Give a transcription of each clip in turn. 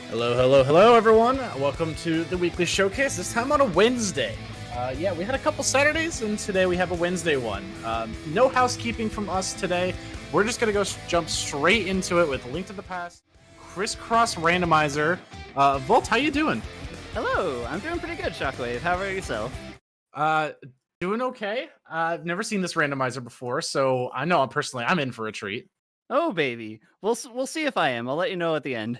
Hello, hello, hello, everyone. Welcome to the weekly showcase. This time on a Wednesday. Yeah, we had a couple Saturdays, and today we have a Wednesday one. No housekeeping from us today. We're just gonna jump straight into it with Link to the Past, Crisscross Randomizer. Volt, how you doing? Hello, I'm doing pretty good, Shockwave. How about yourself? Doing okay. I've never seen this randomizer before, so I know I'm in for a treat. Oh, baby. We'll see if I am. I'll let you know at the end.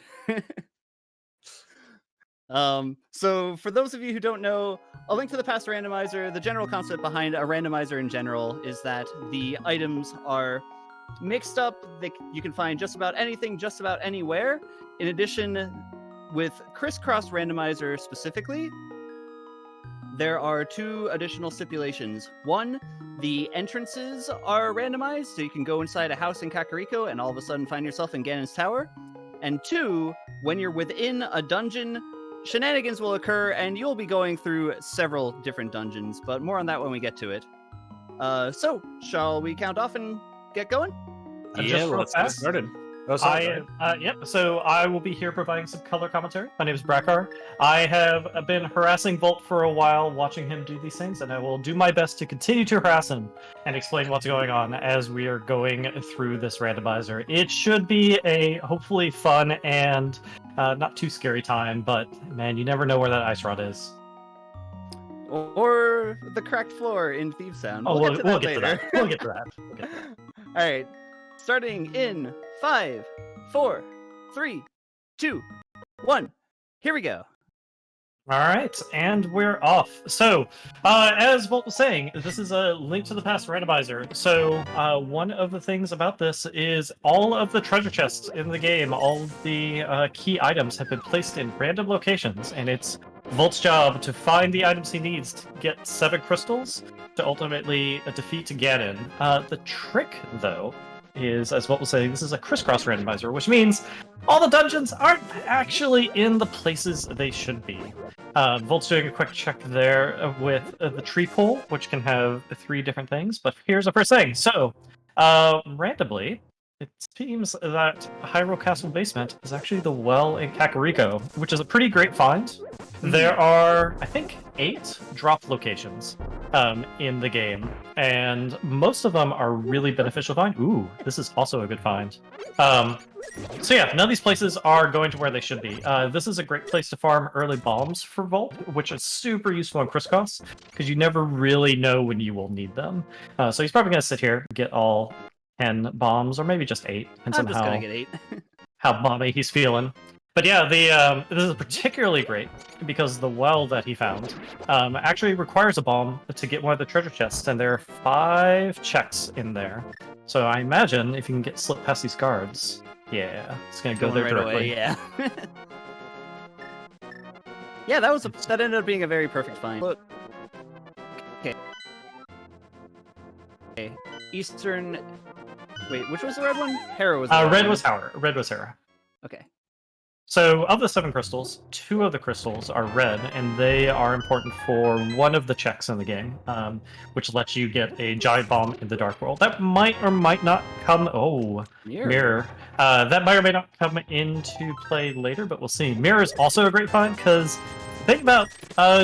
So for those of you who don't know, A Link to the Past randomizer, the general concept behind a randomizer in general is that the items are mixed up. You can find just about anything, just about anywhere. In addition, with Crisscross randomizer specifically, there are two additional stipulations. One, the entrances are randomized, so you can go inside a house in Kakariko and all of a sudden find yourself in Ganon's Tower. And two, when you're within a dungeon, shenanigans will occur and you'll be going through several different dungeons, but more on that when we get to it. So, shall we count off and get going? Yeah, let's get started. Oh, sorry, Yep, so I will be here providing some color commentary. My name is Brakar. I have been harassing Volt for a while, watching him do these things, and I will do my best to continue to harass him and explain what's going on as we are going through this randomizer. It should be a hopefully fun and not too scary time, but man, you never know where that ice rod is. Or the cracked floor in Thieves Sound. We'll get to later. that. We'll get to that. All right, starting in 5, 4, 3, 2, 1. Here we go. All right, and we're off. So, as Volt was saying, this is a Link to the Past randomizer. So, one of the things about this is all of the treasure chests in the game, all of the key items have been placed in random locations, and it's Volt's job to find the items he needs to get 7 crystals to ultimately defeat Ganon. The trick, though, is, as Volt was saying, this is a crisscross randomizer, which means all the dungeons aren't actually in the places they should be. Volt's doing a quick check there with the tree pole, which can have 3 different things, but here's the first thing. So, randomly, it seems that Hyrule Castle Basement is actually the well in Kakariko, which is a pretty great find. There are, I think, 8 drop locations in the game, and most of them are really beneficial to find. Ooh, this is also a good find. So yeah, none of these places are going to where they should be. This is a great place to farm early bombs for Volt, which is super useful in Crisscross, because you never really know when you will need them. So he's probably going to sit here, get all 10 bombs, or maybe just 8. Depends I'm on just going to get 8. how bomby he's feeling. But yeah, this is particularly great because the well that he found actually requires a bomb to get one of the treasure chests, and there are 5 checks in there. So I imagine if you can get slipped past these guards, yeah, it's gonna go there right directly. Away, yeah. Yeah, that ended up being a very perfect find. Look. Okay. Eastern. Wait, which was the red one? Hera was. Red was Hera. Red was Hera. Okay. So, of the 7 crystals, 2 of the crystals are red, and they are important for one of the checks in the game, which lets you get a giant bomb in the Dark World. That might or might not come... Oh, Mirror. That might or may not come into play later, but we'll see. Mirror is also a great find, because the thing about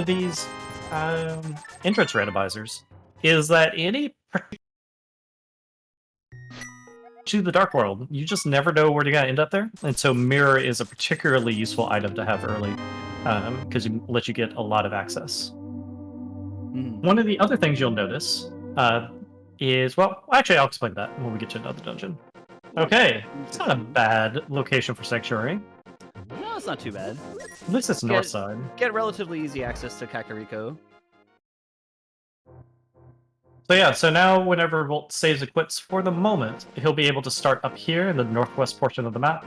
these entrance randomizers is that any to the Dark World, you just never know where you're gonna end up there, and so Mirror is a particularly useful item to have early, because it lets you get a lot of access. One of the other things you'll notice is, well, actually I'll explain that when we get to another dungeon. Okay, it's not a bad location for Sanctuary. No, it's not too bad. At least it's north side. Get relatively easy access to Kakariko. So yeah, so now whenever Volt saves and quits for the moment, he'll be able to start up here in the northwest portion of the map,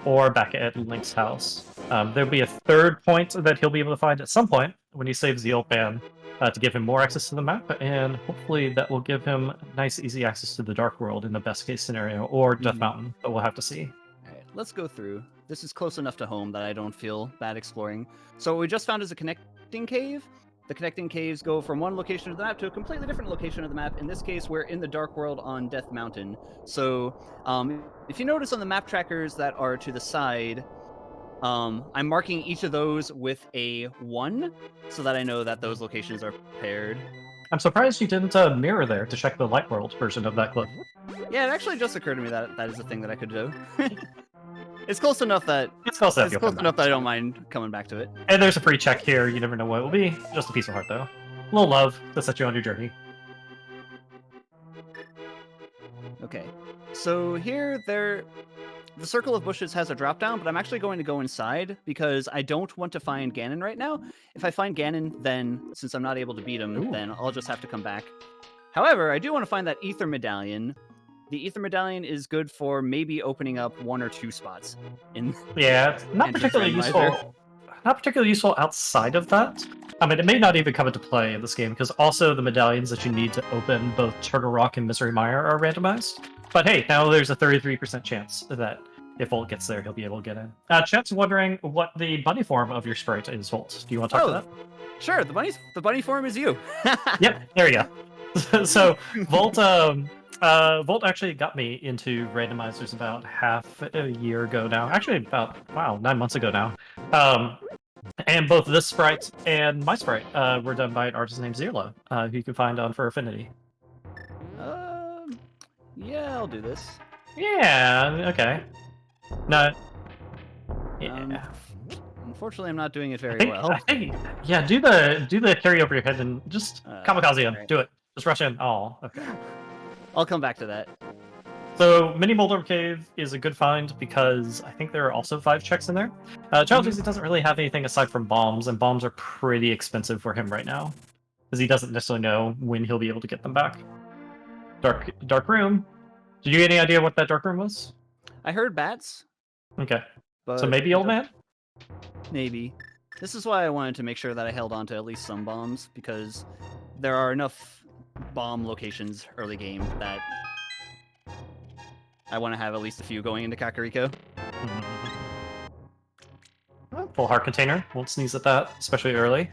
or back at Link's house. There'll be a 3rd point that he'll be able to find at some point when he saves the old man to give him more access to the map, and hopefully that will give him nice, easy access to the Dark World in the best case scenario, or Death Mountain, but we'll have to see. Alright, let's go through. This is close enough to home that I don't feel bad exploring. So what we just found is a connecting cave. The connecting caves go from one location of the map to a completely different location of the map. In this case, we're in the Dark World on Death Mountain. So, if you notice on the map trackers that are to the side, I'm marking each of those with a 1 so that I know that those locations are paired. I'm surprised you didn't mirror there to check the Light World version of that clip. Yeah, it actually just occurred to me that that is a thing that I could do. It's close enough that It's close enough. it's You'll close come enough back. that I don't mind coming back to it. And there's a free check here. You never know what it will be. Just a piece of heart, though. A little love to set you on your journey. Okay, so here the circle of bushes has a drop down, but I'm actually going to go inside because I don't want to find Ganon right now. If I find Ganon, then since I'm not able to beat him, Ooh. then I'll just have to come back. However, I do want to find that Ether Medallion. The Ether Medallion is good for maybe opening up 1 or 2 spots in. Yeah, it's not Entrance particularly randomizer. useful. Not particularly useful outside of that. I mean, it may not even come into play in this game because also the medallions that you need to open both Turtle Rock and Misery Mire are randomized. But hey, now there's a 33% chance that if Volt gets there, he'll be able to get in. Chet's wondering what the bunny form of your sprite is, Volt. Do you want to talk to that? Sure, the bunny form is you. Yep, there you go. So Volt Volt actually got me into randomizers about half a year ago now. Actually, about 9 months ago now. And both this sprite and my sprite were done by an artist named Zerlo, who you can find on For Affinity. Yeah, I'll do this. Yeah, okay. No. Yeah. Unfortunately, I'm not doing it very well. I think, yeah, do the carry over your head and just kamikaze him. Right. Do it. Just rush in. Oh, okay. I'll come back to that. So Mini Molder Cave is a good find because I think there are also 5 checks in there. Challenge is he doesn't really have anything aside from bombs, and bombs are pretty expensive for him right now because he doesn't necessarily know when he'll be able to get them back. Dark room. Did you get any idea what that dark room was? I heard bats. Okay. But So maybe old man? Maybe. This is why I wanted to make sure that I held on to at least some bombs, because there are enough bomb locations early game that I want to have at least a few going into Kakariko. Full heart container. Won't sneeze at that, especially early.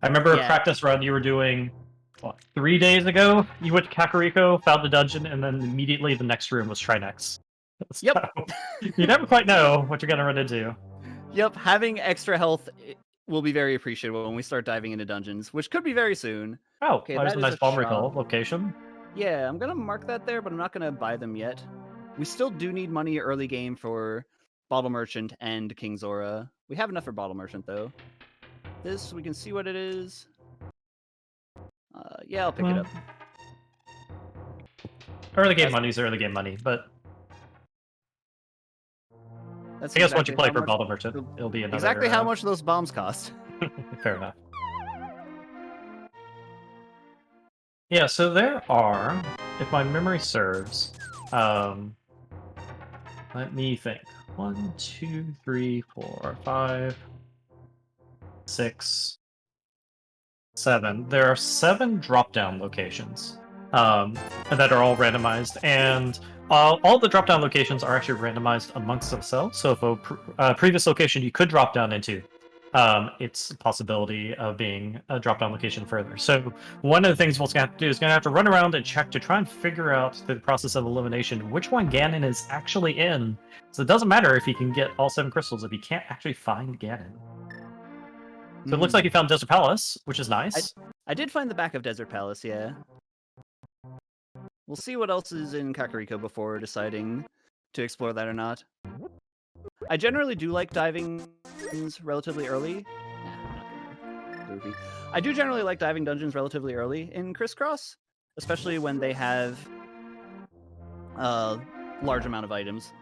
I remember a practice run you were doing, 3 days ago? You went to Kakariko, found the dungeon, and then immediately the next room was Trinex. Yep. So, you never quite know what you're going to run into. Yep, having extra health will be very appreciated when we start diving into dungeons, which could be very soon. Oh, okay, there's that a is nice a bomb shop. recall location. Yeah, I'm going to mark that there, but I'm not going to buy them yet. We still do need money early game for Bottle Merchant and King Zora. We have enough for Bottle Merchant, though. This, we can see what it is. Yeah, I'll pick it up. Early game money's early game money, but That's I guess once exactly you play how for much- Bottle Merchant, it'll be another... Exactly how much those bombs cost. Fair enough. Yeah, so there are, if my memory serves, let me think. 1, 2, 3, 4, 5, 6, 7. There are 7 drop-down locations that are all randomized, and all the drop-down locations are actually randomized amongst themselves. So if a previous location you could drop down into, it's a possibility of being a drop-down location further. So one of the things Volt's going to have to do is going to have to run around and check to try and figure out through the process of elimination which one Ganon is actually in. So it doesn't matter if he can get all 7 crystals if he can't actually find Ganon. So it looks like he found Desert Palace, which is nice. I did find the back of Desert Palace, yeah. We'll see what else is in Kakariko before deciding to explore that or not. I generally do like diving relatively early. I do generally like diving dungeons relatively early in Crisscross, especially when they have a large amount of items,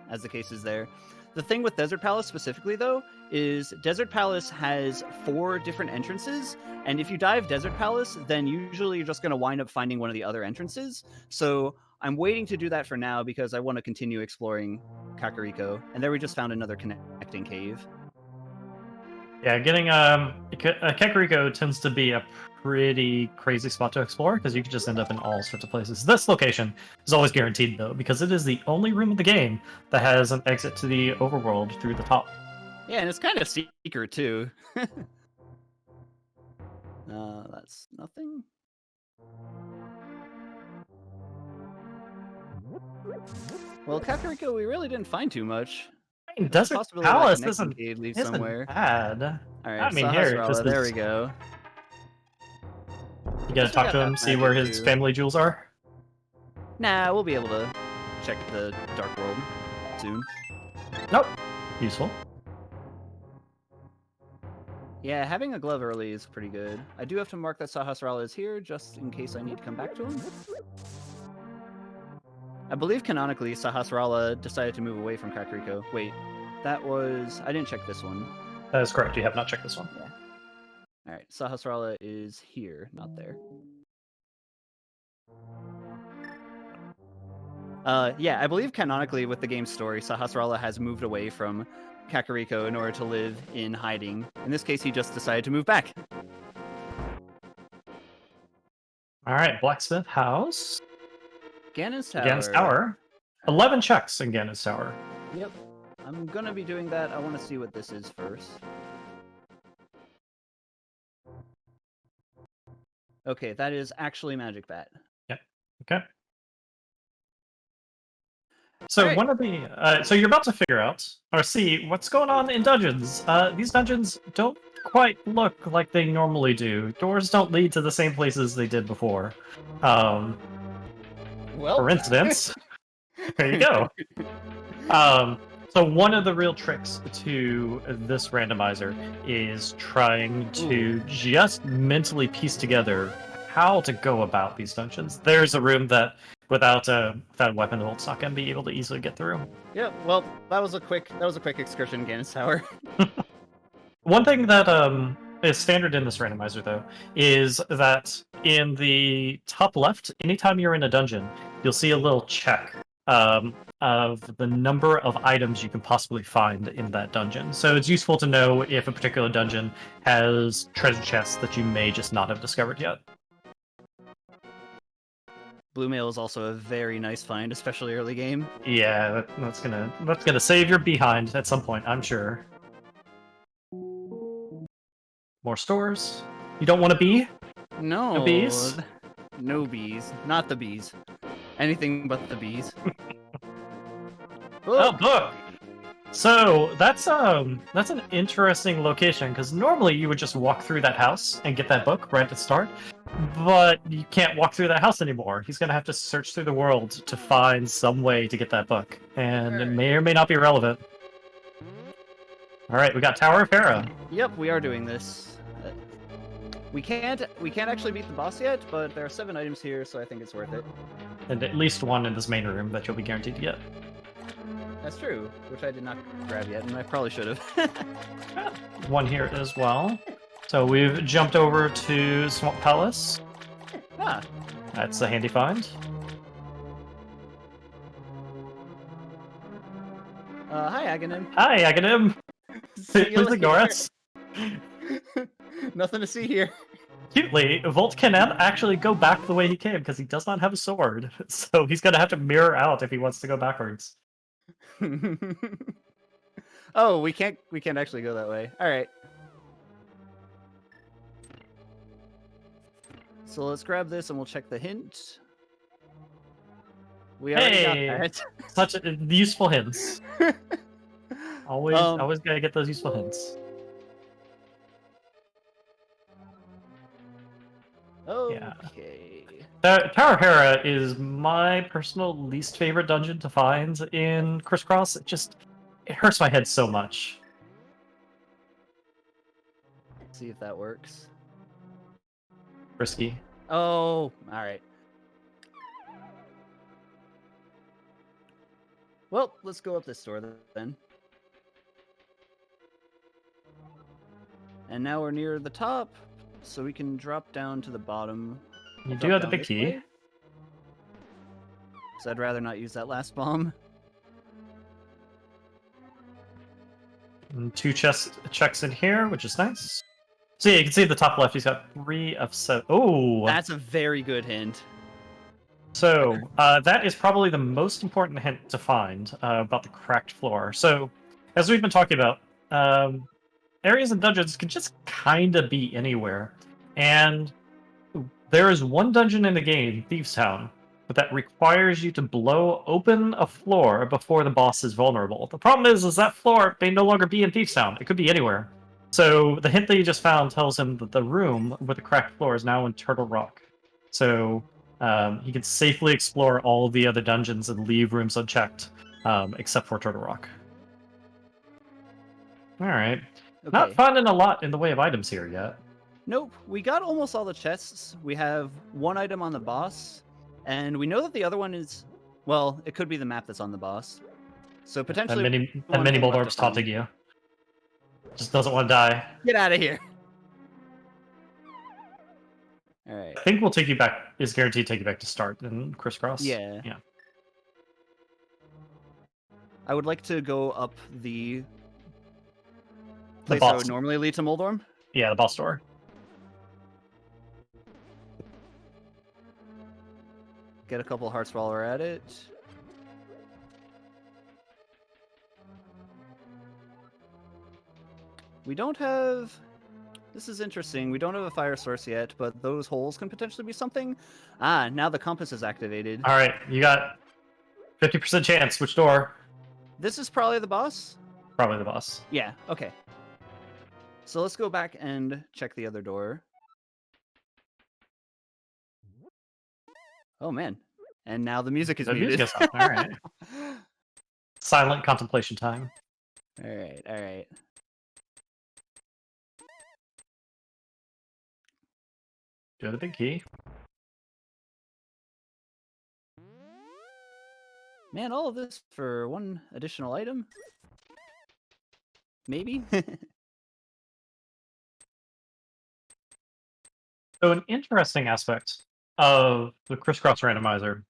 as the case is there. The thing with Desert Palace specifically, though, is Desert Palace has 4 different entrances, and if you dive Desert Palace, then usually you're just going to wind up finding one of the other entrances. So I'm waiting to do that for now because I want to continue exploring Kakariko, and there we just found another connecting cave. Yeah, getting Kakariko tends to be a pretty crazy spot to explore because you can just end up in all sorts of places. This location is always guaranteed though because it is the only room in the game that has an exit to the overworld through the top. Yeah, and it's kind of secret too. That's nothing. Well, Kakariko, we really didn't find too much. I mean, There's a Desert possibility that Palace connecting cave leads isn't somewhere. bad. All right, I mean, here, this Sahasrara, there is... we go. You gotta Guess we talk got to him, half see magic, where his too. family jewels are. Nah, we'll be able to check the Dark World soon. Nope. Useful. Yeah, having a glove early is pretty good. I do have to mark that Sahasrara is here, just in case I need to come back to him. I believe canonically, Sahasrara decided to move away from Kakariko. Wait, that was... I didn't check this one. That is correct. You have not checked this one. Yeah. Alright, Sahasrara is here, not there. Yeah, I believe canonically with the game's story, Sahasrara has moved away from Kakariko in order to live in hiding. In this case, he just decided to move back. Alright, Blacksmith House. Ganon's Tower. Ganon's Tower. 11 checks in Ganon's Tower. Yep. I'm gonna be doing that. I want to see what this is first. Okay, that is actually Magic Bat. Yep. Okay. So Alright. one of the so you're about to figure out or see what's going on in dungeons. These dungeons don't quite look like they normally do. Doors don't lead to the same places they did before. Well, For instance, there you go. So one of the real tricks to this randomizer is trying to just mentally piece together how to go about these dungeons. There's a room that without a weapon holt's not going to be able to easily get through. Yep. Well, that was a quick excursion in Ganon's Tower. One thing that is standard in this randomizer, though, is that in the top left, anytime you're in a dungeon, you'll see a little check of the number of items you can possibly find in that dungeon. So it's useful to know if a particular dungeon has treasure chests that you may just not have discovered yet. Blue Mail is also a very nice find, especially early game. Yeah, that's gonna save your behind at some point, I'm sure. More stores. You don't want to be? No. No bees? No bees. Not the bees. Anything but the bees. Oh, book! So, that's an interesting location, because normally you would just walk through that house and get that book right at the start, but you can't walk through that house anymore. He's going to have to search through the world to find some way to get that book, and it may or may not be relevant. Alright, we got Tower of Hera. Yep, we are doing this. We can't actually beat the boss yet, but there are 7 items here, so I think it's worth it. And at least one in this main room that you'll be guaranteed to get. That's true, which I did not grab yet, and I probably should have. One here as well. So we've jumped over to Swamp Palace. Ah, That's a handy find. hi, Aghanim. Hi, Aghanim! See you Please ignore later. us. Nothing to see here. Cutely, Volt cannot actually go back the way he came because he does not have a sword. So he's gonna have to mirror out if he wants to go backwards. Oh, we can't actually go that way. All right. So let's grab this and we'll check the hint. We already got that. Such useful hints. Always gotta get those useful hints. Okay. Tower of Hera is my personal least favorite dungeon to find in Crisscross. It hurts my head so much. See if that works. Risky. Oh, alright. Well, let's go up this door then. And now we're near the top, so we can drop down to the bottom. You Drop do have the down big this key. way. So I'd rather not use that last bomb. And 2 checks in here, which is nice. So yeah, you can see at the top left, he's got 3 of 7. Oh! That's a very good hint. So, that is probably the most important hint to find about the cracked floor. So, as we've been talking about, areas and dungeons can just kind of be anywhere. And there is one dungeon in the game, Thieves Town, but that requires you to blow open a floor before the boss is vulnerable. The problem is that floor may no longer be in Thief's Town. It could be anywhere. So the hint that you just found tells him that the room with the cracked floor is now in Turtle Rock. So he can safely explore all of the other dungeons and leave rooms unchecked, except for Turtle Rock. All right. Okay. Not finding a lot in the way of items here yet. Nope, we got almost all the chests. We have one item on the boss, and we know that the other one is, well, it could be the map that's on the boss. So potentially, and mini Bulldog's taunting you. Just doesn't want to die. Get out of here. All right. I think we'll take you back. Is guaranteed to take you back to start and crisscross. Yeah. Yeah. I would like to go up the place that would boss. normally lead to Moldorm. Yeah, the boss door. Get a couple hearts while we're at it. We don't have... This is interesting. We don't have a fire source yet, but those holes can potentially be something. Ah, now the compass is activated. All right, you got 50% chance. Which door? This is probably the boss? Probably the boss. Yeah, okay. So let's go back and check the other door. Oh, man. And now the music is The muted. music is on. All right. Silent contemplation time. All right, all right. Do the big key. Man, all of this for one additional item? Maybe? So an interesting aspect of the crisscross randomizer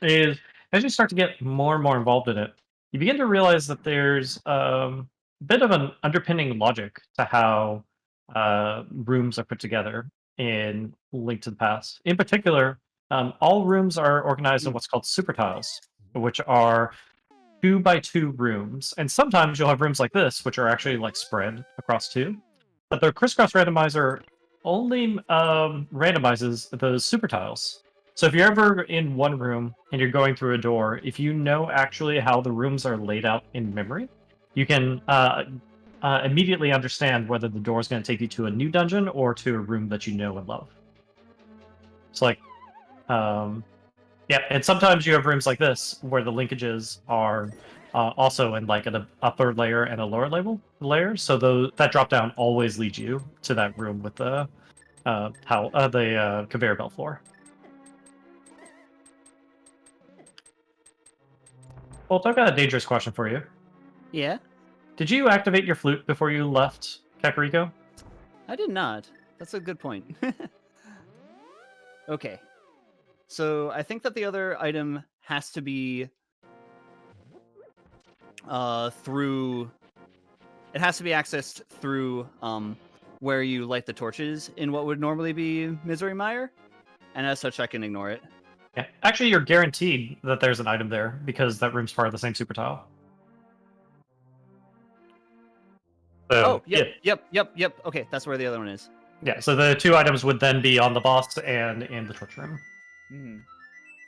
is as you start to get more and more involved in it, you begin to realize that there's a bit of an underpinning logic to how rooms are put together in Link to the Past. In particular, all rooms are organized in what's called super tiles, which are 2x2 rooms. And sometimes you'll have rooms like this, which are actually like spread across two. But the crisscross randomizer only randomizes those super tiles. So if you're ever in one room and you're going through a door, if you know actually how the rooms are laid out in memory, you can immediately understand whether the door is going to take you to a new dungeon or to a room that you know and love. It's like, yeah, and sometimes you have rooms like this where the linkages are also in like an upper layer and a lower layer. So that drop down always leads you to that room with the conveyor belt floor. Well, I've got a dangerous question for you. Yeah? Did you activate your flute before you left Kakariko? I did not. That's a good point. Okay. So I think that the other item has to be through... It has to be accessed through where you light the torches in what would normally be Misery Mire. And as such, I can ignore it. Yeah. Actually, you're guaranteed that there's an item there because that room's part of the same super tile. So, Oh, yep. Okay, that's where the other one is. Yeah, so the two items would then be on the boss and in the torch room. Hmm.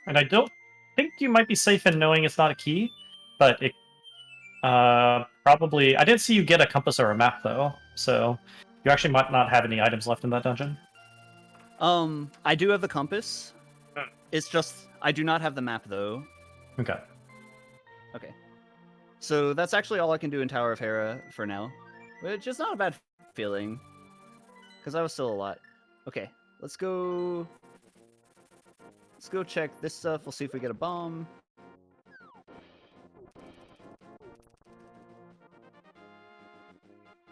And I don't think you might be safe in knowing it's not a key, but it probably... I didn't see you get a compass or a map, though, so you actually might not have any items left in that dungeon. I do have the compass. It's just, I do not have the map, though. Okay. Okay. So that's actually all I can do in Tower of Hera for now. Which is not a bad feeling. Because I was still a lot. Okay, let's go... Let's go check this stuff. We'll see if we get a bomb.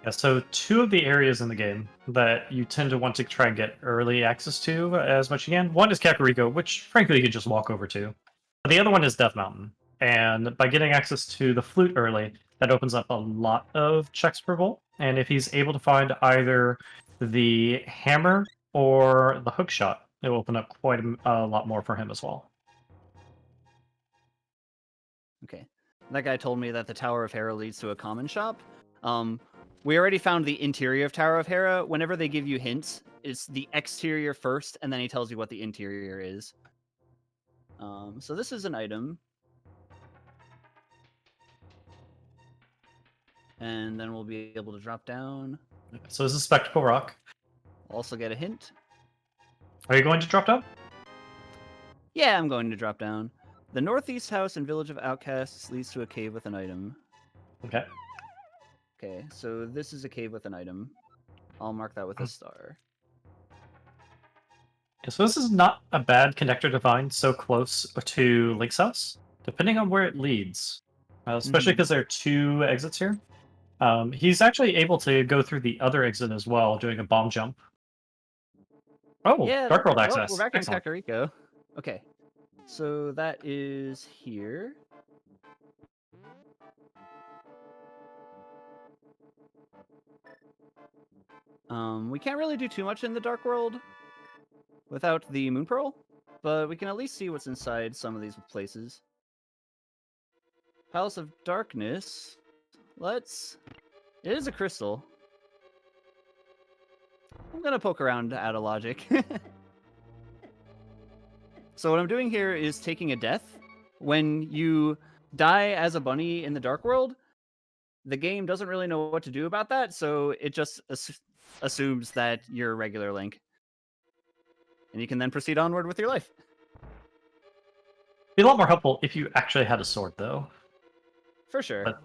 Yeah, so two of the areas in the game that you tend to want to try and get early access to as much as you can. One is Kakariko, which frankly you can just walk over to. But the other one is Death Mountain. And by getting access to the flute early, that opens up a lot of checks per volt. And if he's able to find either the hammer or the hook shot, it will open up quite a lot more for him as well. Okay. That guy told me that the Tower of Hera leads to a common shop. We already found the interior of Tower of Hera. Whenever they give you hints, it's the exterior first, and then he tells you what the interior is. So this is an item. And then we'll be able to drop down. So this is Spectacle Rock. Also get a hint. Are you going to drop down? Yeah, I'm going to drop down. The northeast house and village of outcasts leads to a cave with an item. Okay. Okay, so this is a cave with an item. I'll mark that with a star. Yeah, so this is not a bad connector to find so close to Link's house, depending on where it leads. Especially because there are 2 exits here. He's actually able to go through the other exit as well, doing a bomb jump. Oh, Yeah, Dark World oh, access. we're back Excellent. in Kakariko. Okay, so that is here. We can't really do too much in the Dark World without the Moon Pearl, but we can at least see what's inside some of these places. Palace of Darkness. It is a crystal. I'm gonna poke around out of logic. So what I'm doing here is taking a death. When you die as a bunny in the Dark World, the game doesn't really know what to do about that, so it just assumes that you're a regular Link. And you can then proceed onward with your life. Be a lot more helpful if you actually had a sword, though. For sure. But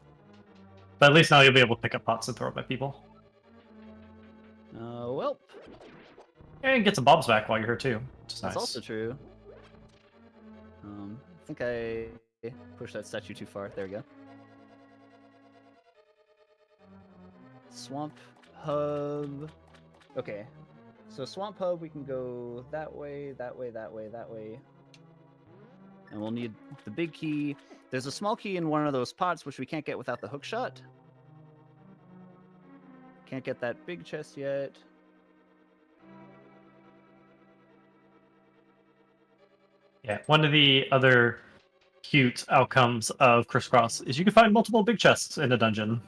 at least now you'll be able to pick up pots and throw them at people. Well. And get some bombs back while you're here, too. Which is That's nice. also true. I think I pushed that statue too far. There we go. Swamp Hub. Okay. So Swamp Hub, we can go that way, that way, that way, that way. And we'll need the big key. There's a small key in one of those pots, which we can't get without the hook shot. Can't get that big chest yet. Yeah, one of the other cute outcomes of Crisscross is you can find multiple big chests in a dungeon.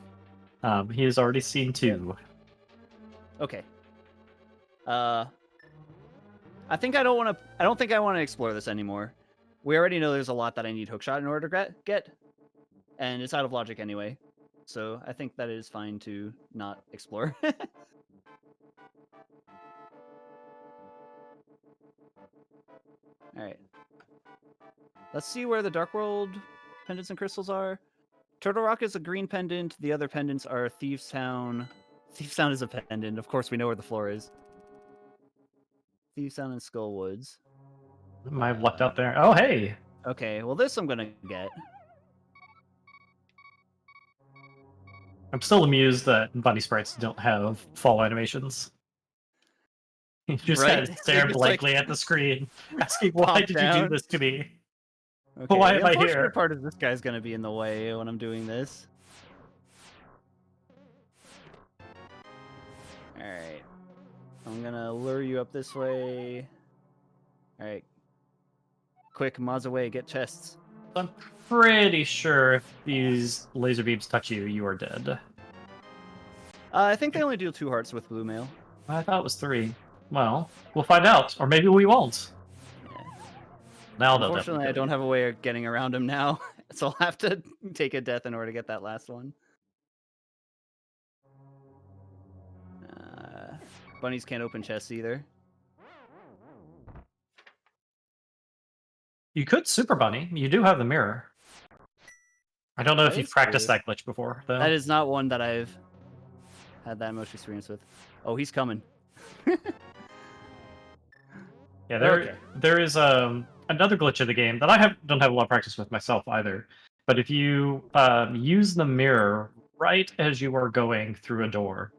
He has already seen 2. Okay. I think I don't think I want to explore this anymore. We already know there's a lot that I need hookshot in order to get, and it's out of logic anyway. So I think that it is fine to not explore. All right. Let's see where the Dark World pendants and crystals are. Turtle Rock is a green pendant. The other pendants are Thieves Town. Thieves Town is a pendant. Of course, we know where the floor is. Thieves Town and Skull Woods. Might have lucked out there. Oh, hey! Okay, well this I'm gonna get. I'm still amused that bunny sprites don't have fall animations. You just Right? kind of stare They just, blankly at the screen, asking, why pop did you do down. this to me? Okay, Why the am I unfortunate here? part is this guy's gonna be in the way when I'm doing this. Alright. I'm gonna lure you up this way. Alright. Quick, Maz away, get chests. I'm pretty sure if these laser beams touch you, you are dead. I think they only do 2 hearts with blue mail. I thought it was 3. Well, we'll find out, or maybe we won't. Yeah. Now they'll Unfortunately, I definitely don't have a way of getting around him now, so I'll have to take a death in order to get that last one. Bunnies can't open chests either. You could Super Bunny. You do have the mirror. I don't know if That you've is practiced true. that glitch before, though. That is not one that I've had that much experience with. Oh, he's coming. Yeah, Okay. there is another glitch of the game that don't have a lot of practice with myself either. But if you use the mirror right as you are going through a door,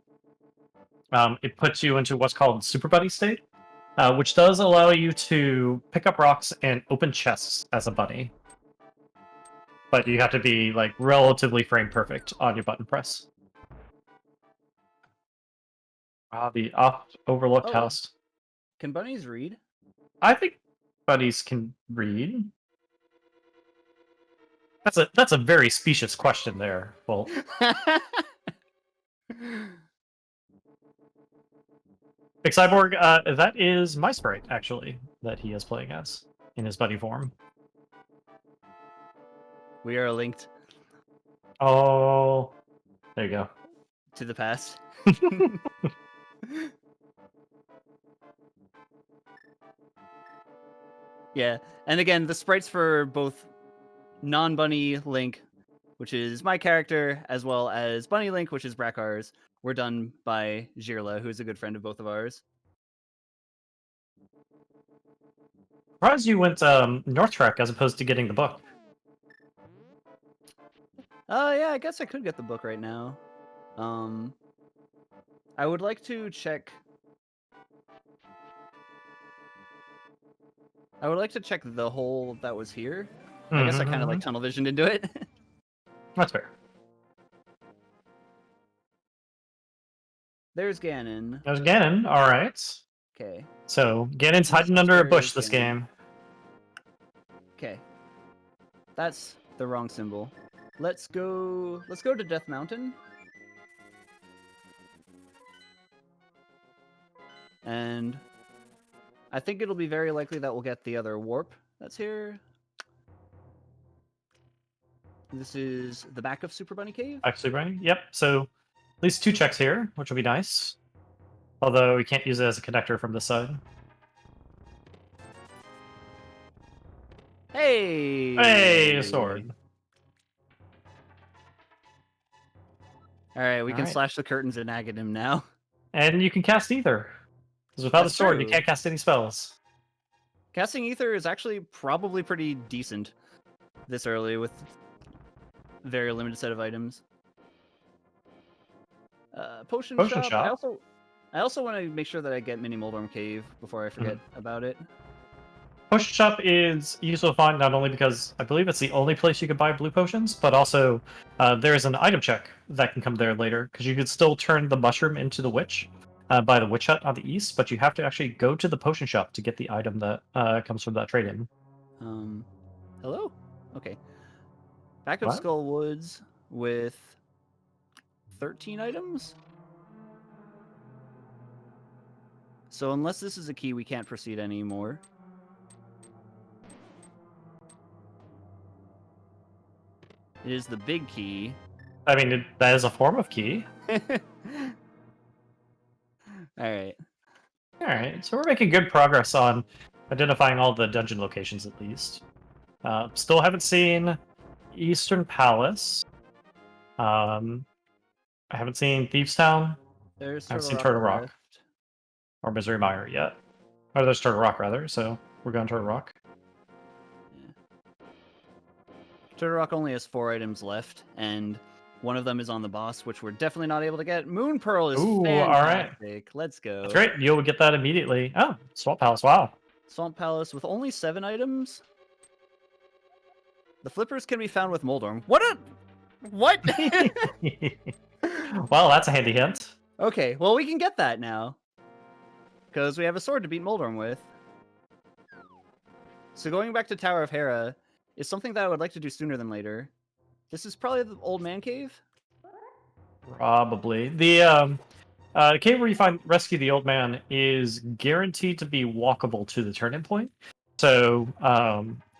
it puts you into what's called Super Bunny state, which does allow you to pick up rocks and open chests as a bunny. But you have to be like relatively frame perfect on your button press. The oft overlooked Oh. house. Can bunnies read? I think bunnies can read. That's a very specious question there. Well, Big Cyborg, that is my sprite actually that he is playing as in his bunny form. We are linked Oh, there you go. to the past. Yeah, and again, the sprites for both non-bunny Link, which is my character, as well as Bunny Link, which is Brackar's, were done by Jirla, who's a good friend of both of ours. Surprised you went North Trek as opposed to getting the book. Yeah, I guess I could get the book right now. I would like to check. I would like to check the hole that was here. I guess I kind of like tunnel visioned into it. That's fair. There's Ganon. There's Ganon. All right. Okay. So Ganon's hiding under a bush this game. Okay. That's the wrong symbol. Let's go to Death Mountain. And I think it'll be very likely that we'll get the other warp that's here. This is the back of Super Bunny Cave. Actually, right? Yep. So at least 2 checks here, which will be nice. Although we can't use it as a connector from this side. Hey! Hey, a sword. Alright, we can Alright. slash the curtains and nag at him now. And you can cast Ether. Because without the sword, you true. can't cast any spells. Casting Ether is actually probably pretty decent this early with very limited set of items. Potion shop. I also want to make sure that I get Mini Moldorm Cave before I forget about it. Potion shop is useful to find not only because I believe it's the only place you can buy blue potions, but also there's an item check that can come there later, because you could still turn the mushroom into the witch by the witch hut on the east, but you have to actually go to the potion shop to get the item that comes from that trade-in. Hello? Okay. Back of What? Skull Woods with 13 items? So unless this is a key, we can't proceed anymore. It is the big key. I mean, that is a form of key. Alright. Alright, so we're making good progress on identifying all the dungeon locations at least. Still haven't seen Eastern Palace. I haven't seen Thieves Town. There's I haven't seen Turtle Rock. left. Or Misery Mire yet. Or there's Turtle Rock, rather, so we're going Turtle Rock. Turtle Rock only has 4 items left, and one of them is on the boss, which we're definitely not able to get. Moon Pearl is fantastic. Let's go. That's great. You'll get that immediately. Oh, Swamp Palace. Wow. Swamp Palace with only 7 items. The flippers can be found with Moldorm. What? Well, that's a handy hint. Okay, well, we can get that now. Because we have a sword to beat Moldorm with. So going back to Tower of Hera is something that I would like to do sooner than later. This is probably the old man cave? Probably. The cave where you rescue the old man is guaranteed to be walkable to the turning point. So,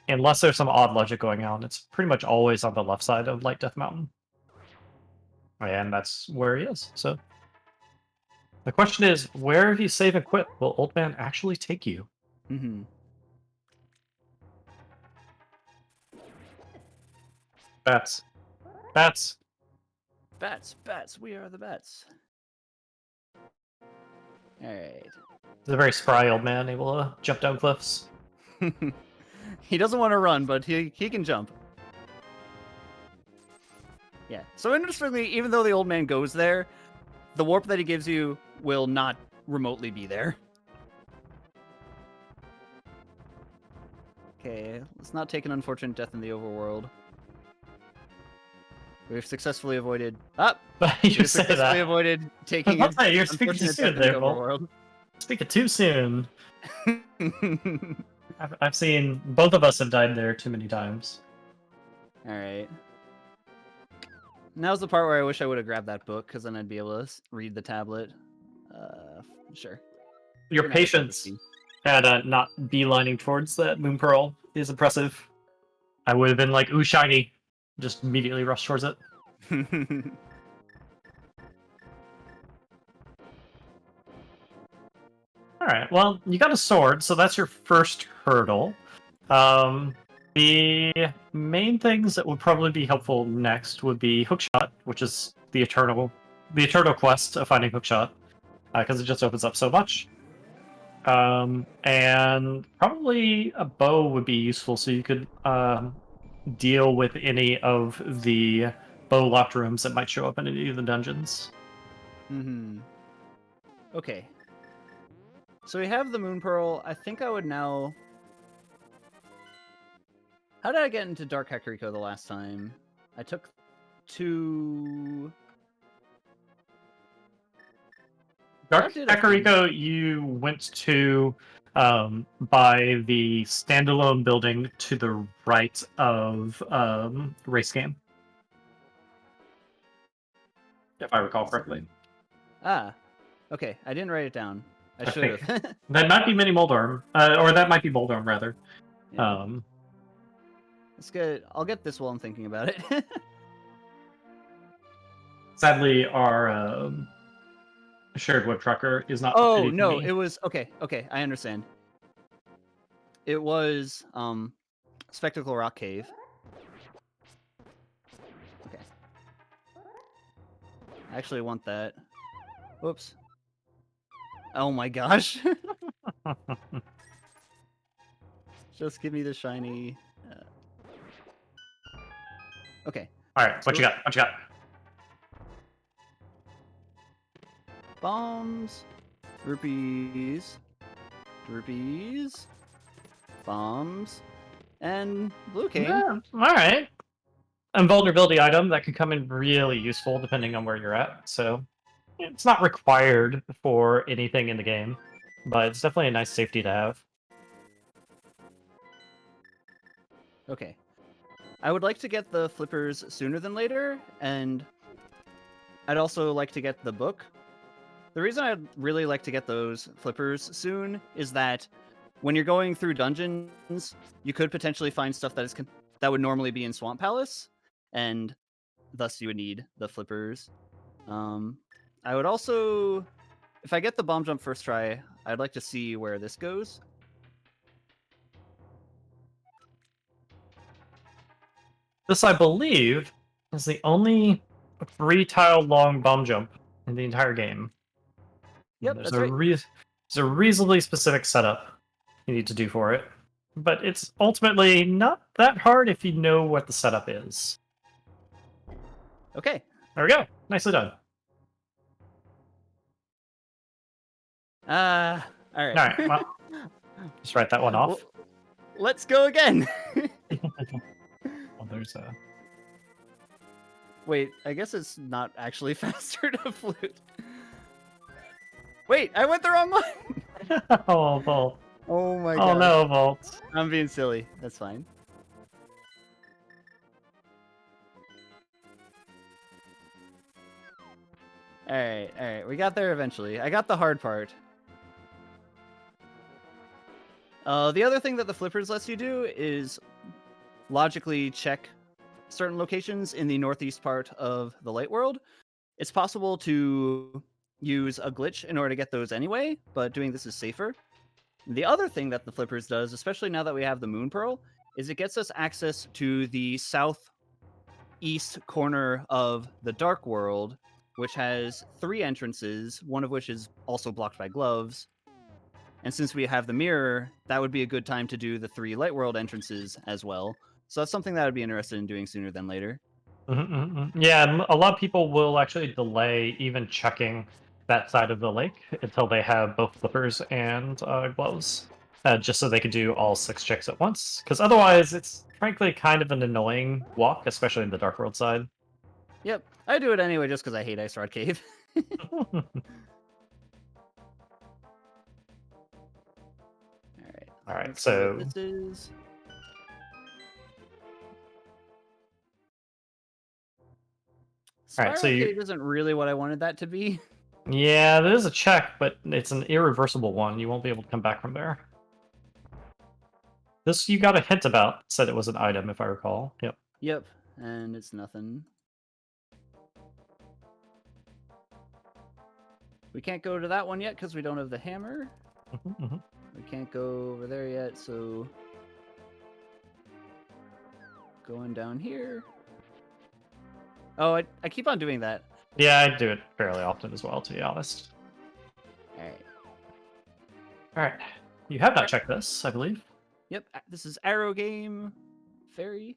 unless there's some odd logic going on, it's pretty much always on the left side of Light Death Mountain. And that's where he is. So, the question is, where if you save and quit, will old man actually take you? Mm-hmm. Bats. Bats. Bats, bats, we are the bats. Alright. He's a very spry old man, able to jump down cliffs. He doesn't want to run, but he can jump. Yeah. So interestingly, even though the old man goes there, the warp that he gives you will not remotely be there. Okay, let's not take an unfortunate death in the overworld. We've successfully avoided. You We've say successfully that. avoided taking an You're speaking too unfortunate soon death in there, the Vol. overworld. Speaking too soon. I've seen both of us have died there too many times. Alright. Now's the part where I wish I would have grabbed that book, because then I'd be able to read the tablet. Sure. Your patience at not beelining towards that Moon Pearl is impressive. I would have been like, ooh, shiny. just immediately rush towards it. All right. Well, you got a sword, so that's your first hurdle. The main things that would probably be helpful next would be hookshot, which is the eternal quest of finding hookshot, because it just opens up so much. And probably a bow would be useful, so you could deal with any of the bow locked rooms that might show up in any of the dungeons. Okay. So we have the Moon Pearl. I think I would now... How did I get into Dark Kakariko the last time? I took 2... Dark Kakariko, you went to by the standalone building to the right of Race Game, if I recall correctly. Ah, okay. I didn't write it down. I should have. That might be Mini Moldorm, or that might be Moldorm rather. Yeah. That's good. I'll get this while I'm thinking about it. Sadly, our shared web trucker is not. Oh no, it was okay. I understand. It was Spectacle Rock Cave. Okay. I actually want that. Whoops. Oh my gosh. Just give me the shiny. Okay. All right. What you got? What you got? Bombs. Rupees. Bombs. And blue cane. Yeah, all right. Invulnerability item that can come in really useful depending on where you're at. So it's not required for anything in the game, but it's definitely a nice safety to have. Okay. I would like to get the flippers sooner than later, and I'd also like to get the book. The reason I'd really like to get those flippers soon is that when you're going through dungeons, you could potentially find stuff that would normally be in Swamp Palace, and thus you would need the flippers. I would also, if I get the bomb jump first try, I'd like to see where this goes. This, I believe, is the only 3-tile long bomb jump in the entire game. Yep, There's that's right. There's a reasonably specific setup you need to do for it, but it's ultimately not that hard if you know what the setup is. Okay. There we go. Nicely done. All right. All right. Well, just write that one off. Well, let's go again. Well, there's a... Wait, I guess it's not actually faster to flute. Wait, I went the wrong one. Oh, Volt. Oh my god. Oh no, Volt. I'm being silly. That's fine. Alright. We got there eventually. I got the hard part. The other thing that the flippers lets you do is logically check certain locations in the northeast part of the light world. It's possible to use a glitch in order to get those anyway, but doing this is safer. The other thing that the flippers does, especially now that we have the Moon Pearl, is it gets us access to the southeast corner of the Dark World, which has 3 entrances, one of which is also blocked by gloves. And since we have the mirror, that would be a good time to do the 3 Light World entrances as well. So that's something that I'd be interested in doing sooner than later. Yeah, a lot of people will actually delay even checking that side of the lake until they have both flippers and gloves, just so they can do all 6 checks at once. Because otherwise, it's frankly kind of an annoying walk, especially in the Dark World side. Yep, I do it anyway just because I hate Ice Rod Cave. All right, so this is... Spiral so Cave isn't really what I wanted that to be. Yeah, there's a check, but it's an irreversible one. You won't be able to come back from there. This you got a hint about. Said it was an item, if I recall. Yep. Yep. and it's nothing. We can't go to that one yet because we don't have the hammer. We can't go over there yet, so going down here. Oh, I keep on doing that. Yeah, I do it fairly often as well, to be honest. Alright. Alright. You have not checked this, I believe. Yep, this is Arrow Game Fairy.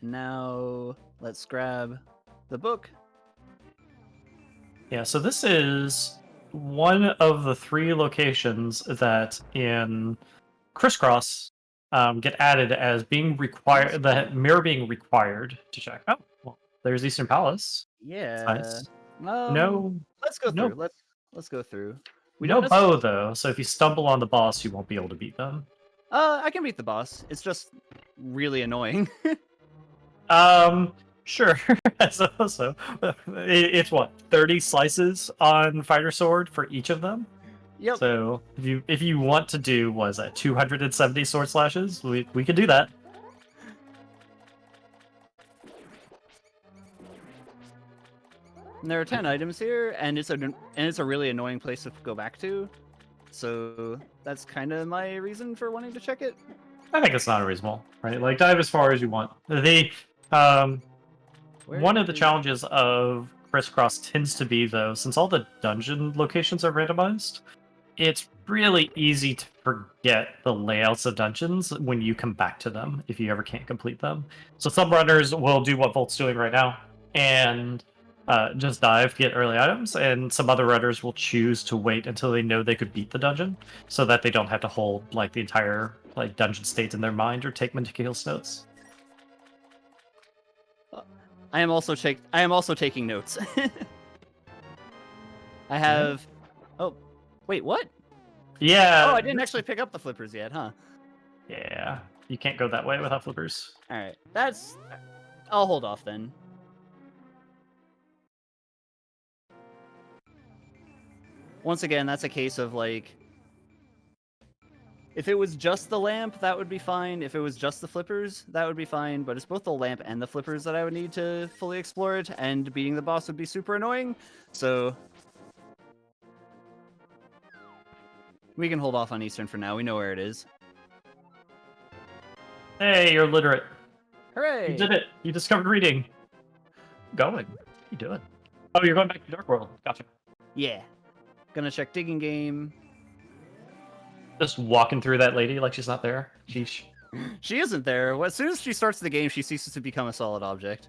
Now, let's grab the book. Yeah, so this is one of the 3 locations that in Crisscross get added as being required, the mirror being required to check. Oh, well, there's Eastern Palace. Yeah. Nice. No, Let's go no- through. Let's go through. no bow though, so if you stumble on the boss, you won't be able to beat them. I can beat the boss. It's just really annoying. Sure. I suppose so. It's what, 30 slices on Fighter Sword for each of them? Yep. So if you want to do, what is that, 270 sword slashes, we could do that. And there are 10 items here, and it's a really annoying place to go back to. So that's kind of my reason for wanting to check it. I think it's not unreasonable, right? Like, dive as far as you want. One of the challenges of Crisscross tends to be, though, since all the dungeon locations are randomized, it's really easy to forget the layouts of dungeons when you come back to them, if you ever can't complete them. So some runners will do what Volt's doing right now, and just dive, get early items, and some other runners will choose to wait until they know they could beat the dungeon, so that they don't have to hold like the entire like dungeon state in their mind or take meticulous notes. I am also taking notes. I have. Oh, wait, what? Yeah. Oh, I didn't actually pick up the flippers yet, huh? Yeah, you can't go that way without flippers. All right, I'll hold off then. Once again, that's a case of like, if it was just the lamp, that would be fine. If it was just the flippers, that would be fine. But it's both the lamp and the flippers that I would need to fully explore it, and beating the boss would be super annoying. So we can hold off on Eastern for now. We know where it is. Hey, you're literate. Hooray! You did it. You discovered reading. Going. What are you doing? Oh, you're going back to Dark World. Gotcha. Yeah. Gonna check digging game. Just walking through that lady like she's not there. Sheesh. She isn't there. As soon as she starts the game, she ceases to become a solid object.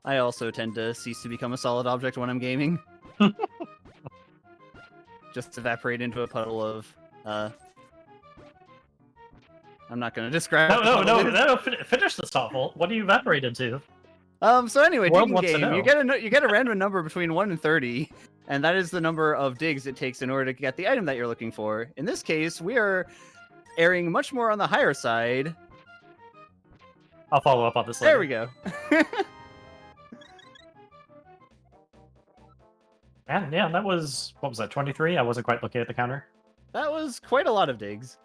I also tend to cease to become a solid object when I'm gaming. Just evaporate into a puddle of, I'm not going to describe. No. Finish this novel. What do you evaporate into? So anyway, World digging wants to game. know. You get a random number between 1 and 30, and that is the number of digs it takes in order to get the item that you're looking for. In this case, we are erring much more on the higher side. I'll follow up on this later. There we go. Yeah, that was, what was that, 23? I wasn't quite looking at the counter. That was quite a lot of digs.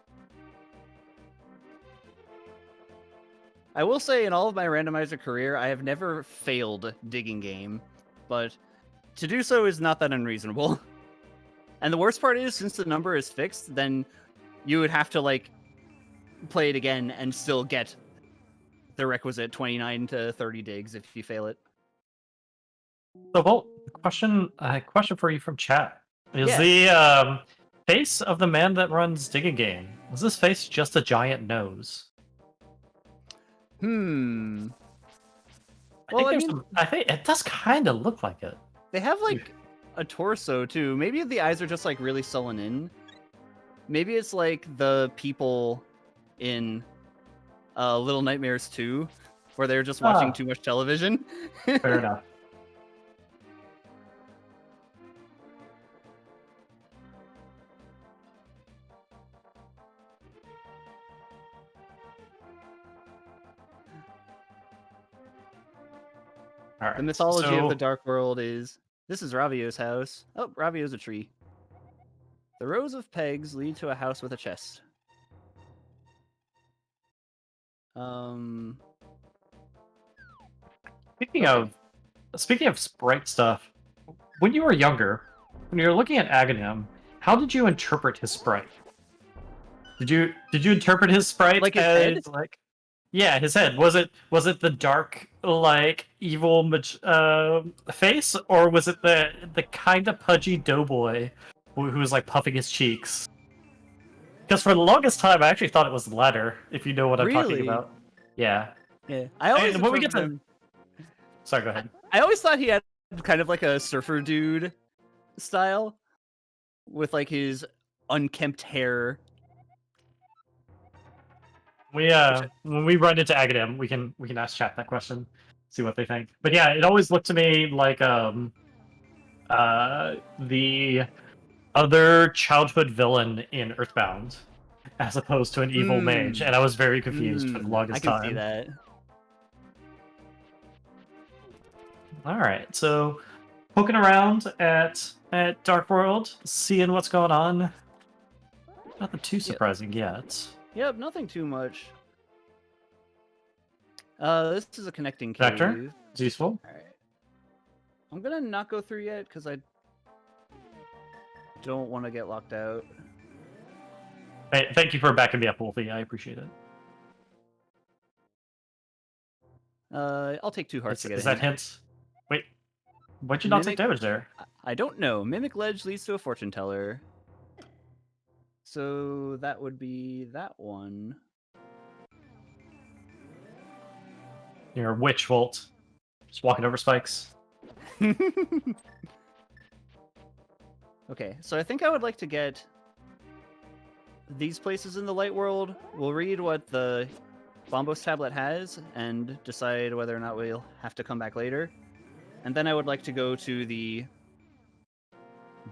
I will say, in all of my randomizer career, I have never failed digging game, but to do so is not that unreasonable. And the worst part is, since the number is fixed, then you would have to, like, play it again and still get the requisite 29 to 30 digs if you fail it. So, Bolt, question for you from chat. Is Yeah. the face of the man that runs Digging Game, is this face just a giant nose? Well, I think it does kind of look like it. They have, like, a torso, too. Maybe the eyes are just, like, really sullen in. Maybe it's like the people in Little Nightmares 2, where they're just watching too much television. Fair enough. All right, The mythology of the Dark World is... This is Ravio's house. Oh, Ravio's a tree. The rows of pegs lead to a house with a chest. Um. Speaking Okay. of speaking of sprite stuff, when you were younger, when you were looking at Aghanim, how did you interpret his sprite? Did you interpret his sprite Like his head? as like, yeah, his head? Was it the dark, like, evil face, or was it the kind of pudgy doughboy who was like puffing his cheeks? Because for the longest time, I actually thought it was the latter. If you know what I'm talking Really? about. Yeah. Yeah. I always And when we get interpreted to, him. sorry, go ahead. I always thought he had kind of like a surfer dude style, with like his unkempt hair. Which, When we run into Aghanim, we can ask chat that question, see what they think. But yeah, it always looked to me like the other childhood villain in Earthbound, as opposed to an evil mage, and I was very confused for the I longest can see time. that. All right, so poking around at Dark World, seeing what's going on. Nothing too surprising yet. Yep, nothing too much. This is a connecting cave. Vector, it's useful. Alright. I'm gonna not go through yet, because I don't want to get locked out. Hey, thank you for backing me up, Wolfie. I appreciate it. I'll take 2 hearts to get Is in. that hint? Wait, why'd you not take Mimic- damage there? I don't know. Mimic Ledge leads to a fortune teller. So that would be that one. You're a witch, Volt. Just walking over spikes. Okay, so I think I would like to get these places in the light world. We'll read what the Bombos tablet has and decide whether or not we'll have to come back later. And then I would like to go to the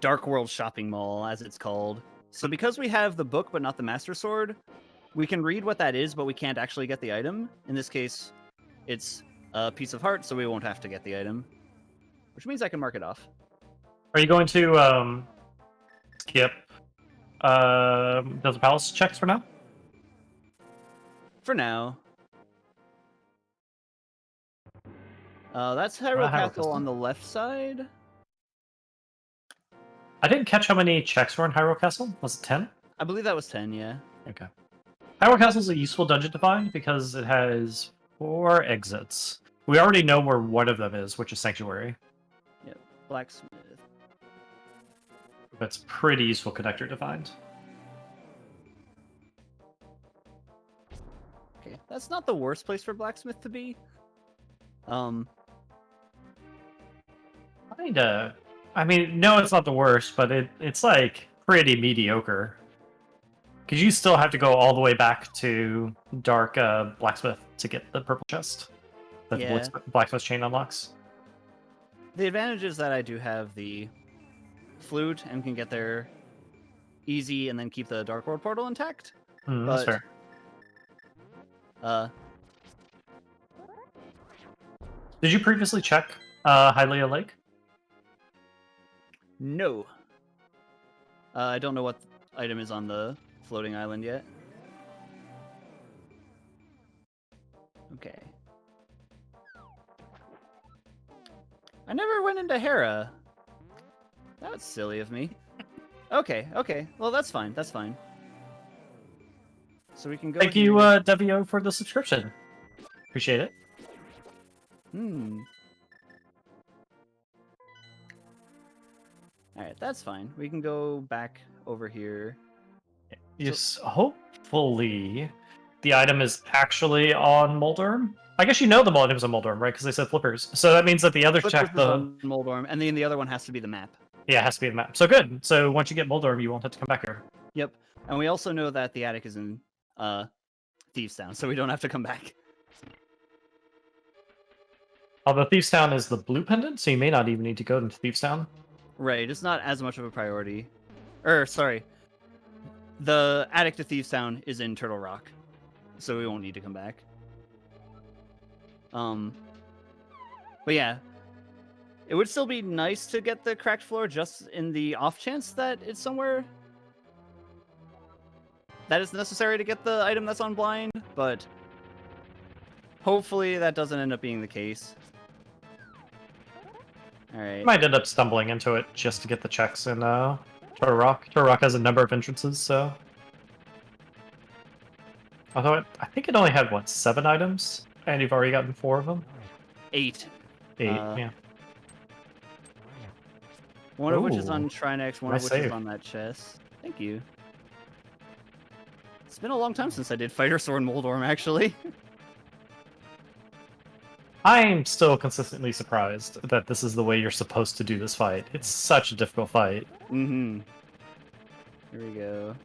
Dark World Shopping Mall, as it's called. So because we have the book but not the Master Sword, we can read what that is, but we can't actually get the item. In this case, it's a piece of heart, so we won't have to get the item. Which means I can mark it off. Are you going to skip Desert Palace checks for now? For now. That's Hyrule Hyrule Castle Castle. on the left side. I didn't catch how many checks were in Hyrule Castle. Was it 10? I believe that was 10, yeah. Okay. Hyrule Castle is a useful dungeon to find because it has 4 exits. We already know where one of them is, which is Sanctuary. Yep, Blacksmith. That's a pretty useful connector to find. Okay, that's not the worst place for Blacksmith to be. Kinda. I mean, no, it's not the worst, but it's like pretty mediocre. Because you still have to go all the way back to Dark Blacksmith to get the purple chest that Yeah. the Blacksmith chain unlocks. The advantage is that I do have the flute and can get there easy and then keep the Dark World portal intact. That's fair. Did you previously check Hylia Lake? No. I don't know what item is on the floating island yet. Okay. I never went into Hera. That was silly of me. Okay. Well, that's fine. That's fine. So we can go. Thank you, Devio, for the subscription. Appreciate it. Alright, that's fine. We can go back over here. Yes, hopefully the item is actually on Moldorm. I guess you know the item's on Moldorm, right? Because they said flippers. So that means that the other check Flippers is on Moldorm, and then the other one has to be the map. Yeah, it has to be the map. So good. So once you get Moldorm, you won't have to come back here. Yep. And we also know that the attic is in Thieves Town, so we don't have to come back. Although Thieves Town is the blue pendant, so you may not even need to go into Thieves Town. Right, it's not as much of a priority. Sorry. The attic to Thieves Town is in Turtle Rock, so we won't need to come back. But yeah, it would still be nice to get the cracked floor just in the off chance that it's somewhere that is necessary to get the item that's on blind, but Hopefully that doesn't end up being the case. All right. Might end up stumbling into it just to get the checks in Turok. Turok has a number of entrances, so. Although I think it only had, what, 7 items? And you've already gotten 4 of them? 8. 8, yeah. One of which is Ooh, on Trinex, one nice of which is save. on that chest. Thank you. It's been a long time since I did Fighter Sword Moldorm, actually. I'm still consistently surprised that this is the way you're supposed to do this fight. It's such a difficult fight. Mm-hmm. Here we go.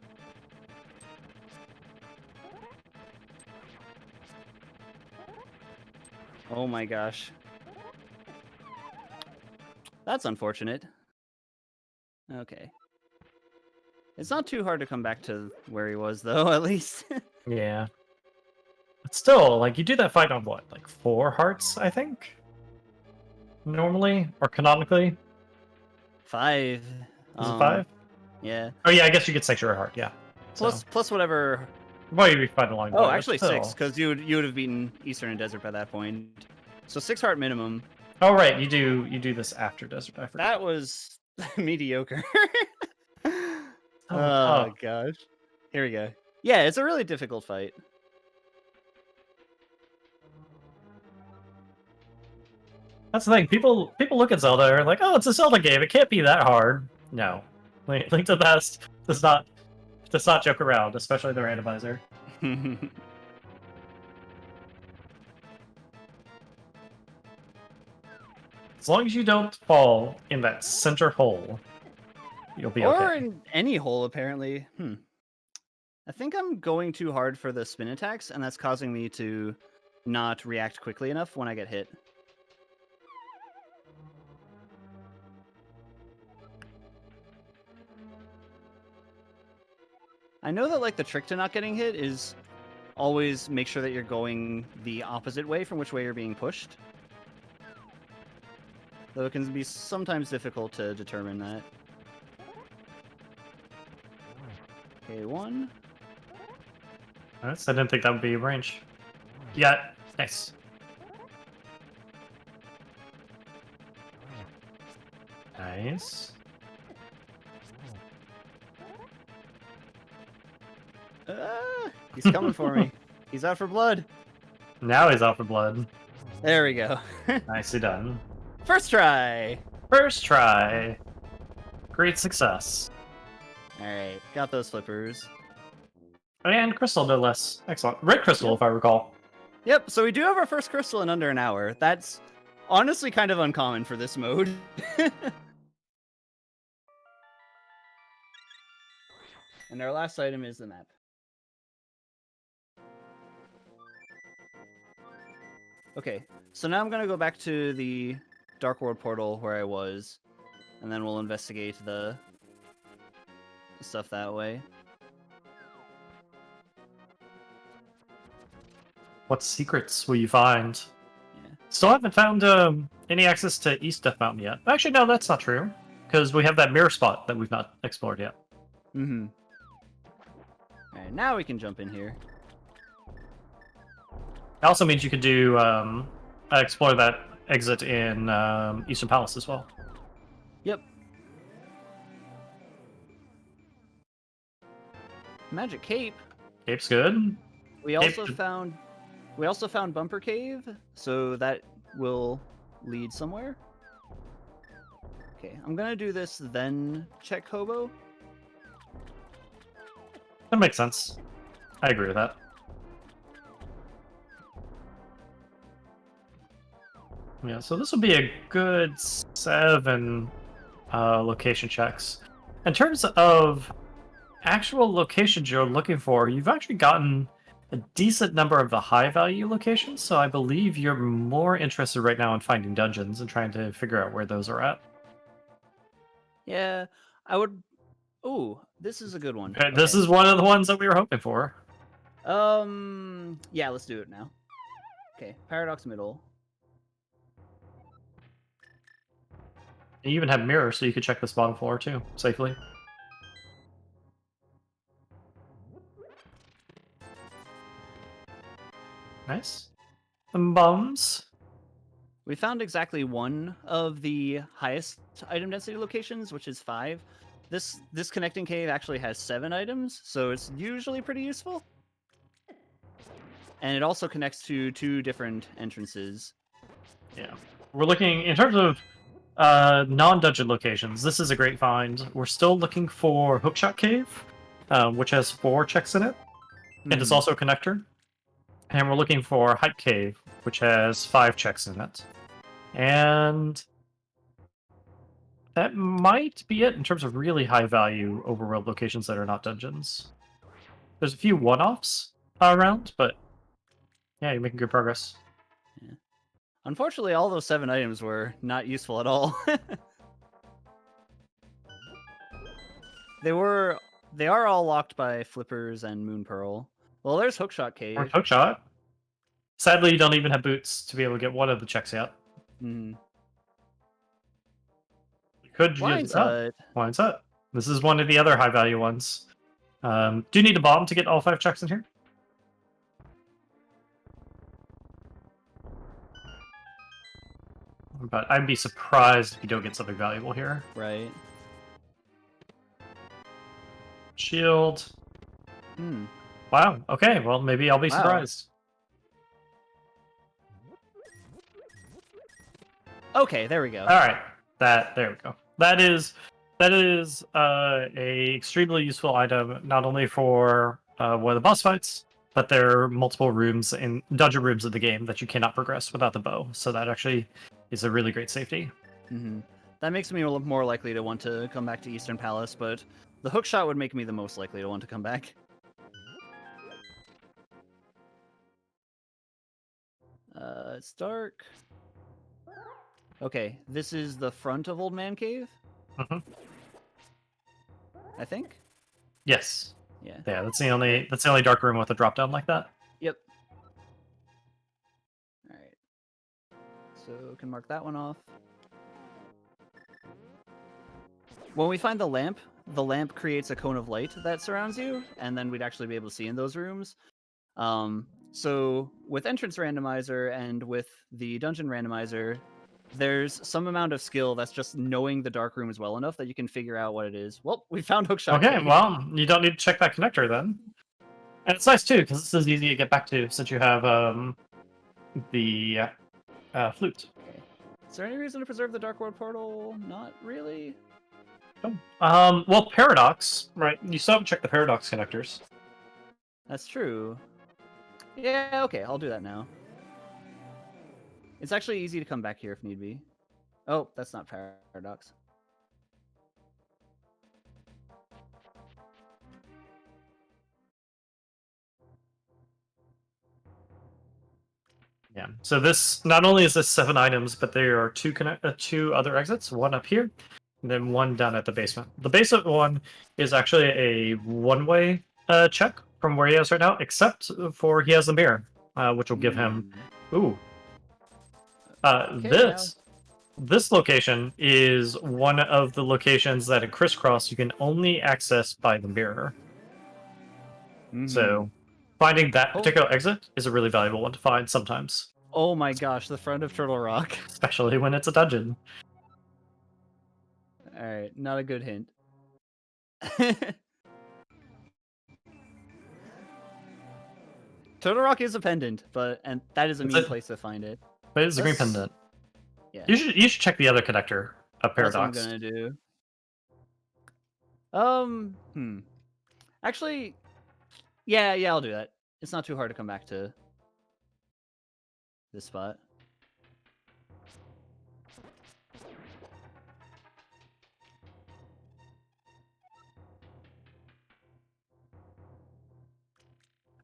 Oh my gosh. That's unfortunate. Okay. It's not too hard to come back to where he was, though, at least. Yeah. But still, like, you do that fight on what, like 4 hearts, I think? Normally? Or canonically? 5. Is it 5? Yeah. Oh yeah, I guess you get sanctuary heart, yeah. Plus whatever. Well, you fight along the Oh, way, but actually still. 6, because you would have beaten Eastern and Desert by that point. So 6 heart minimum. Oh right, you do this after Desert, I forgot. That was mediocre. Oh, Oh tough. gosh. Here we go. Yeah, it's a really difficult fight. That's the thing. People look at Zelda and are like, "Oh, it's a Zelda game. It can't be that hard." No, Link to the Past does not joke around, especially the randomizer. As long as you don't fall in that center hole, you'll be Or okay. in any hole, apparently. I think I'm going too hard for the spin attacks, and that's causing me to not react quickly enough when I get hit. I know that like the trick to not getting hit is always make sure that you're going the opposite way from which way you're being pushed. Though it can be sometimes difficult to determine that. Okay, 1. Nice. I didn't think that would be range. Yeah, nice. Nice. He's coming for me. He's out for blood. Now he's off for blood. There we go. Nicely done. First try. First try. Great success. Alright, got those flippers. And crystal, no less. Excellent. Red crystal, if I recall. Yep, so we do have our first crystal in under an hour. That's honestly kind of uncommon for this mode. And our last item is the map. Okay, so now I'm gonna go back to the Dark World portal where I was, and then we'll investigate the stuff that way. What secrets will you find? Yeah. Still haven't found any access to East Death Mountain yet. Actually, no, that's not true. Because we have that mirror spot that we've not explored yet. Mm-hmm. Alright, now we can jump in here. It also means you could do explore that exit in Eastern Palace as well. Yep. Magic Cape. Cape's good. We also found Bumper Cave, so that will lead somewhere. Okay, I'm gonna do this, then check Hobo. That makes sense. I agree with that. Yeah, so this will be a good 7 location checks. In terms of actual locations you're looking for, you've actually gotten a decent number of the high value locations, so I believe you're more interested right now in finding dungeons and trying to figure out where those are at. Yeah, I would. Ooh, this is a good one. This Okay. is one of the ones that we were hoping for. Yeah, let's do it now. Okay, Paradox Middle. You even have mirrors, so you could check this bottom floor too, safely. Nice. bombs. We found exactly one of the highest item density locations, which is 5. This connecting cave actually has 7 items, so it's usually pretty useful. And it also connects to 2 different entrances. Yeah. We're looking, in terms of non-dungeon locations, this is a great find. We're still looking for Hookshot Cave, which has 4 checks in it, and it's also a connector. And we're looking for Hype Cave, which has 5 checks in it. And that might be it in terms of really high-value overworld locations that are not dungeons. There's a few one-offs around, but yeah, you're making good progress. Yeah. Unfortunately, all those 7 items were not useful at all. They are all locked by Flippers and Moon Pearl. Well, there's Hookshot Cave. Or Hookshot. Sadly, you don't even have boots to be able to get one of the checks yet. Mm. You could Blind use Hut. Blind Hut. This is one of the other high-value ones. Do you need a bomb to get all 5 checks in here? But I'd be surprised if you don't get something valuable here. Right. Shield. Hmm. Wow. Okay. Well, maybe I'll be Wow. surprised. Okay, there we go. All right. There we go. That is a extremely useful item, not only for one of the boss fights, but there are multiple rooms in dungeon rooms of the game that you cannot progress without the bow. So that actually is a really great safety. Mm-hmm. That makes me more likely to want to come back to Eastern Palace, but the hookshot would make me the most likely to want to come back. It's dark. Okay, this is the front of Old Man Cave, Mhm. I think. Yes. Yeah. Yeah. That's the only dark room with a drop down like that. Yep. All right. So we can mark that one off. When we find the lamp creates a cone of light that surrounds you, and then we'd actually be able to see in those rooms. So with entrance randomizer and with the dungeon randomizer, there's some amount of skill that's just knowing the dark rooms well enough that you can figure out what it is. Well, we found Hookshot Okay. Cave. Well, you don't need to check that connector then. And it's nice too because this is easy to get back to since you have the flute. Okay. Is there any reason to preserve the Dark World portal? Not really. Well, Paradox, right? You still haven't checked the Paradox connectors. That's true. Yeah, okay, I'll do that now. It's actually easy to come back here if need be. Oh, that's not Paradox. Yeah. So this not only is this 7 items, but there are 2 other exits. One up here, and then one down at the basement. The basement one is actually a one-way check from where he is right now, except for he has the mirror, which will give him. Ooh. Okay, This location is one of the locations that in Crisscross you can only access by the mirror. So finding that particular exit is a really valuable one to find sometimes. Oh my gosh, the front of Turtle Rock. Especially when it's a dungeon. Alright, not a good hint. Turtle Rock is a pendant, and that is a mean place to find it. But it's a green pendant. Yeah. You should check the other connector of Paradox. That's what I'm gonna do. Actually, yeah, I'll do that. It's not too hard to come back to this spot.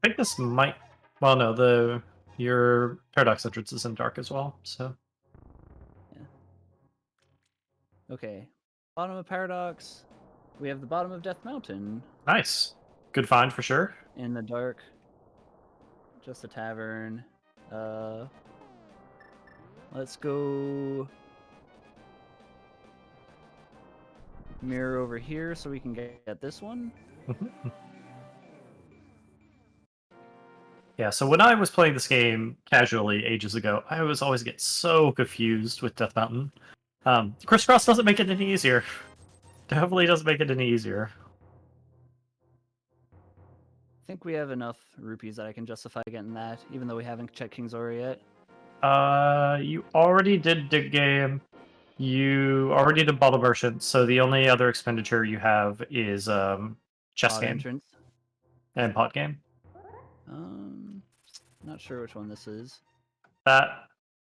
I think this might. Well, no, your Paradox entrance is in dark as well. So. Yeah. Okay. Bottom of Paradox. We have the bottom of Death Mountain. Nice. Good find for sure. In the dark. Just a tavern. Let's go mirror over here so we can get this one. Yeah, so when I was playing this game casually ages ago, I was always get so confused with Death Mountain. Crisscross doesn't make it any easier. Definitely doesn't make it any easier. I think we have enough rupees that I can justify getting that, even though we haven't checked King's Aura yet. You already did Dig Game. You already did Bottle Merchant, so the only other expenditure you have is Chess Odd Game entrance. and Pot Game. Not sure which one this is. That,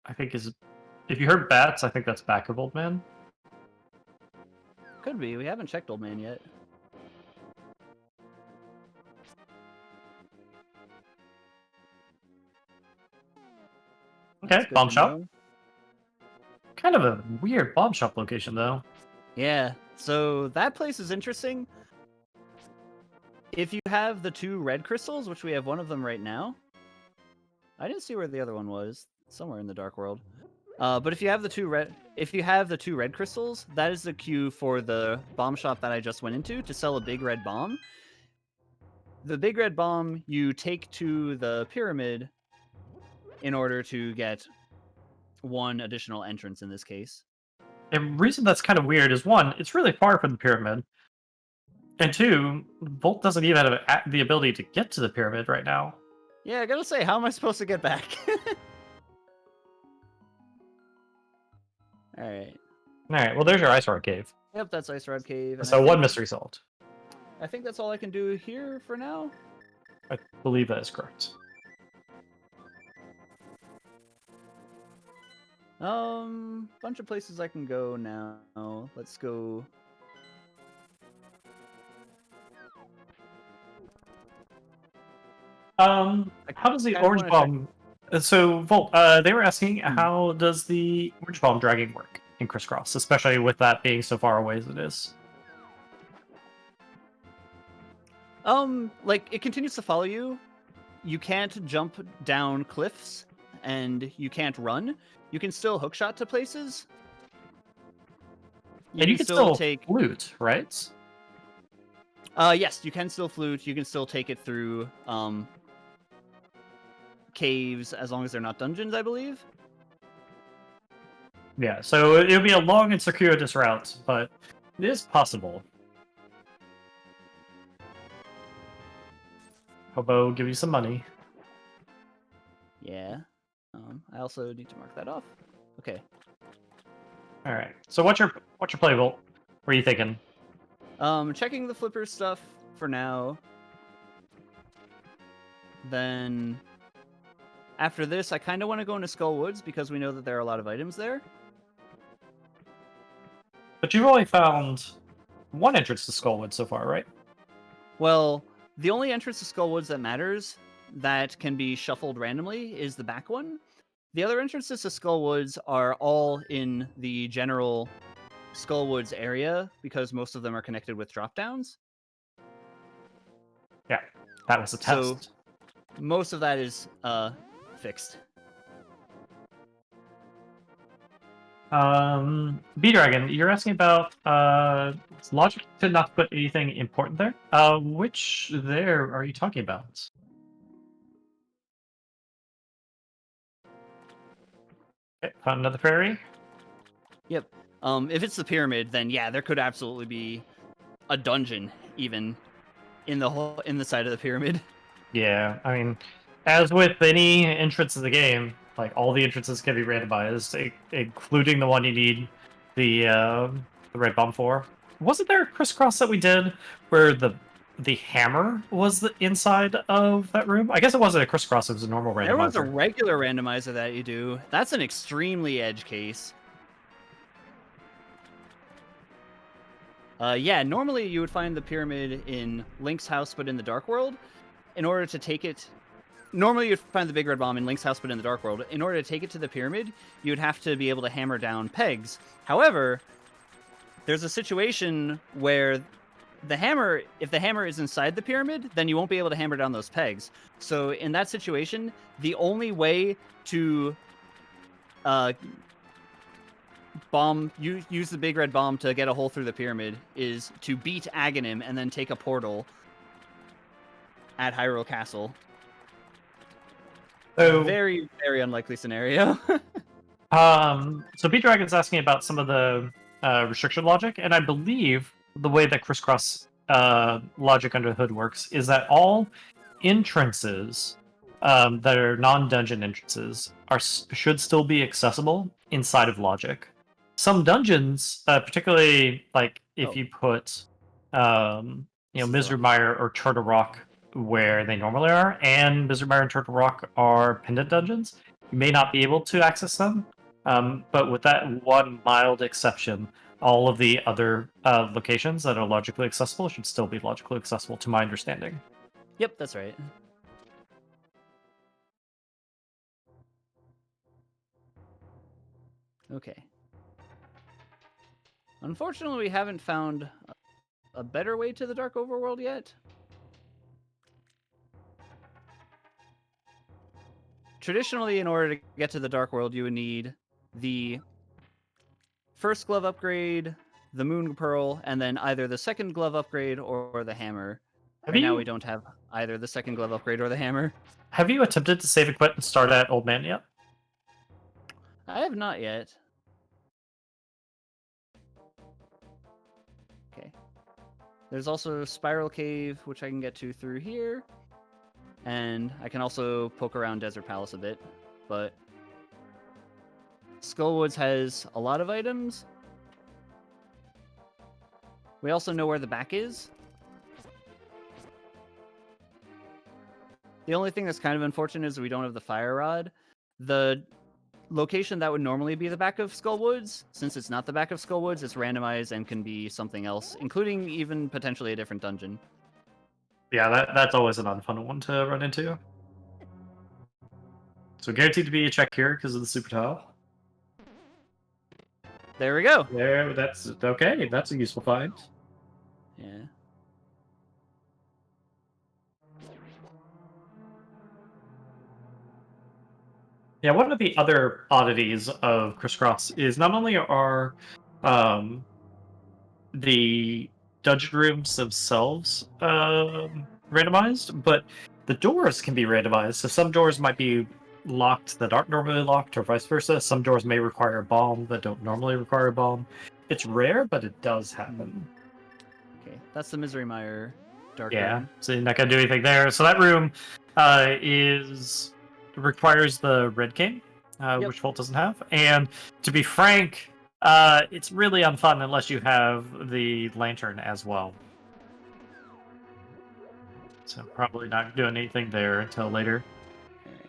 I think, is... If you heard Bats, I think that's Back of Old Man. Could be. We haven't checked Old Man yet. Okay, That's good Bomb to Shop. know. Kind of a weird Bomb Shop location, though. Yeah, so that place is interesting. If you have the 2 red crystals, which we have one of them right now, I didn't see where the other one was. Somewhere in the Dark World. But if you have the 2 red crystals, that is the queue for the bomb shop that I just went into to sell a big red bomb. The big red bomb you take to the pyramid in order to get 1 additional entrance in this case. The reason that's kind of weird is, 1, it's really far from the pyramid. And 2, Volt doesn't even have the ability to get to the pyramid right now. Yeah, I gotta say, how am I supposed to get back? Alright. Alright, well, there's your Ice Rock Cave. Yep, that's Ice Rod Cave. And So 1 mystery solved. I think that's all I can do here for now. I believe that is correct. Bunch of places I can go now. Let's go. How does the kinda Orange wanna check- Bomb... So, Volt, they were asking, how does the Orange Bomb dragging work in Crisscross, especially with that being so far away as it is? Like, it continues to follow you. You can't jump down cliffs, and you can't run. You can still hookshot to places. And you can still take... loot, right? Yes, you can still flute. You can still take it through, caves, as long as they're not dungeons, I believe. Yeah, so it'll be a long and circuitous route, but it is possible. Hobo, give you some money. Yeah. I also need to mark that off. Okay. All right. So what's your play, Volt? What are you thinking? Checking the flipper stuff for now. Then after this, I kind of want to go into Skull Woods because we know that there are a lot of items there. But you've only found 1 entrance to Skullwood so far, right? Well, the only entrance to Skull Woods that matters that can be shuffled randomly is the back one. The other entrances to Skull Woods are all in the general Skull Woods area because most of them are connected with drop downs. Yeah, that was a So- test. Most of that is fixed. B-Dragon, you're asking about logic to not put anything important there? Which there are you talking about? Okay, found another fairy. Yep. If it's the pyramid, then yeah, there could absolutely be a dungeon even in the side of the pyramid. Yeah, I mean, as with any entrance in the game, like all the entrances can be randomized, including the one you need the red bomb for. Wasn't there a crisscross that we did where the hammer was the inside of that room? I guess it wasn't a crisscross; it was a normal randomizer. There was a regular randomizer that you do. That's an extremely edge case. Yeah, normally you would find the pyramid in Link's house, but in the Dark World. In order to take it... Normally you'd find the big red bomb in Link's house, but in the Dark World. In order to take it to the pyramid, you would have to be able to hammer down pegs. However, there's a situation where if the hammer is inside the pyramid, then you won't be able to hammer down those pegs. So in that situation, the only way to use the big red bomb to get a hole through the pyramid is to beat Aghanim and then take a portal at Hyrule Castle. So, Very, very unlikely scenario. so B Dragon's asking about some of the restriction logic, and I believe the way that crisscross logic under the hood works is that all entrances that are non-dungeon entrances should still be accessible inside of logic. Some dungeons, particularly like if Oh. you put, This is Misery wrong. Mire or Turtle Rock where they normally are, and Misery Mire and Turtle Rock are pendant dungeons, you may not be able to access them. But with that one mild exception, all of the other locations that are logically accessible should still be logically accessible, to my understanding. Yep, that's right. Okay. Unfortunately, we haven't found a better way to the Dark Overworld yet. Traditionally, in order to get to the Dark World, you would need the first glove upgrade, the Moon Pearl, and then either the second glove upgrade or the hammer. Have Right now, you we don't have either the second glove upgrade or the hammer. have you attempted to save and quit and start at Old Man yet? I have not yet. Okay. There's also Spiral Cave, which I can get to through here. And I can also poke around Desert Palace a bit. But Skullwoods has a lot of items. We also know where the back is. The only thing that's kind of unfortunate is we don't have the Fire Rod. The location that would normally be the back of Skullwoods, since it's not the back of Skullwoods, it's randomized and can be something else, including even potentially a different dungeon. Yeah, that's always an unfun one to run into. So guaranteed to be a check here because of the super tile. There we go. There, that's okay. That's a useful find. Yeah. Yeah, one of the other oddities of Crisscross is not only are the dungeon rooms themselves randomized, but the doors can be randomized. So some doors might be locked that aren't normally locked, or vice versa. Some doors may require a bomb that don't normally require a bomb. It's rare, but it does happen. Okay, that's the Misery Mire dark Yeah, room. so you're not gonna do anything there. So that room requires the Red King, Yep. which Volt doesn't have. And to be frank, it's really unfun unless you have the lantern as well. So probably not doing anything there until later. Alright.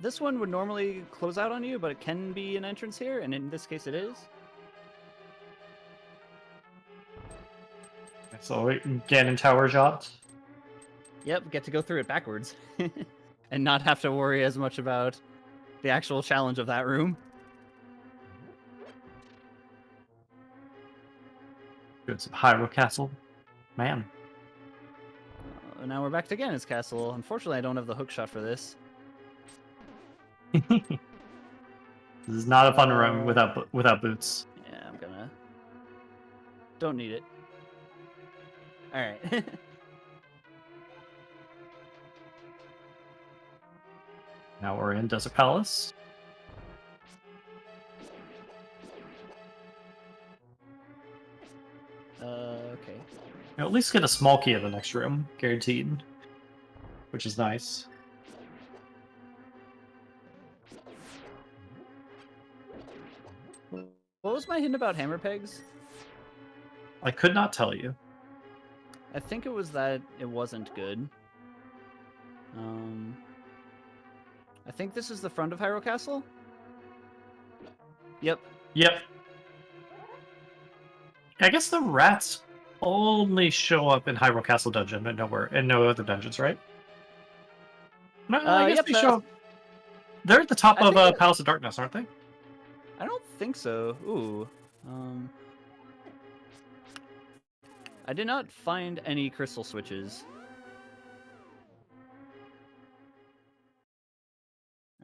This one would normally close out on you, but it can be an entrance here, and in this case it is. So Ganon Tower shot. Yep, get to go through it backwards. And not have to worry as much about the actual challenge of that room. Doing some Hyrule Castle. Man. Now we're back to Ganon's castle. Unfortunately, I don't have the hook shot for this. This is not a fun room without boots. Yeah, I'm gonna... Don't need it. Alright. Now we're in Desert Palace. Okay. You'll at least get a small key in the next room, guaranteed. Which is nice. What was my hint about hammer pegs? I could not tell you. I think it was that it wasn't good. I think this is the front of Hyrule Castle. Yep. Yep. I guess the rats only show up in Hyrule Castle dungeon and nowhere and no other dungeons, right? No, I guess Yep, they show up. They're at the top I of think Palace of Darkness, aren't they? I don't think so. Ooh. I did not find any crystal switches.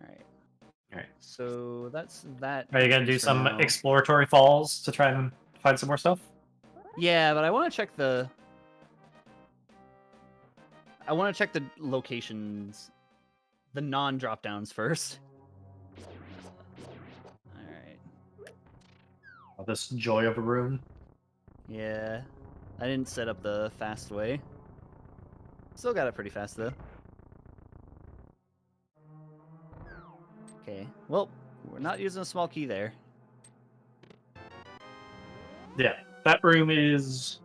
Alright. Alright. So that's that. Are you gonna do for some now. exploratory falls to try and find some more stuff? Yeah, but I want to check the... I want to check the locations the non-drop downs first. All right. Oh, this joy of a room. Yeah, I didn't set up the fast way. Still got it pretty fast though. Okay. Well, we're not using a small key there. Yeah, that room is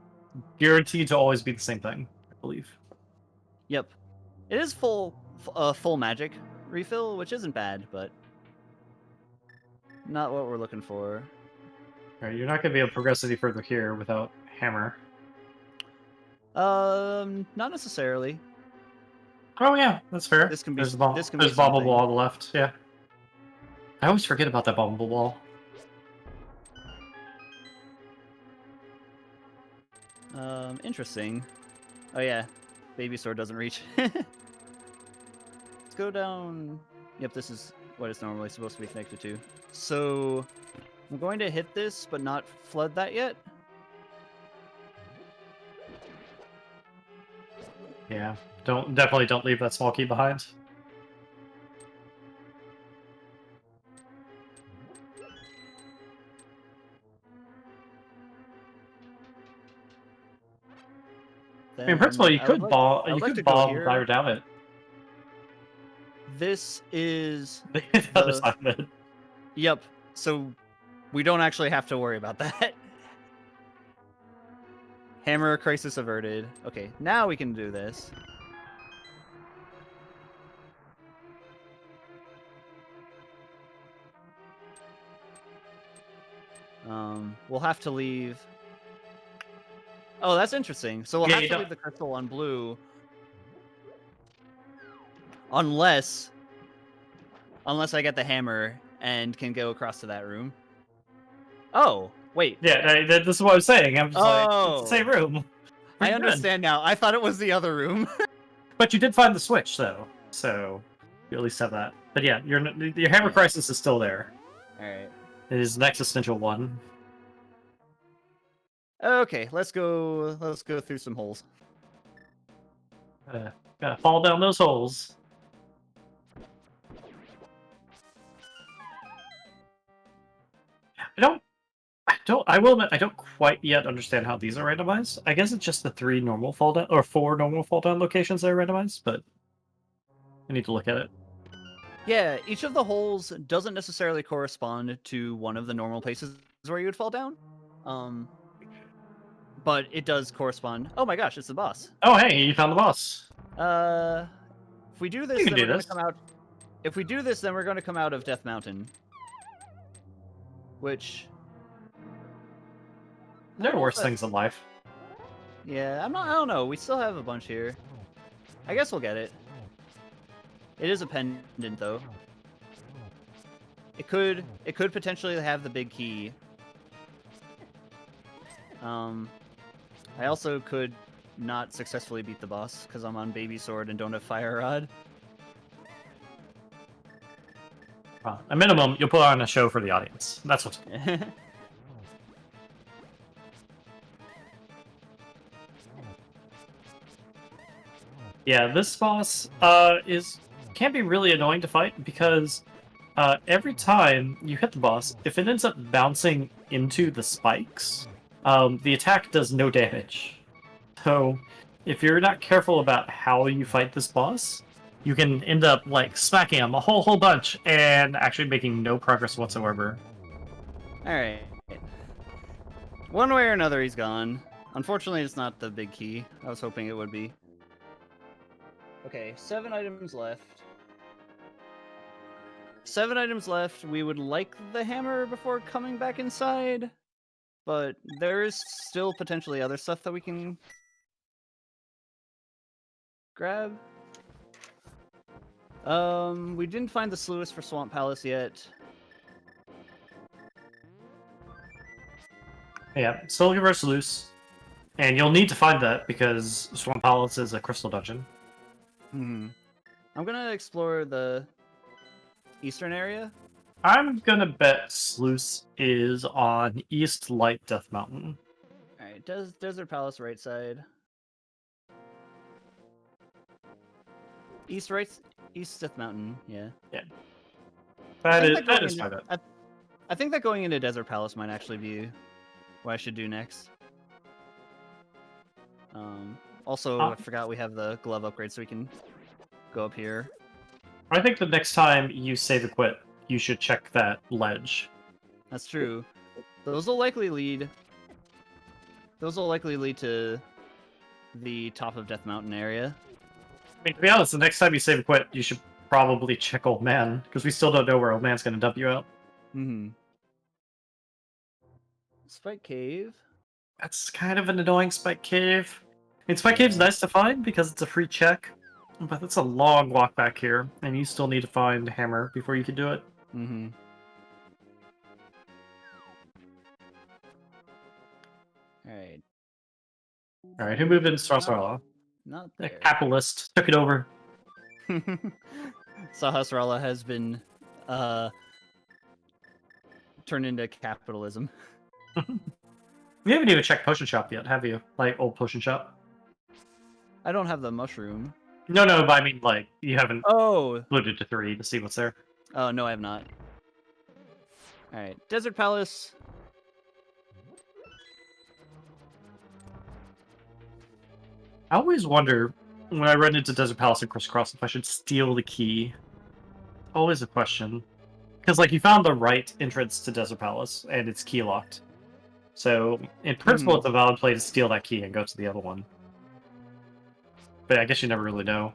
guaranteed to always be the same thing, I believe. Yep. It is full magic refill, which isn't bad, but not what we're looking for. Right, you're not going to be able to progress any further here without hammer. Not necessarily. Oh yeah, that's fair. This can be There's a this can there's be a bombable something. wall on the left. Yeah, I always forget about that bombable wall. Interesting. Oh yeah, baby sword doesn't reach. Let's go down. Yep, this is what it's normally supposed to be connected to. So I'm going to hit this, but not flood that yet. Yeah, definitely don't leave that small key behind. I mean, in principle, you could bomb. You could bomb fire down it. This is The other side of it. Yep. So we don't actually have to worry about that. Hammer crisis averted. Okay, now we can do this. We'll have to leave. Oh, that's interesting. So we'll have to leave the crystal on blue, unless I get the hammer and can go across to that room. Oh, wait. Yeah, this is what I was saying. I'm just like, it's the same room. I understand now. I thought it was the other room. But you did find the switch, though, so you at least have that. But yeah, your hammer crisis is still there. All right. It is an existential one. Okay, let's go through some holes. Gotta fall down those holes. I will admit, I don't quite yet understand how these are randomized. I guess it's just the 4 normal fall down locations that are randomized, but I need to look at it. Yeah, each of the holes doesn't necessarily correspond to one of the normal places where you would fall down. But it does correspond. Oh my gosh, it's the boss. Oh hey, you found the boss. If we do this, then we're gonna come out. If we do this, then we're gonna come out of Death Mountain. Which there are worse things in life. Yeah, I don't know. We still have a bunch here. I guess we'll get it. It is a pendant though. It could potentially have the big key. I also could not successfully beat the boss because I'm on baby sword and don't have fire rod. Well, at minimum, you'll put on a show for the audience. That's what's. Yeah, this boss can be really annoying to fight because every time you hit the boss, if it ends up bouncing into the spikes, the attack does no damage. So if you're not careful about how you fight this boss, you can end up like smacking him a whole bunch and actually making no progress whatsoever. Alright. One way or another, he's gone. Unfortunately, it's not the big key. I was hoping it would be. Okay, 7 items left. 7 items left. We would like the hammer before coming back inside, but there is still potentially other stuff that we can grab. We didn't find the sluice for Swamp Palace yet. Yeah, still looking for a sluice. And you'll need to find that because Swamp Palace is a crystal dungeon. I'm gonna explore the eastern area. I'm gonna bet sluice is on East Light Death Mountain. Alright, Desert Palace right side. East East Death Mountain, yeah. That I is think that going fine. into- I think that going into Desert Palace might actually be what I should do next. Also, I forgot we have the glove upgrade, so we can go up here. I think the next time you save a quit, you should check that ledge. That's true. Those will likely lead to the top of Death Mountain area. I mean, to be honest, the next time you save a quit, you should probably check Old Man, because we still don't know where Old Man's going to dump you out. Mm-hmm. Spike Cave. That's kind of an annoying Spike Cave. I mean, Spike Cave's nice to find because it's a free check, but it's a long walk back here, and you still need to find Hammer before you can do it. Mm-hmm. Alright. Alright, who moved in Sarsaparilla? Not The there. capitalist took it over. Sahasrara has been turned into capitalism. You haven't even checked Potion Shop yet, have you? Like, old Potion Shop? I don't have the mushroom. No, but I mean, like, you haven't Oh! loaded to 3 to see what's there. Oh, no, I have not. Alright, Desert Palace. I always wonder, when I run into Desert Palace and Crisscross, if I should steal the key. Always a question. Because, like, you found the right entrance to Desert Palace, and it's key locked. So, in principle, it's a valid play to steal that key and go to the other one. But I guess you never really know.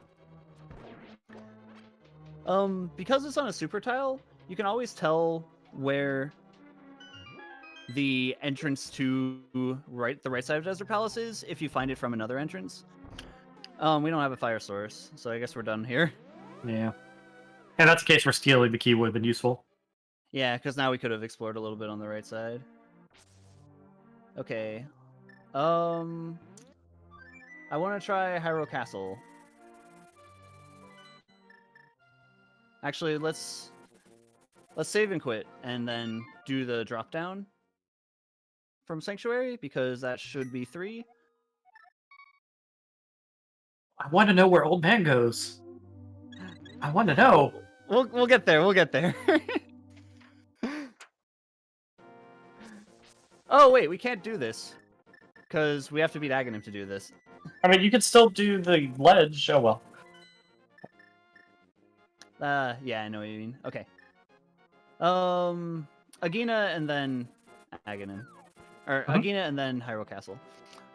Because it's on a super tile, you can always tell where the entrance to the right side of Desert Palace is if you find it from another entrance. We don't have a fire source, so I guess we're done here. Yeah. And that's the case where stealing the key would have been useful. Yeah, because now we could have explored a little bit on the right side. Okay. I want to try Hyrule Castle. Actually, let's save and quit, and then do the drop down from Sanctuary, because that should be 3. I want to know where Old Man goes. I want to know. We'll get there. We'll get there. Oh wait, we can't do this because we have to beat Aghanim to do this. I mean, you could still do the ledge. Oh, well. Yeah, I know what you mean. Okay. Agina and then Aghanim. Or Agina and then Hyrule Castle.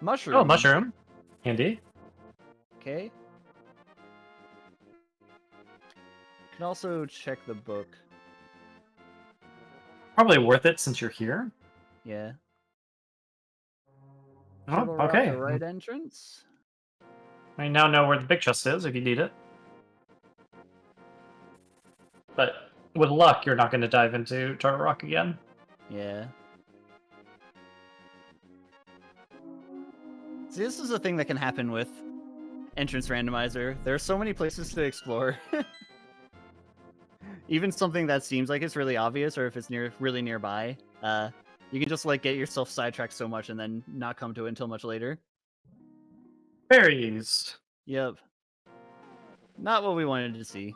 Mushroom. Oh, mushroom. Handy. Okay. Can also check the book. Probably worth it since you're here. Yeah. Oh, Turtle Rock, okay. the right entrance. I now know where the big chest is if you need it. But with luck, you're not going to dive into Turtle Rock again. Yeah. See, this is a thing that can happen with Entrance Randomizer. There are so many places to explore. Even something that seems like it's really obvious, or if it's really nearby, you can just like get yourself sidetracked so much and then not come to it until much later. Berries. Yep. Not what we wanted to see.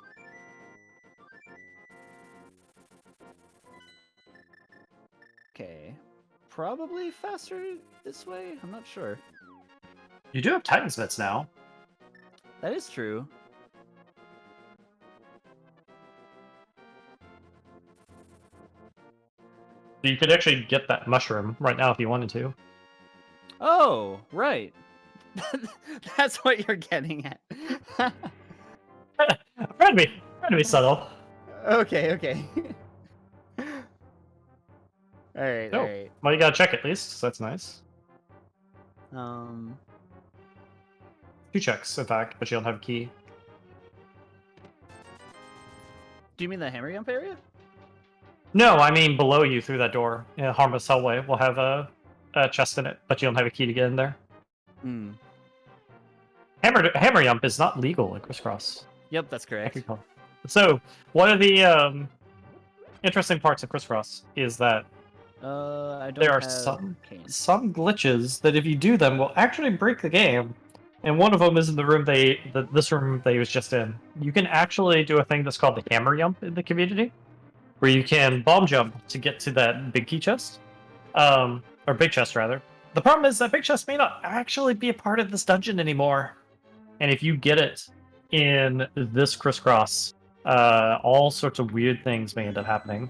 Okay. Probably faster this way? I'm not sure. You do have Titan Smiths now. That is true. You could actually get that mushroom right now if you wanted to. Oh, right. That's what you're getting at. Trying to be subtle. Okay. Alright, Oh, alright. well, you gotta check at least, so that's nice. 2 checks, in fact, but you don't have a key. Do you mean the Hammer Yump area? No, I mean below you through that door. Yeah, Harmless Hellway will have a chest in it, but you don't have a key to get in there. Hmm. Hammer Yump is not legal in Crisscross. Yep, that's correct. So, one of the interesting parts of Crisscross is that I don't there are have some cane. glitches that if you do them will actually break the game. and one of them is in the room this room they was just in. You can actually do a thing that's called the hammer jump in the community, where you can bomb jump to get to that big key chest, or big chest rather. The problem is that big chest may not actually be a part of this dungeon anymore, and if you get it in this crisscross, all sorts of weird things may end up happening.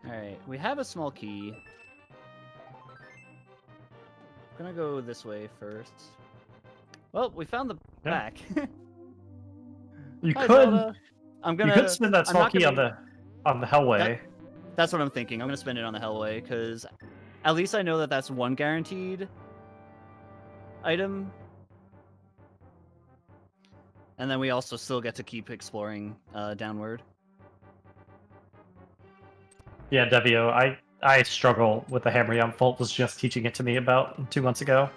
Alright, we have a small key. I'm gonna go this way first. Well, we found the Yeah. back. You Hi, could Zelda. you could spend that I'm small not key gonna on the Hellway. That's what I'm thinking. I'm gonna spend it on the Hellway, because at least I know that that's one guaranteed item. And then we also still get to keep exploring downward. Yeah, Devio, I struggle with the hammer jump. Volt was just teaching it to me about 2 months ago.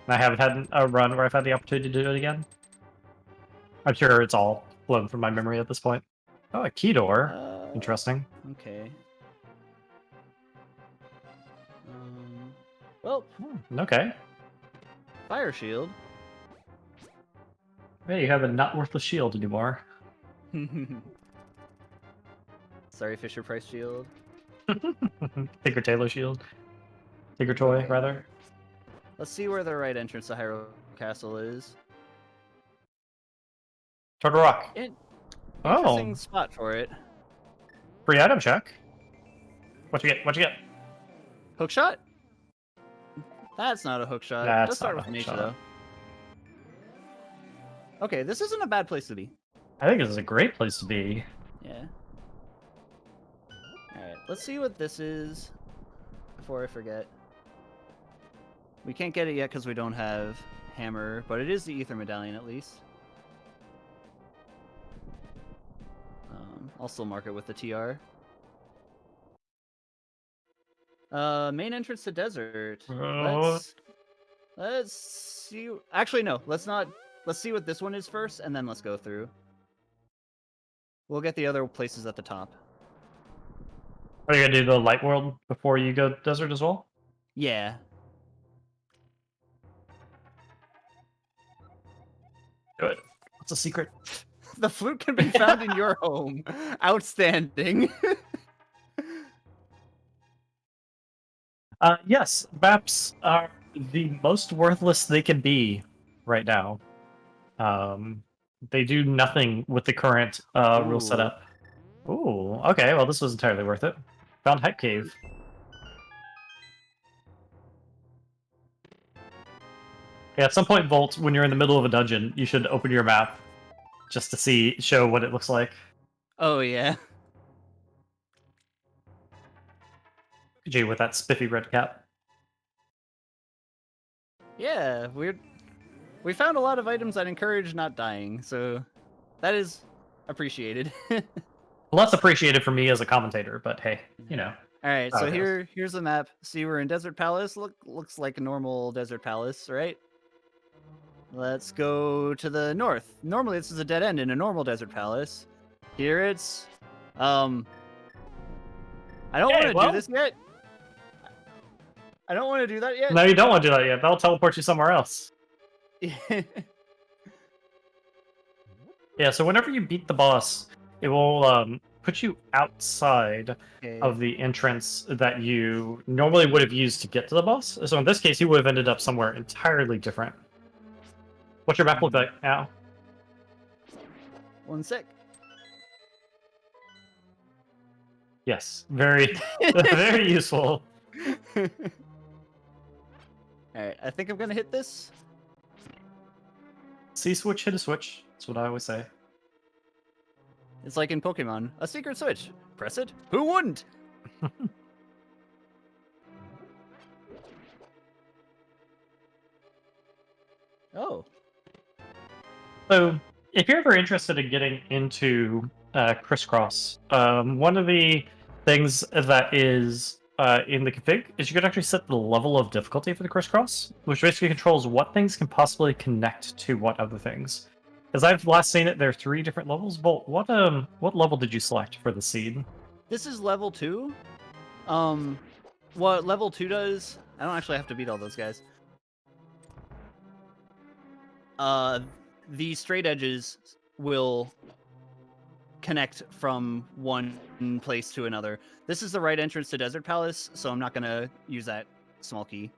And I haven't had a run where I've had the opportunity to do it again. I'm sure it's all flown from my memory at this point. Oh, a key door. Interesting. Okay. Well, Okay. fire shield. Hey, you have a not worthless shield anymore. Sorry, Fisher Price shield. Tinker Tailor shield. Tinker toy, rather. Let's see where the right entrance to Hyrule Castle is. Turtle Rock. Interesting Oh, spot for it. free item check. What you get? What you get? Hook shot? That's not a hook shot. That's Just start not with a hook nature, shot. though. Okay, this isn't a bad place to be. I think this is a great place to be. Yeah. Alright, let's see what this is before I forget. We can't get it yet because we don't have hammer, but it is the ether medallion at least. I'll still mark it with the TR. Main entrance to desert. Let's see. Actually, no. Let's not. Let's see what this one is first, and then let's go through. We'll get the other places at the top. Are you gonna do the light world before you go desert as well? Yeah. Do it. What's a secret? The flute can be found in your home. Outstanding. Yes, maps are the most worthless they can be right now. They do nothing with the current rule setup. Ooh, okay, well this was entirely worth it. Found Hype Cave. Yeah, at some point, Volt, when you're in the middle of a dungeon, you should open your map just to show what it looks like. Oh yeah. Gee, with that spiffy red cap. Yeah, we found a lot of items that encourage not dying, so that is appreciated. Less appreciated for me as a commentator, but hey, you know. All right, so Okay. here's the map. See, we're in Desert Palace. Looks like a normal desert palace, right? Let's go to the north. Normally, this is a dead end in a normal desert palace. Here it's, I don't want to do this yet. I don't want to do that yet. No, you don't want to do that yet. That'll teleport you somewhere else. Yeah, so whenever you beat the boss, it will put you outside of the entrance that you normally would have used to get to the boss. So in this case, you would have ended up somewhere entirely different. What's your map look like now? 1 sec. Yes, very, very useful. Alright, I think I'm gonna hit this. See switch, hit a switch. That's what I always say. It's like in Pokemon. A secret switch. Press it. Who wouldn't? Oh. So, if you're ever interested in getting into Crisscross, one of the things that is in the config is you can actually set the level of difficulty for the Crisscross, which basically controls what things can possibly connect to what other things. As I've last seen it, there are 3 different levels. Bolt, what level did you select for the seed? This is level 2. What level 2 does... I don't actually have to beat all those guys. the straight edges will connect from one place to another. This is the right entrance to Desert Palace, so I'm not gonna use that small key.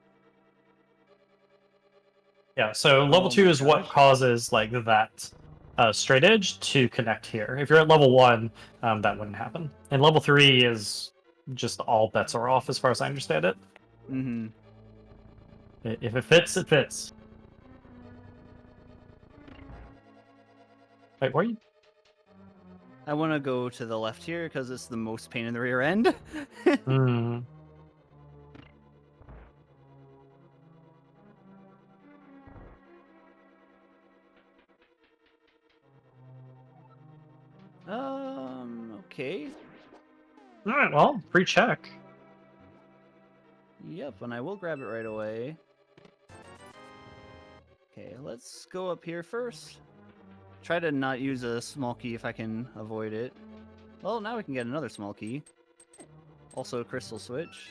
Yeah, so level Oh 2 my is what gosh. causes like that straight edge to connect here. If you're at level 1, that wouldn't happen. And level 3 is just all bets are off as far as I understand it. Mm-hmm. If it fits, it fits. Wait, where are you? I want to go to the left here because it's the most pain in the rear end. Hmm. Okay. Alright, well, free check. Yep, and I will grab it right away. Okay, let's go up here first. Try to not use a small key if I can avoid it. Well, now we can get another small key. Also a crystal switch.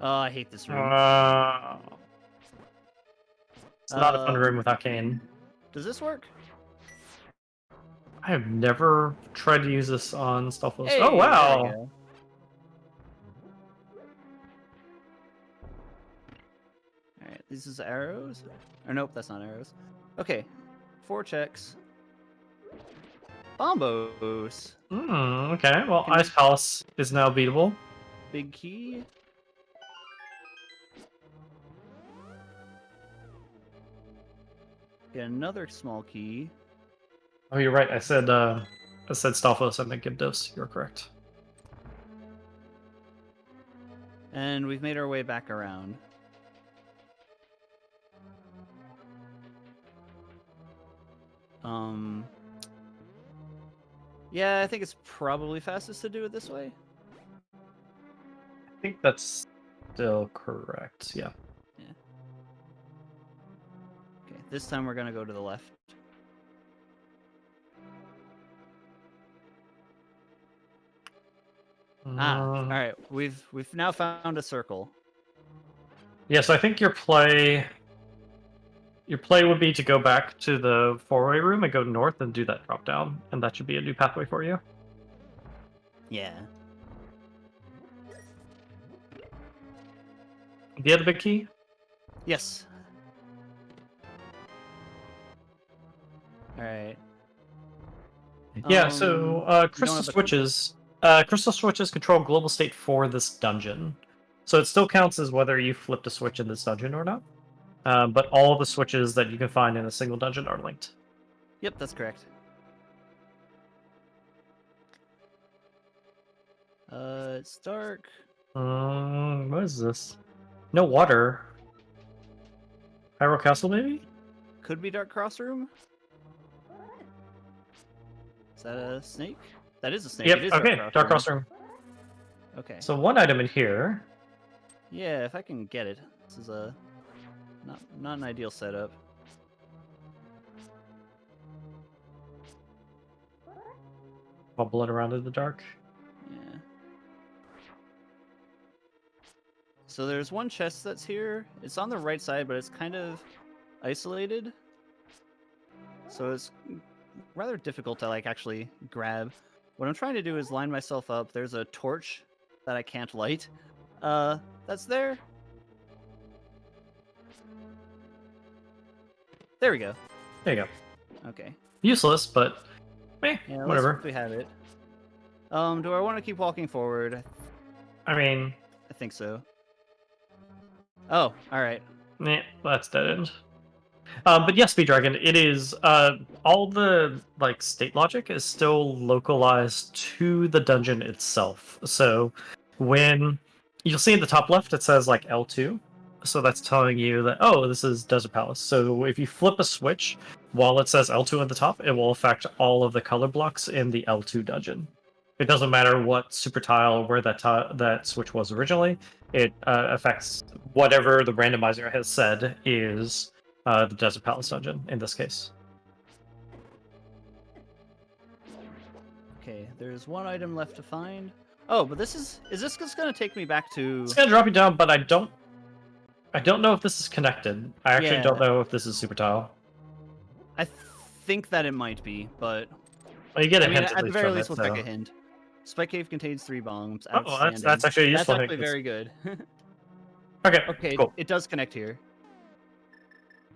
Oh, I hate this room. It's not a fun room with Arcane. Does this work? I have never tried to use this on Stealthless. Hey, Oh, there we wow! go. Alright, this is arrows. Or nope, that's not arrows. Okay, 4 checks. Bombos. Okay, well, Can- Ice Palace is now beatable. Big key. Get another small key. Oh, you're right. I said Stealthless and then Gibdos. You're correct. And we've made our way back around. Yeah, I think it's probably fastest to do it this way. I think that's still correct. Yeah. Okay, this time we're gonna go to the left. All right. We've now found a circle. Yeah, so I think your play would be to go back to the four-way room and go north and do that drop down, and that should be a new pathway for you. Yeah. Do you have the big key? Yes. All right. Yeah, so crystal have the- switches. Crystal switches control global state for this dungeon, so it still counts as whether you flipped a switch in this dungeon or not. But all the switches that you can find in a single dungeon are linked. Yep, that's correct. It's dark. What is this? No water. Hyrule Castle, maybe? Could be Dark Cross Room. Is that a snake? That is a snake. Yep. It is Okay. Dark Cross Room. Okay. So one item in here. Yeah, if I can get it. This is a not an ideal setup. Bubble it around in the dark. Yeah. So there's one chest that's here. It's on the right side, but it's kind of isolated. So it's rather difficult to like actually grab. What I'm trying to do is line myself up. There's a torch that I can't light. That's there. There we go. There you go. Okay. Useless, but Yeah, whatever. We have it. Do I want to keep walking forward? I mean, I think so. Oh, all right. that's dead end. But yes, Speed Dragon, it is all the like state logic is still localized to the dungeon itself. So when you'll see in the top left, it says like L2. So that's telling you that, oh, this is Desert Palace. So if you flip a switch while it says L2 at the top, it will affect all of the color blocks in the L2 dungeon. It doesn't matter what super tile where that switch was originally. It affects whatever the randomizer has said is the Desert Palace dungeon in this case. Okay, there's one item left to find. Oh, but is this just gonna take me back to? It's gonna drop you down, but I don't I don't know if this is connected. I actually don't Yeah. know if this is super tile. I think that it might be, but Well, you get a I mean, hint at the least very from least, it, we'll check so. a hint. Spike Cave contains 3 bombs. Oh, Outstanding. that's actually a useful That's hint. actually very good. Okay, Okay, cool. it does connect here.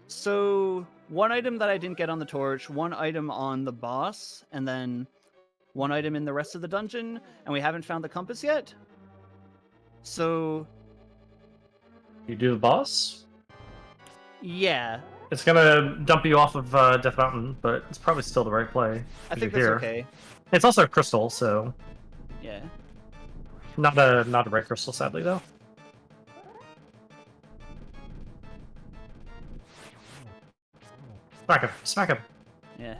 So, one item that I didn't get on the torch, one item on the boss, and then one item in the rest of the dungeon, and we haven't found the compass yet. So, You do the boss? yeah, It's gonna dump you off of Death Mountain, but it's probably still the right play. I 'cause think you're that's here. okay. It's also a crystal, so Yeah. not a red crystal, sadly though. Smack him! Smack him! Yeah.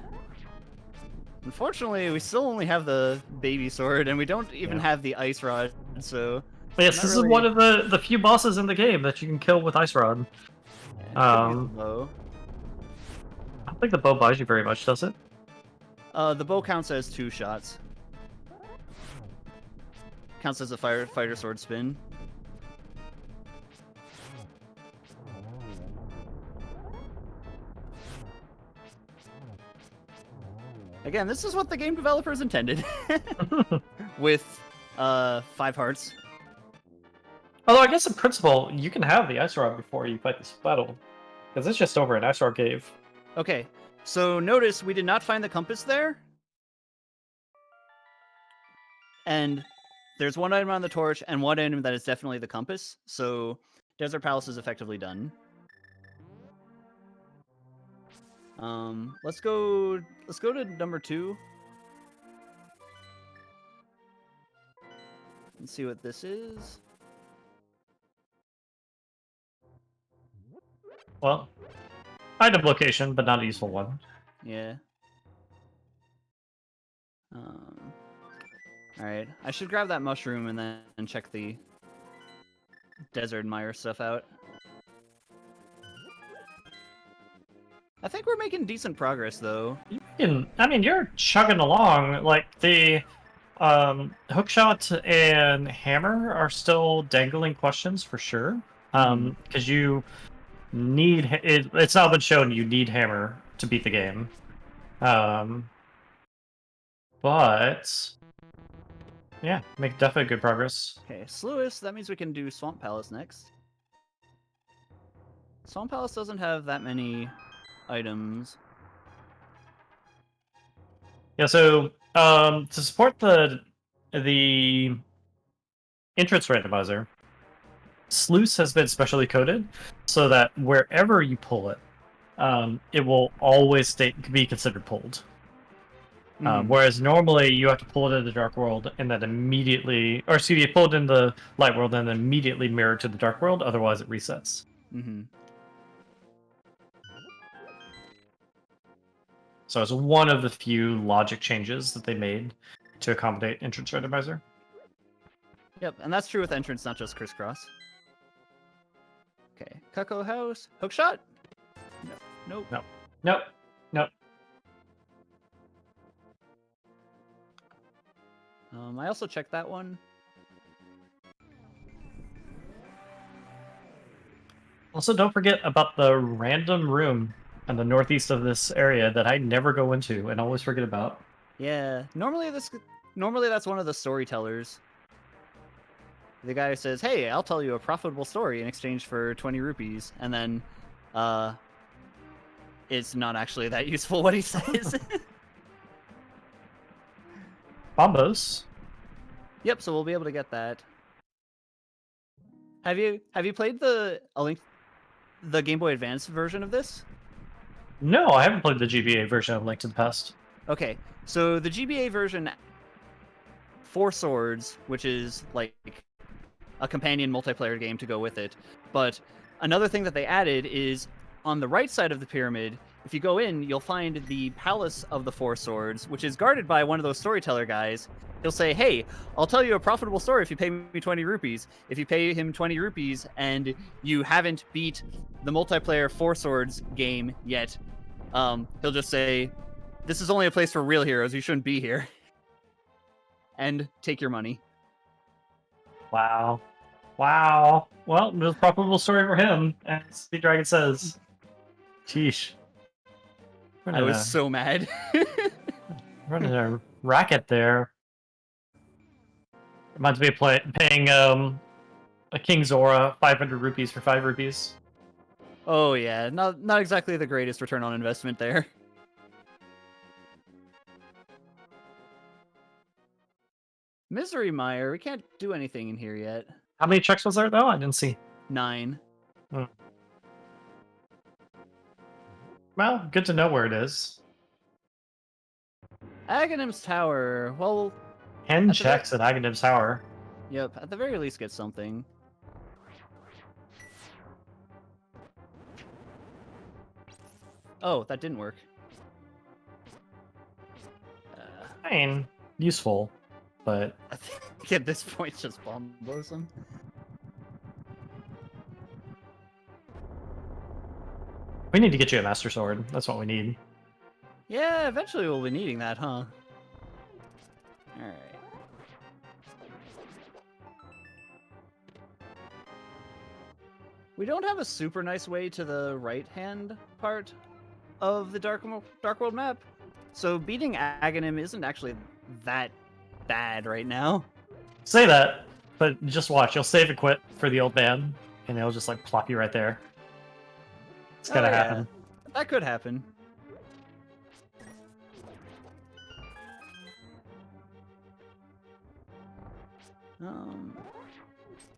Unfortunately, we still only have the baby sword, and we don't even Yeah. have the ice rod, so... Yes, Not this really- is one of the few bosses in the game that you can kill with Ice Rod. Yeah, could use the bow. I don't think the bow buys you very much, does it? The bow counts as 2 shots. Counts as a fighter sword spin. Again, this is what the game developers intended. With 5 hearts. Although I guess in principle, you can have the Ice Rod before you fight this battle. Because it's just over an Ice Rod cave. Okay, so notice we did not find the compass there. And there's one item on the torch and one item that is definitely the compass. So Desert Palace is effectively done. Let's go to number 2. And see what this is. Well, item location, but not a useful one. Yeah. Alright. I should grab that mushroom and then check the Desert Mire stuff out. I think we're making decent progress, though. I mean, you're chugging along. Like, the hookshot and hammer are still dangling questions for sure. Because you need... It's now been shown you need hammer to beat the game. But... yeah, make definitely good progress. Okay, Sluice, that means we can do Swamp Palace next. Swamp Palace doesn't have that many items. Yeah, so to support the entrance randomizer, Sluice has been specially coded so that wherever you pull it, it will always be considered pulled. Whereas normally you have to pull it in the Dark World and then immediately, or excuse me, pull it in the Light World and then immediately mirror to the Dark World, otherwise it resets. So it's one of the few logic changes that they made to accommodate entrance randomizer. Yep, and that's true with entrance, not just crisscross. Okay, Cuckoo House. Hookshot? No. Nope. No. Nope. Nope. I also checked that one. Also, don't forget about the random room in the northeast of this area that I never go into and always forget about. Yeah, normally that's one of the storytellers. The guy who says, "Hey, I'll tell you a profitable story in exchange for 20 rupees," and then, it's not actually that useful what he says. Bombos. Yep, so we'll be able to get that. Have you played the Game Boy Advance version of this? No, I haven't played the GBA version of Link to the Past. Okay, so the GBA version, 4 swords, which is like a companion multiplayer game to go with it. But another thing that they added is on the right side of the pyramid, if you go in, you'll find the Palace of the 4 Swords, which is guarded by one of those storyteller guys. He'll say, "Hey, I'll tell you a profitable story if you pay me 20 rupees. If you pay him 20 rupees and you haven't beat the multiplayer 4 Swords game yet, he'll just say, 'This is only a place for real heroes. You shouldn't be here.' And take your money." Wow. Wow. Well, there's a profitable story for him, as Speed Dragon says. Sheesh. I was so mad. Running a racket there. Reminds me of paying a King Zora 500 rupees for 5 rupees. Oh yeah, not exactly the greatest return on investment there. Misery Mire, we can't do anything in here yet. How many checks was there, though? I didn't see. 9. Well, good to know where it is. Aghanim's Tower, well... 10 checks at Aghanim's Tower. Yep, at the very least get something. Oh, that didn't work. I mean, useful, but... I think at this point just bomb blows him. We need to get you a Master Sword. That's what we need. Yeah, eventually we'll be needing that, huh? Alright. We don't have a super nice way to the right-hand part of the Dark World map, so beating Aghanim isn't actually that bad right now. Say that, but just watch. You'll save and quit for the old man, and it'll just, like, plop you right there. It's gonna happen. That could happen.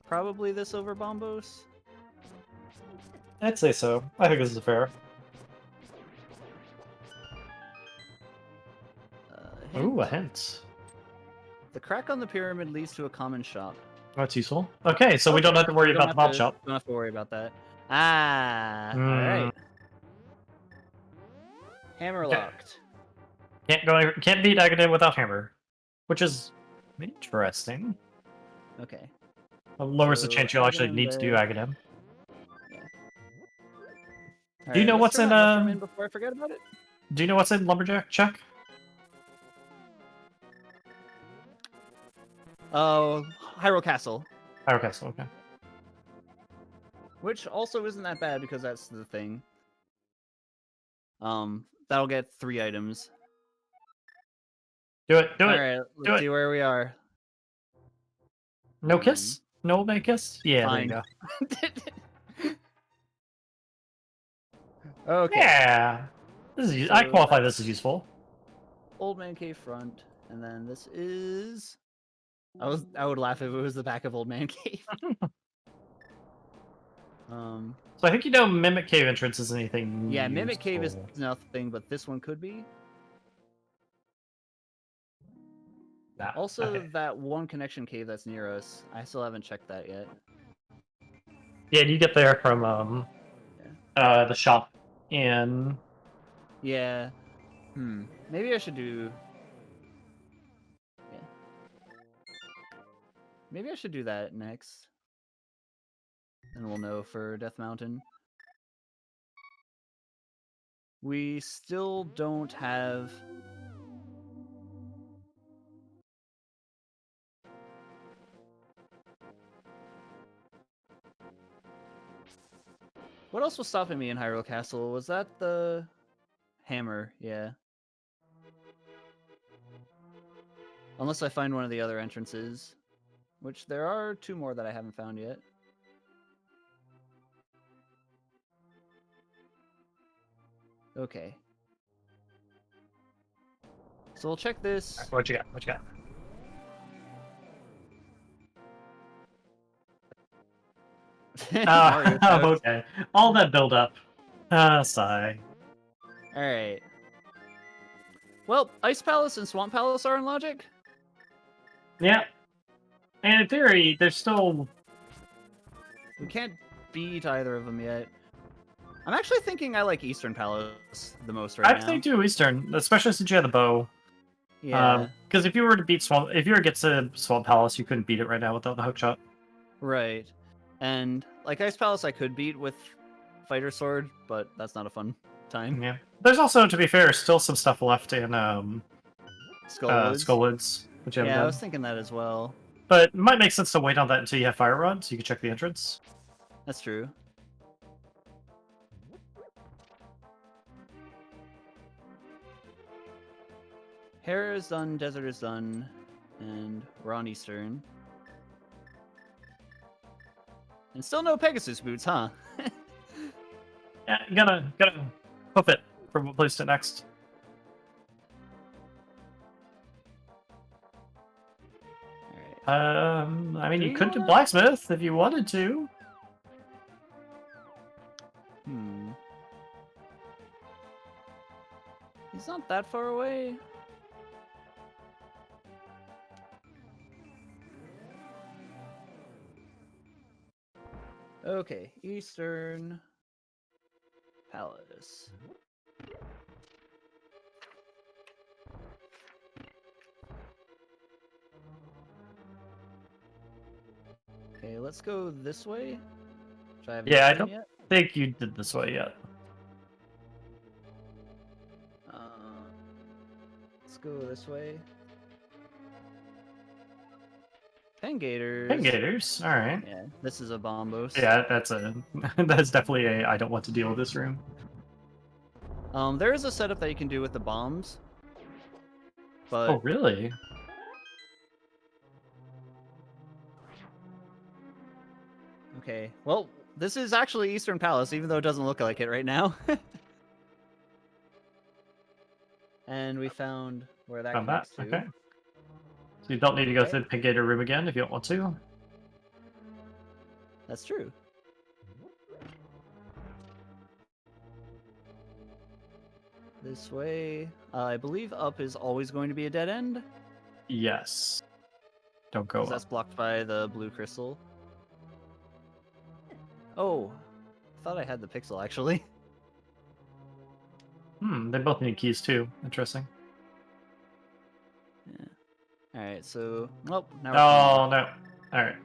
Probably this over Bombos. I'd say so. I think this is fair. Ooh, a hint. The crack on the pyramid leads to a common shop. That's useful. Okay, so we don't have to worry about the mob shop. Don't have to worry about that. Ah, alright. Hammer locked. Can't beat Aghanim without hammer, which is interesting. Okay. It lowers the So, chance you'll actually Aghanim need to do there. Aghanim. Yeah. Do you know Let's what's turn in that mushroom before I forget about it? Do you know what's in Lumberjack check? Oh, Hyrule Castle. Okay, so okay. Which also isn't that bad because that's the thing. That'll get 3 items. Do it. Do it. Alright, let's see where we are. No kiss? No old man kiss? Yeah, Fine. there you go. Okay. Yeah. This is. I qualify this as useful. Old Man Cave front, and then this is. I would laugh if it was the back of Old Man Cave. So I think you know Mimic Cave entrance isn't anything. Yeah, Mimic Cave is useful. nothing, but this one could be. Nah, Also, okay. that one connection cave that's near us. I still haven't checked that yet. Yeah, you get there from the shop in. Yeah. Maybe I should do. Yeah. Maybe I should do that next. And we'll know for Death Mountain. We still don't have. What else was stopping me in Hyrule Castle? Was that the hammer? Yeah. Unless I find one of the other entrances. Which there are 2 more that I haven't found yet. Okay. So we'll check this. What you got? What you got? Mario Kart. Okay. All that build up. Sigh. Alright. Well, Ice Palace and Swamp Palace are in logic. Yeah. And in theory, there's still. We can't beat either of them yet. I'm actually thinking I like Eastern Palace the most right now. I think too Eastern, especially since you have the bow. Yeah. Because if you were to beat if you were to get to Swamp Palace, you couldn't beat it right now without the hook shot. Right. And like Ice Palace I could beat with Fighter Sword, but that's not a fun time. Yeah. There's also, to be fair, still some stuff left in Skullwoods. Skullwoods, which you haven't Yeah, I done. was thinking that as well. but it might make sense to wait on that until you have Fire Rod, so you can check the entrance. That's true. Hera is done, Desert is done, and we're on Eastern. And still no Pegasus boots, huh? Yeah, you gotta hoof it for what place to next. Alright. I mean, Do you you could do wanna- blacksmith if you wanted to. He's not that far away. Okay, Eastern Palace. Okay, let's go this way. Which I haven't Yeah, I seen don't yet. think you did this way yet. Let's go this way. Pengators. Pengators, all right. Yeah, this is a bombos. Yeah, that's that's definitely a I don't want to deal with this room. There is a setup that you can do with the bombs. But Oh, really? okay. Well, this is actually Eastern Palace, even though it doesn't look like it right now. And we found where that Found that. connects to. Okay. So you don't need to go Okay. through the Pengator room again if you don't want to. That's true. This way. I believe up is always going to be a dead end. Yes. Don't go 'Cause up. that's blocked by the blue crystal. Oh, I thought I had the pixel actually. They both need keys too. Interesting. Yeah. All right, so now we're Oh, no. All right.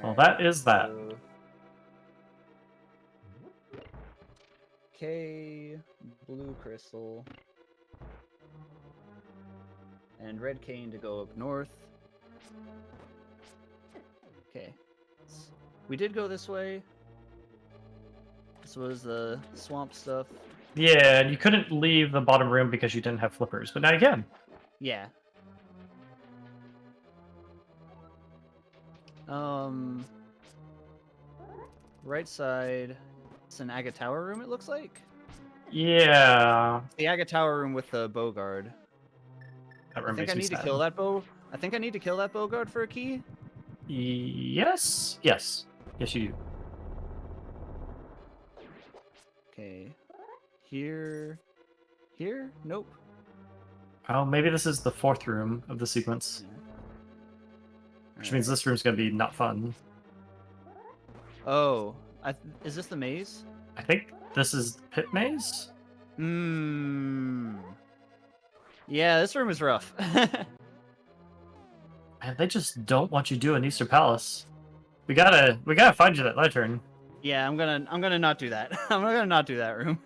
Well, Alright, that is that. so- K, blue crystal, and red cane to go up north. Okay, we did go this way. This was the swamp stuff. Yeah, and you couldn't leave the bottom room because you didn't have flippers, but now you can. Yeah. Right side. It's an Aga Tower room, it looks like. Yeah. The Aga Tower room with the bow guard. That I room think I makes me need to sad. kill that bow. I think I need to kill that bow guard for a key. Yes. Yes. Yes, you do. Okay. Here. Here? Nope. Oh, maybe this is the fourth room of the sequence, which means this room's gonna be not fun. Oh. Is this the maze? I think this is Pit Maze? Yeah, this room is rough. Man, they just don't want you doing Easter Palace. We gotta find you that lantern. Yeah, I'm gonna not do that. I'm gonna not do that room.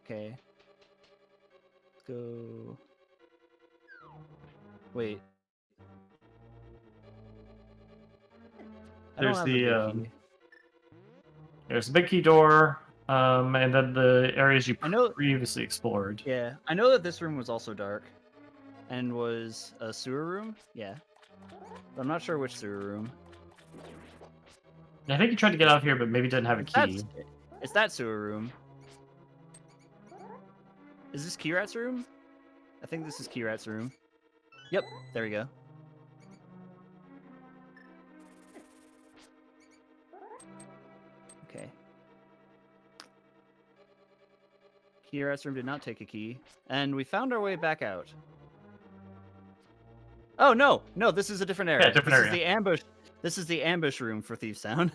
Okay. Let's go. Wait. I don't There's have the big key. there's the big key door, and then the areas you I know- previously explored. Yeah, I know that this room was also dark, and was a sewer room. Yeah, but I'm not sure which sewer room. I think you tried to get out of here, but maybe didn't have a key. It's that sewer room. Is this Keyrat's room? I think this is Keyrat's room. Yep, there we go. Okay. Keyrat's room did not take a key, and we found our way back out. Oh no, no, this is a different area. Yeah, different this area. Is the ambush. This is the ambush room for Thief Sound.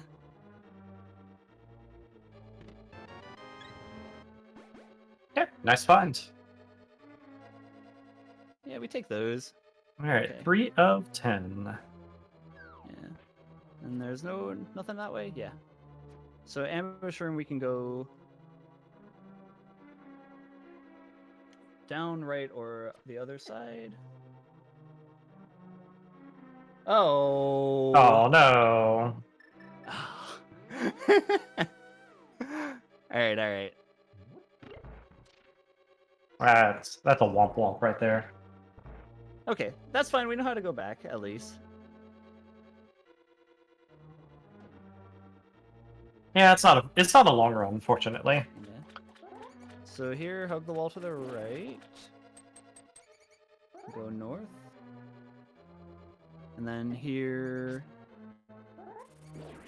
Yeah, nice find. Yeah, we take those. All right, Okay. 3 of 10. Yeah. And there's nothing that way? Yeah. So ambush room, we can go down, right, or the other side. Oh. Oh no. Alright, alright. That's a womp womp right there. Okay, that's fine. We know how to go back, at least. Yeah, it's not a long run, unfortunately. Yeah. So here, hug the wall to the right. Go north. And then here,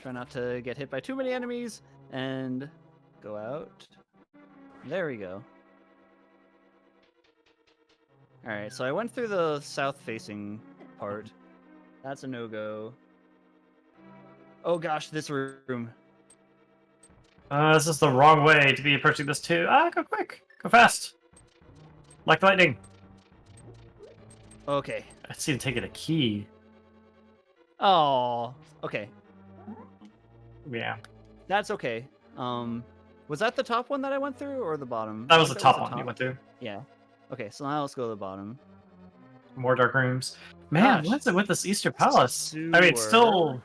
try not to get hit by too many enemies, and go out. There we go. Alright, so I went through the south-facing part. That's a no-go. Oh gosh, this room. This is the wrong way to be approaching this too. Go quick, go fast, like lightning. Okay. I see him taking a key. Oh, okay. Yeah, That's okay. Was that the top one that I went through, or the bottom? that I was the think top one you went through. Yeah. Okay, so now let's go to the bottom. More dark rooms. Man, Gosh. what's it with this Easter Palace? I mean, it's still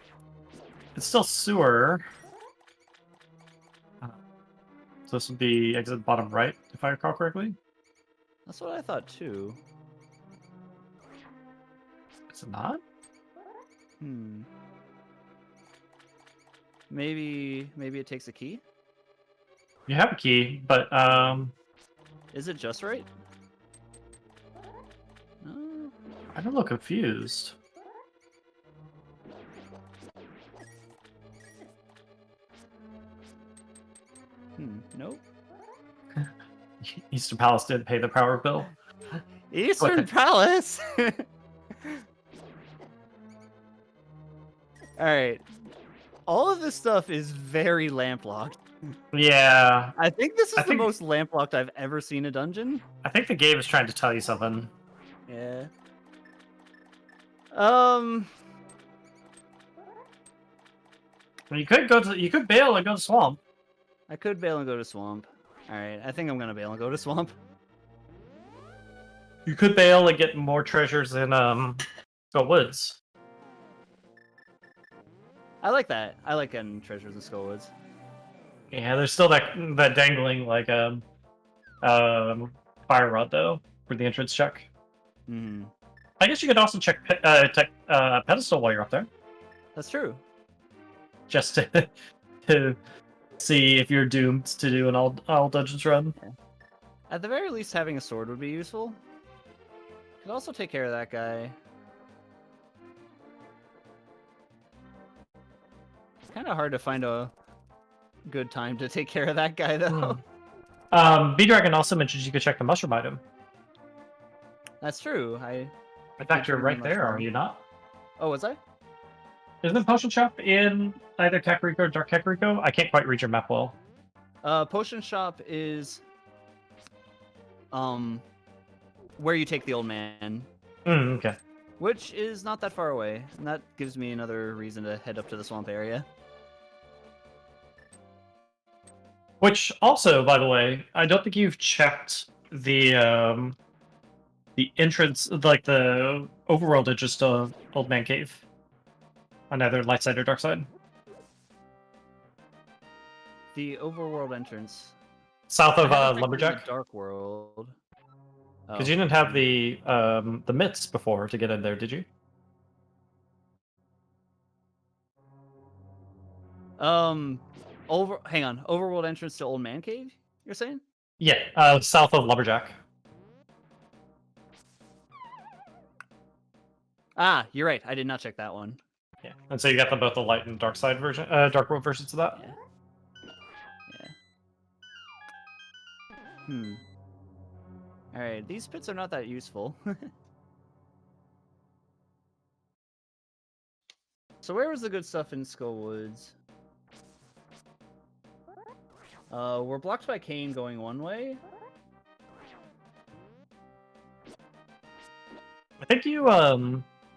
sewer. So this would be exit bottom right, if I recall correctly. That's what I thought too. Is it not? Maybe it takes a key? You have a key, but Is it just right? No. I'm a little confused. Nope. Easter Palace didn't pay the power bill. Eastern Palace. Alright. All of this stuff is very lamp-locked. Yeah, I think this is I the think- most lamp-locked I've ever seen a dungeon. I think the game is trying to tell you something. Yeah. You could bail and go to swamp. I could bail and go to swamp. Alright, I think I'm gonna bail and go to swamp. You could bail and get more treasures in the woods. I like that. I like getting treasures in Skullwoods. Yeah, there's still that dangling like fire rod though for the entrance check. I guess you could also check pedestal while you're up there, That's true. just to see if you're doomed to do an all dungeons run. At the very least, having a sword would be useful. Could also take care of that guy. It's kind of hard to find a good time to take care of that guy, though. B-Dragon also mentions you could check the mushroom item. That's true. In fact, you're right there, are mushroom. you not? Oh, was I? Isn't the potion shop in either Kakariko or Dark Kakariko? I can't quite read your map well. Potion shop is where you take the old man, Okay. which is not that far away, and that gives me another reason to head up to the swamp area. Which also, by the way, I don't think you've checked the entrance, like the overworld entrance to Old Man Cave. On either light side or dark side. The overworld entrance. South of I haven't checked in Lumberjack. the Dark World. Because you didn't have the mitts before to get in there, did you? Hang on. Overworld entrance to Old Man Cave, you're saying? Yeah, south of Lumberjack. Ah, you're right. I did not check that one. Yeah, and so you got both the light and dark side version, dark world versions of that. Yeah. Alright, these pits are not that useful. So where was the good stuff in Skullwoods? We're blocked by Kane going one way. I think you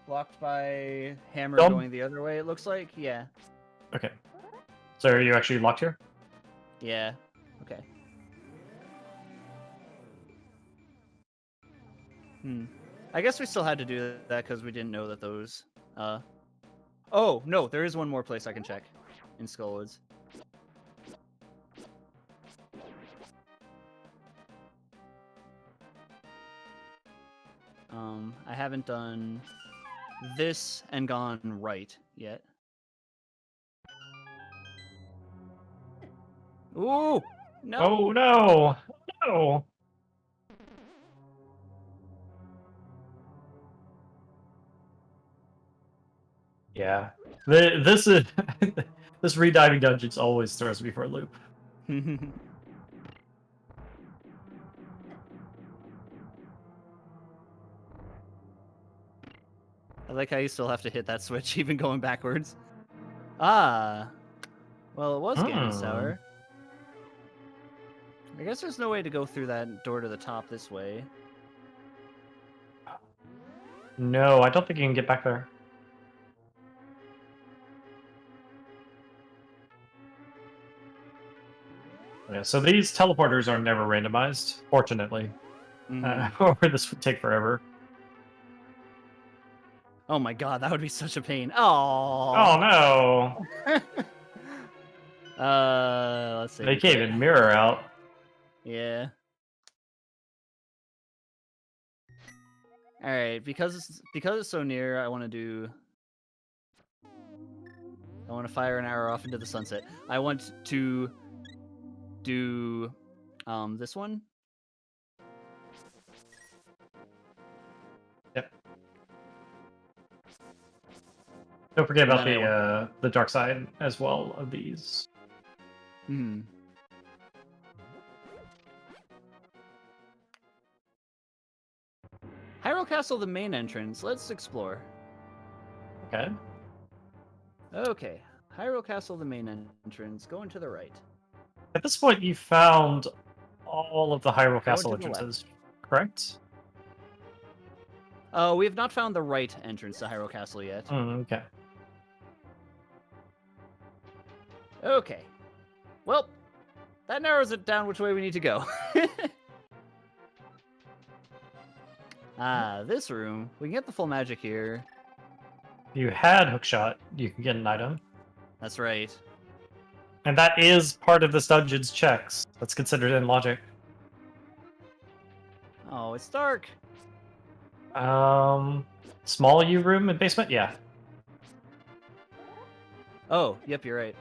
blocked by hammer Dom? going the other way, it looks like. Yeah. Okay. So are you actually locked here? Yeah. Okay. I guess we still had to do that because we didn't know that those... Oh, no, there is one more place I can check in Skullwoods. I haven't done this and gone right yet. Ooh! No! Oh no! No! Yeah. This is this rediving dungeons always throws me for a loop. I like how you still have to hit that switch even going backwards. Ah. Well, it was Ganon's Tower. I guess there's no way to go through that door to the top this way. No, I don't think you can get back there. Yeah, so these teleporters are never randomized, fortunately. Or this would take forever. Oh my god, that would be such a pain. Oh no! Let's see. They can't even mirror out. Yeah. All right, because it's so near, I want to fire an arrow off into the sunset. I want to do this one. Yep. Don't forget about the dark side as well of these. Hyrule Castle, the main entrance. Let's explore. Okay. Okay. Hyrule Castle, the main entrance. Going to the right. At this point, you found all of the Hyrule Castle to the entrances, correct? We have not found the right entrance to Hyrule Castle yet. Okay. Okay. Well, that narrows it down which way we need to go. This room. We can get the full magic here. If you had hookshot, you can get an item. That's right. And that is part of this dungeon's checks. That's considered in logic. Oh, it's dark. Small U room and basement? Yeah. Oh, yep, you're right.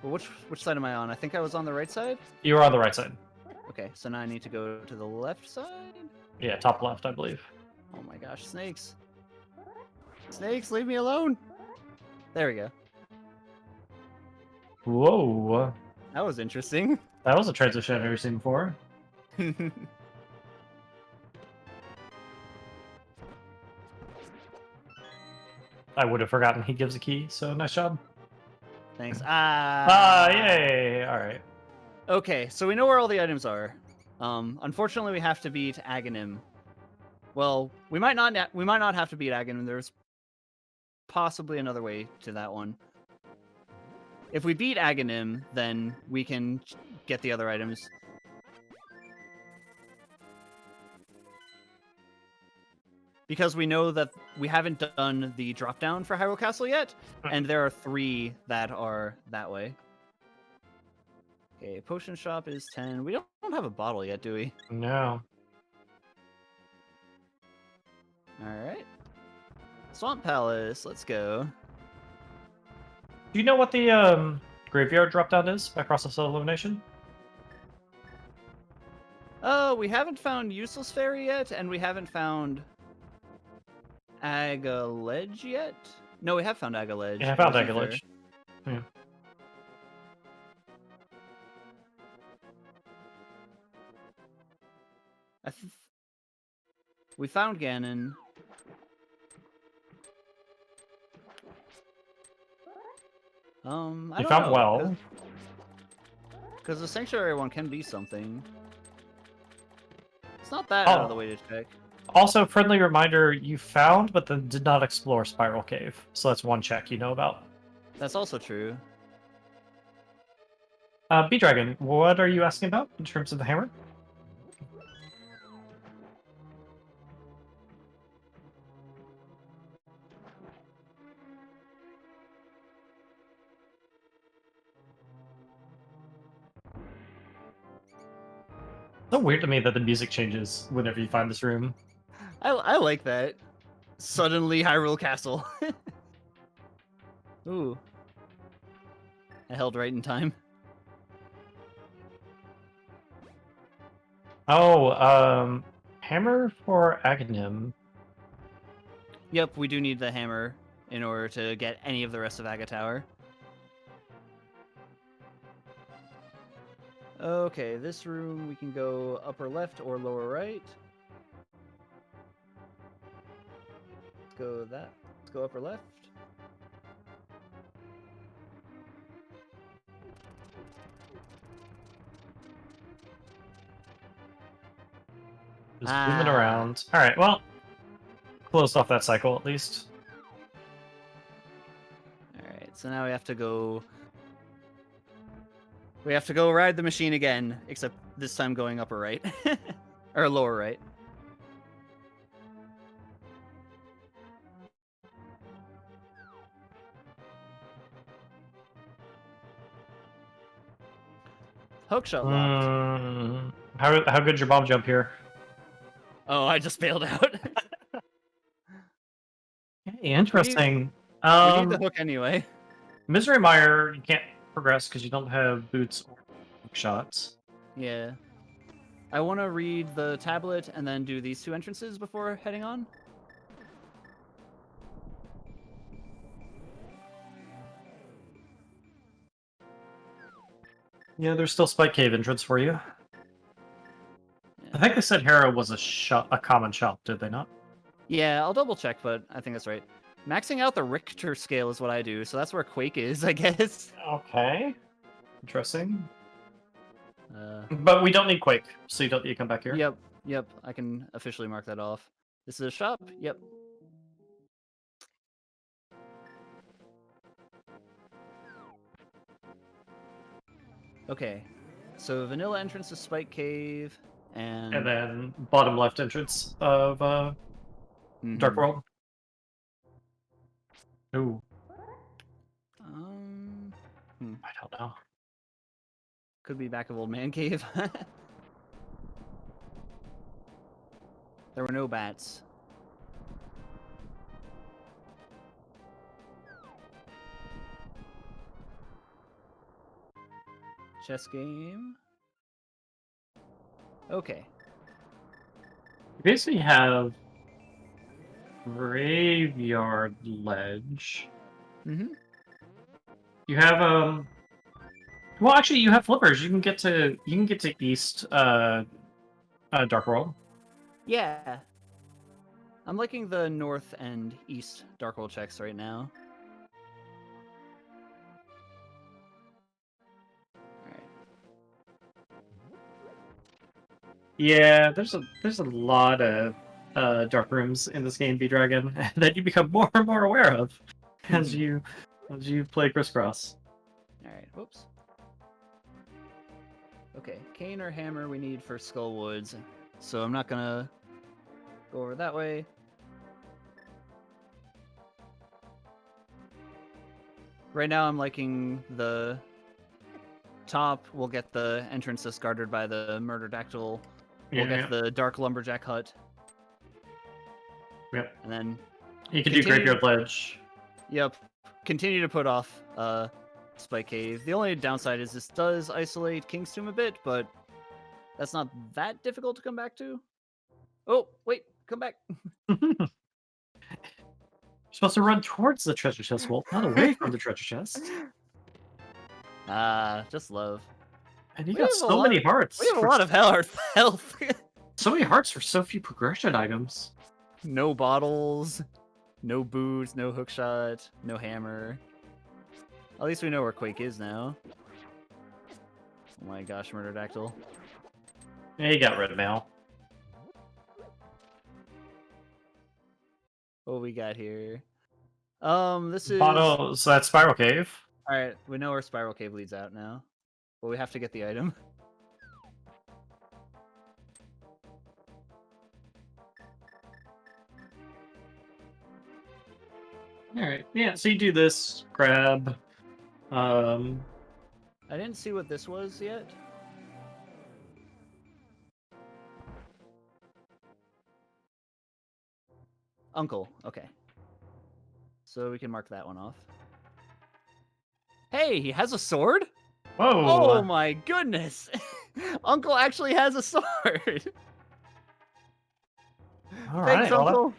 Well, which side am I on? I think I was on the right side? You are on the right side. Okay, so now I need to go to the left side? Yeah, top left, I believe. Oh my gosh, snakes. Snakes, leave me alone! There we go. Whoa. That was interesting. That was a transition I've never seen before. I would have forgotten he gives a key, so nice job. Thanks. Yay! Alright. Okay, so we know where all the items are. Unfortunately, we have to beat Aghanim. Well, we might not have to beat Aghanim. There's possibly another way to that one. If we beat Aghanim, then we can get the other items. Because we know that we haven't done the drop down for Hyrule Castle yet, and there are 3 that are that way. Okay, potion shop is 10. We don't have a bottle yet, do we? No. Alright. Swamp Palace, let's go. Do you know what the graveyard drop down is by process of elimination? We haven't found Useless Fairy yet, and we haven't found Agaledge yet? No, we have found Agaledge. Yeah, I found Agaledge. Yeah. We found Ganon. I You don't found know, well. Because the Sanctuary one can be something. It's not that out of the way to check. Also, friendly reminder: you found, but then did not explore Spiral Cave. So that's one check you know about. That's also true. B Dragon, what are you asking about in terms of the hammer? So weird to me that the music changes whenever you find this room. I like that. Suddenly Hyrule Castle. Ooh. I held right in time. Oh, hammer for Aghanim. Yep, we do need the hammer in order to get any of the rest of Aga Tower. Okay, this room we can go upper left or lower right. Let's go that. Let's go upper left. Just zooming around. All right, well, closed off that cycle at least. All right, so now we have to go. We have to go ride the machine again, except this time going upper right or lower right. Hookshot locked. How good's your bomb jump here? Oh, I just bailed out. Okay, interesting. We need the hook anyway. Misery Mire, you can't progress because you don't have boots or hook shots. Yeah. I want to read the tablet and then do these two entrances before heading on. Yeah, there's still Spike Cave entrance for you. I think they said Hera was a common shop, did they not? Yeah, I'll double check, but I think that's right. Maxing out the Richter scale is what I do, so that's where Quake is, I guess. Okay. Interesting. Uh, But we don't need Quake, so you don't need to come back here. Yep, I can officially mark that off. This is a shop? Yep. Okay, so vanilla entrance to Spike Cave, and then bottom left entrance of Dark World. Ooh, I don't know. Could be back of Old Man Cave. There were no bats. Chess game. Okay. You basically have Graveyard Ledge. Mm-hmm. You have well, actually, you have flippers. You can get to East Dark World. Yeah. I'm liking the north and east Dark World checks right now. Alright. Yeah, there's a lot of dark rooms in this game, B Dragon, that you become more and more aware of as you play Crisscross. Alright, whoops. Okay, cane or hammer we need for Skullwoods, so I'm not gonna go over that way. Right now I'm liking the top. We'll get the entrance that's guarded by the Murder Dactyl. We'll get the Dark Lumberjack hut. Yep. And then You can do Graveyard Ledge. Yep. Continue to put off Spike Cave. The only downside is this does isolate King's Tomb a bit, but that's not that difficult to come back to. Oh, wait, come back. You're supposed to run towards the treasure chest, Walt, not away from the treasure chest. Just love. And you got so many hearts. We have a lot of health. So many hearts for so few progression items. No bottles, no boots, no hookshot, no hammer. At least we know where Quake is now. Oh my gosh, Murder Dactyl. Yeah, you got red mail. What we got here? This is Bottle, so that's Spiral Cave. all right. We know where Spiral Cave leads out now, but we have to get the item. Alright, yeah, so you do this, grab, I didn't see what this was yet. Uncle. Okay. So we can mark that one off. Hey, he has a sword? Oh whoa! my goodness! Uncle actually has a sword! Alright, Thanks, well, Uncle!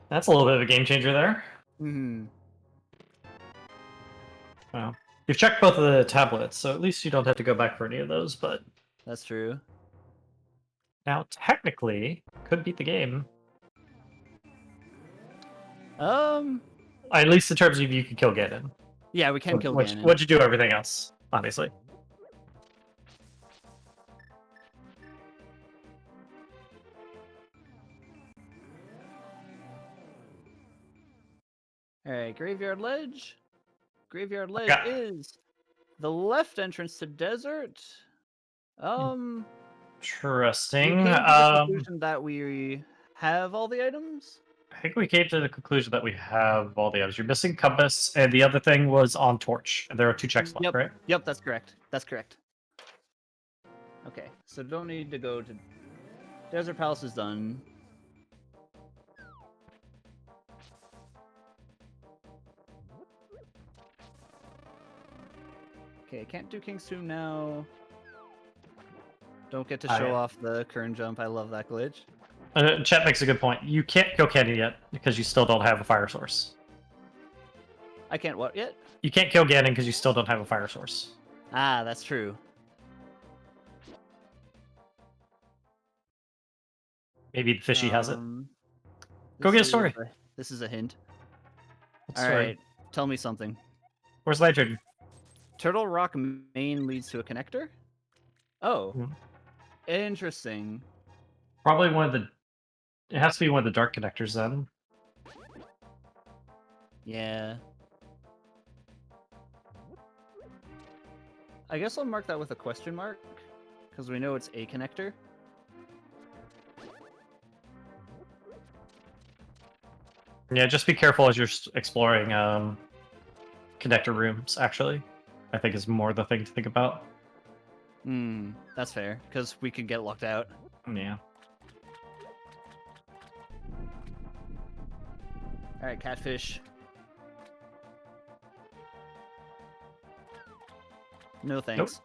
that's a little bit of a game changer there. Hmm. Well, you've checked both of the tablets, so at least you don't have to go back for any of those, but That's true. now technically, could beat the game. At least in terms of you can kill Ganon. Yeah, we can kill Which, Ganon. what'd you do everything else, obviously. Alright, Graveyard Ledge. Graveyard Ledge Yeah. is the left entrance to Desert. We Interesting. came to the conclusion that we have all the items. I think we came to the conclusion that we have all the others. You're missing Compass, and the other thing was on Torch. There are 2 checks left, Yep. right? Yep, that's correct. That's correct. Okay, so don't need to go to Desert Palace is done. Okay, can't do King's Tomb now. Don't get to show off the current jump. I love that glitch. Chet makes a good point. You can't kill Candy yet because you still don't have a fire source. I can't what yet? You can't kill Ganon because you still don't have a fire source. Ah, that's true. Maybe the fishy has it. Go This get a is story. This is a hint. What's All the story? right, tell me something. Where's Lantern? Turtle Rock main leads to a connector? Oh. Hmm. Interesting. Probably one of the... It has to be one of the dark connectors then. Yeah. I guess I'll mark that with a question mark, because we know it's a connector. Yeah, just be careful as you're exploring connector rooms, actually. I think is more the thing to think about. Hmm, that's fair, because we could get locked out. Yeah. Alright, catfish. No thanks.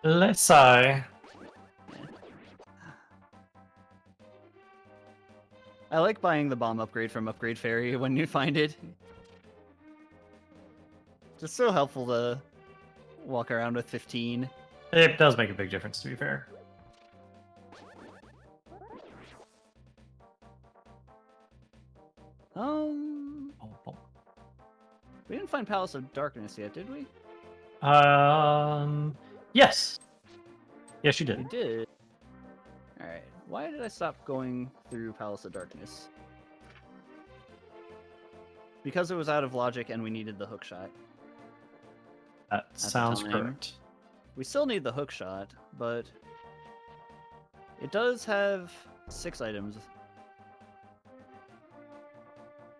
Let's say... I like buying the bomb upgrade from Upgrade Fairy when you find it. Just so helpful to walk around with 15. It does make a big difference, to be fair. We didn't find Palace of Darkness yet, did we? Yes. Yes, you We did. did. Alright, why did I stop going through Palace of Darkness? Because it was out of logic and we needed the hook shot. That sounds time. correct. We still need the hook shot, but it does have 6 items.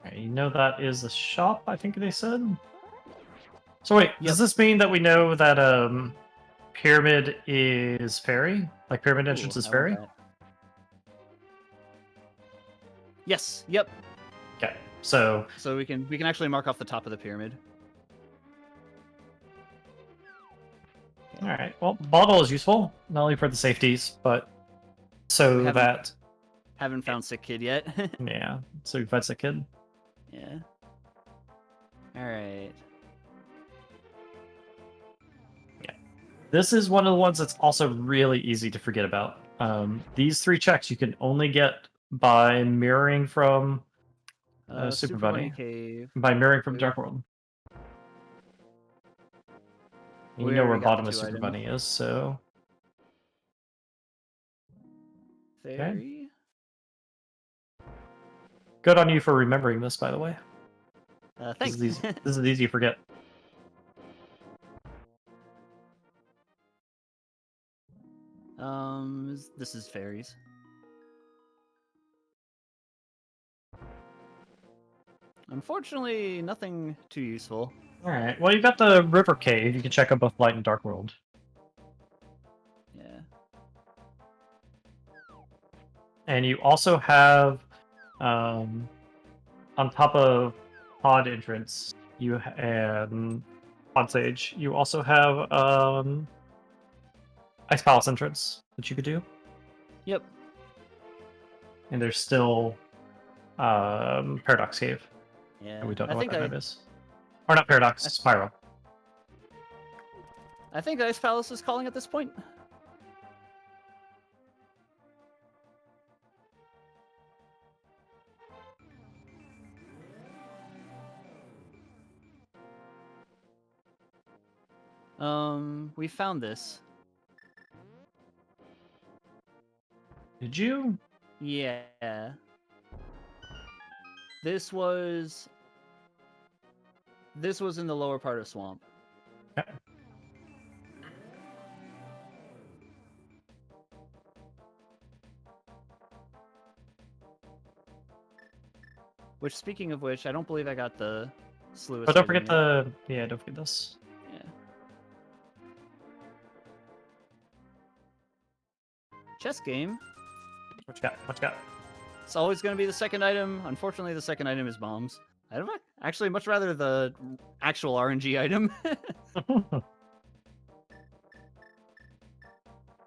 Okay, you know that is a shop, I think they said? So wait, does this mean that we know that Pyramid is fairy? Like Pyramid entrance is I want fairy? that. Yes, yep. Okay, so... So we can actually mark off the top of the pyramid. Alright, well, bottle is useful, not only for the safeties, but so that... Haven't found Sick Kid yet. Yeah, so we fight a kid. Yeah. Alright. This is one of the ones that's also really easy to forget about. These 3 checks you can only get by mirroring from Super Bunny. Cave. By mirroring from Dark World. You We know where already got bottom the of 2 Super items. Bunny is, so... Fairy. Good on you for remembering this, by the way. Thanks. This is easy to forget. This is fairies. Unfortunately, nothing too useful. All right. Well, you got the river cave. You can check out both light and dark world. Yeah. And you also have, on top of pod entrance, and pod sage. You also have ice palace entrance that you could do. Yep. And there's still paradox cave. Yeah. And we don't know I what think that map is. Or not paradox, spiral. I think Ice Palace is calling at this point. We found this. Did you? Yeah. This was in the lower part of swamp. Okay. Which, speaking of which, I don't believe I got the slew. But don't forget don't forget this. Yeah. Chess game. What you got? What you got? It's always going to be the second item. Unfortunately, the second item is bombs. I don't actually much rather the actual RNG item.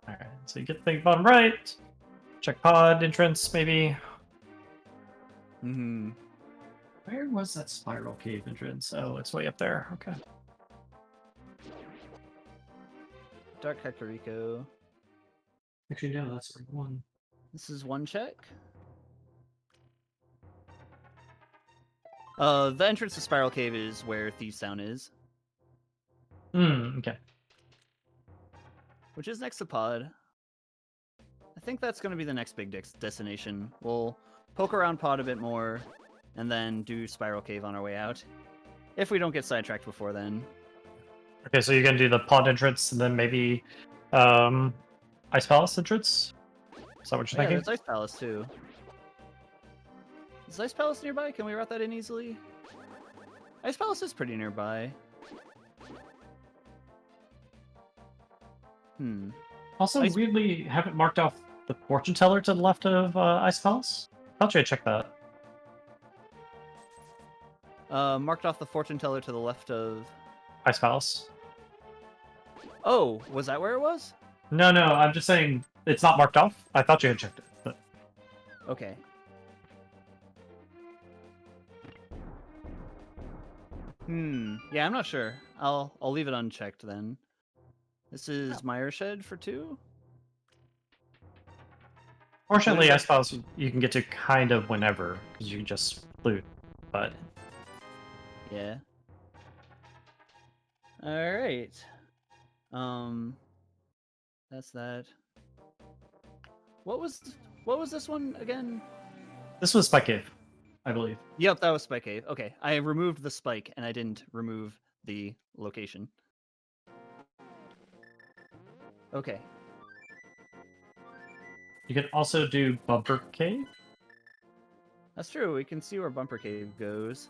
Alright, so you get the bottom right. Check pod entrance, maybe. Hmm. Where was that spiral cave entrance? Oh, it's way up there. Okay. Dark Kakariko. Actually, no, that's the right one. This is one check. The entrance to Spiral Cave is where Thieves Town is, Okay. which is next to Pod. I think that's going to be the next big destination. We'll poke around Pod a bit more, and then do Spiral Cave on our way out. If we don't get sidetracked before then. Okay, so you're gonna do the pod entrance and then maybe Ice Palace entrance? Is that what you're Yeah, thinking? there's Ice Palace too. Is Ice Palace nearby? Can we route that in easily? Ice Palace is pretty nearby. Also, Ice- weirdly, haven't marked off the fortune teller to the left of Ice Palace? Thought you had checked that. Marked off the fortune teller to the left of... Ice Palace. Oh, was that where it was? No, I'm just saying it's not marked off. I thought you had checked it. But... Okay. Yeah, I'm not sure. I'll leave it unchecked then. This is Meyer Shed for 2. Fortunately, Ice Palace you can get to kind of whenever, because you can just loot. But yeah. Alright. That's that. What was this one again? this was Spike Cave, I believe. Yep, that was Spike Cave. Okay, I removed the spike and I didn't remove the location. Okay. You can also do Bumper Cave. That's true. We can see where Bumper Cave goes.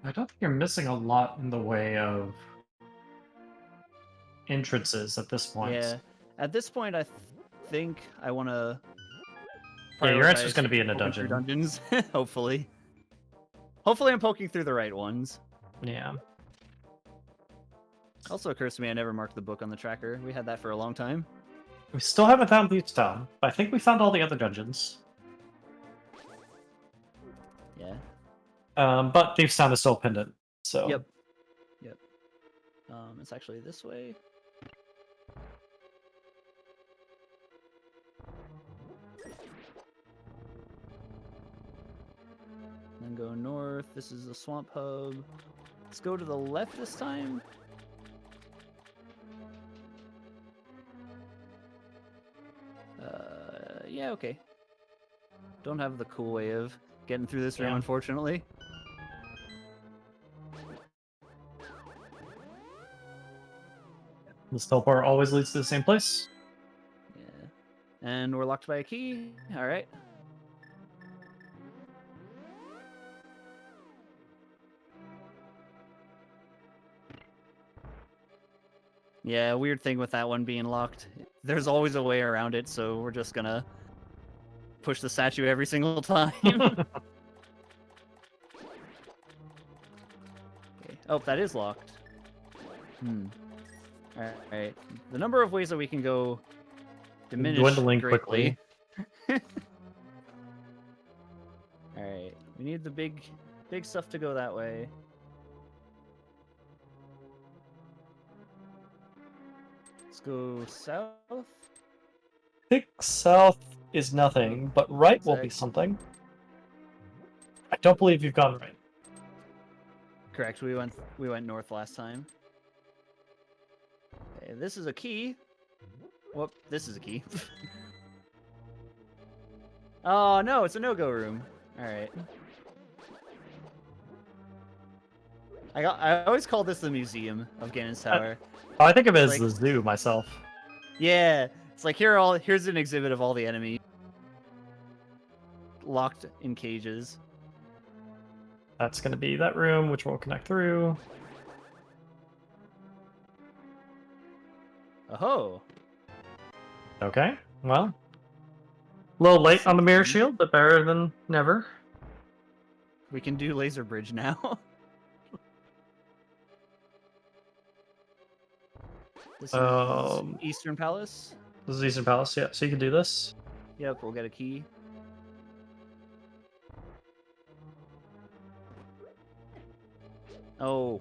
I don't think you're missing a lot in the way of entrances at this point. Yeah. At this point, I think I want to. Yeah, your answer's going to be in a dungeon. Dungeons, hopefully. Hopefully, I'm poking through the right ones. Yeah. Also occurs to me I never marked the book on the tracker. We had that for a long time. We still haven't found Thieves Town, but I think we found all the other dungeons. Yeah. But Thieves Town is still pendant, so... Yep. It's actually this way. Then go north. This is the Swamp Hub. Let's go to the left this time. Yeah, okay. don't have the cool way of getting through this room, Yeah. unfortunately. This teleport always leads to the same place. Yeah. And we're locked by a key. All right. Yeah, weird thing with that one being locked. There's always a way around it, so we're just gonna push the statue every single time. Okay. Oh, that is locked. Alright. The number of ways that we can go diminish Dwindling greatly. quickly. Alright. We need the big stuff to go that way. Let's go south. I think south is nothing, but right will be something. I don't believe you've gone right. Correct. We went north last time. Okay, this is a key. Whoop, this is a key. Oh no, it's a no-go room. All right. I always call this the museum of Ganon's Tower. I think of it as Like- the zoo myself. Yeah, it's like here's an exhibit of all the enemies locked in cages. That's going to be that room, which won't connect through. Oh, Okay, well. A little late on the mirror shield, but better than never. we can do laser bridge now. This is Eastern Palace. This is Eastern Palace, yeah, so you can do this. Yep, we'll get a key. Oh.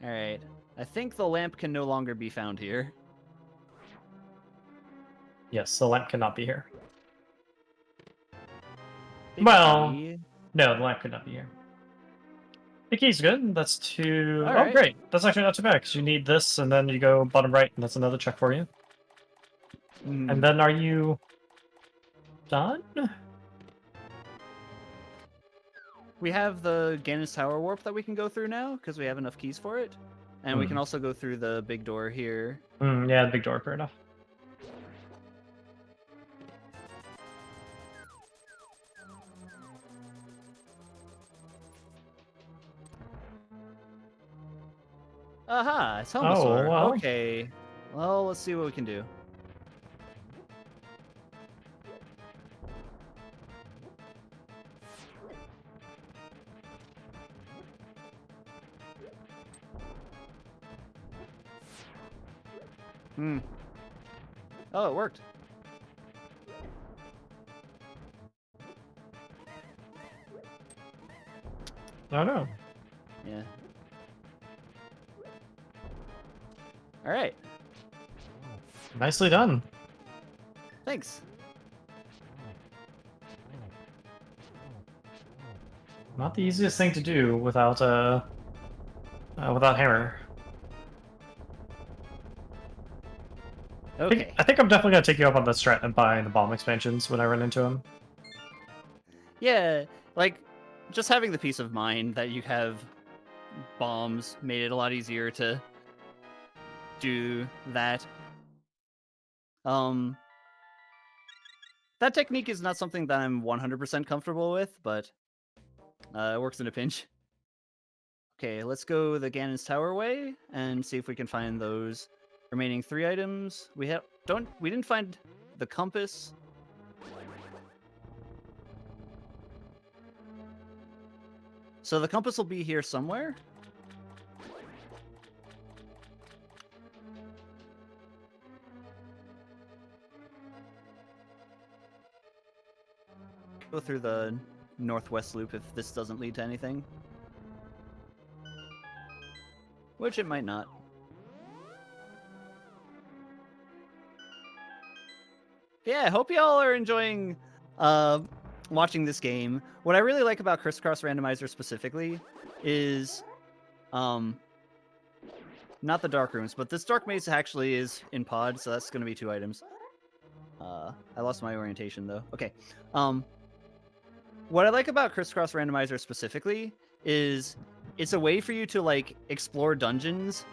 Alright. I think the lamp can no longer be found here. Yes, the lamp cannot be here. Big Well, key. no, the lamp could not be here. The key's good. That's two. Alright. Oh, great. That's actually not too bad, because you need this, and then you go bottom right, and that's another check for you. Hmm. And then are you done? We have the Ganon's Tower warp that we can go through now, because we have enough keys for it. And we can also go through the big door here. Yeah, the big door, fair enough. Aha, it's Helmasaur. Oh, well. Okay. Well, let's see what we can do. Oh, it worked. I don't know. Yeah. All right. Nicely done. Thanks. Not the easiest thing to do without without hammer. Okay. I think I'm definitely gonna take you up on the strat and buy the bomb expansions when I run into him. Yeah, like just having the peace of mind that you have bombs made it a lot easier to do that. That technique is not something that I'm 100% comfortable with, but it works in a pinch. Okay, let's go the Ganon's Tower way and see if we can find those remaining 3 items. We didn't find the compass. So the compass will be here somewhere. Go through the northwest loop if this doesn't lead to anything. Which it might not. Yeah, I hope y'all are enjoying watching this game, what I really like about Crisscross Randomizer specifically is, not the dark rooms, but this dark maze actually is in pod, so that's going to be 2 items. I lost my orientation though. Okay. What I like about Crisscross Randomizer specifically is it's a way for you to like explore dungeons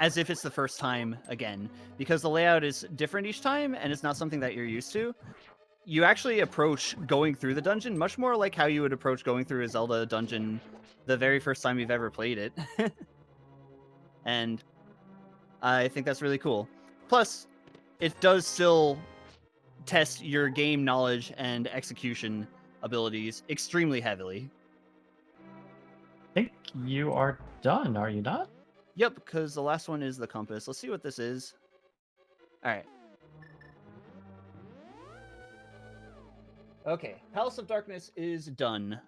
as if it's the first time again, because the layout is different each time and it's not something that you're used to. You actually approach going through the dungeon much more like how you would approach going through a Zelda dungeon the very first time you've ever played it. And I think that's really cool. Plus, it does still test your game knowledge and execution abilities extremely heavily. I think you are done, are you not? Yep, because the last one is the compass. Let's see what this is. All right. Okay, Palace of Darkness is done.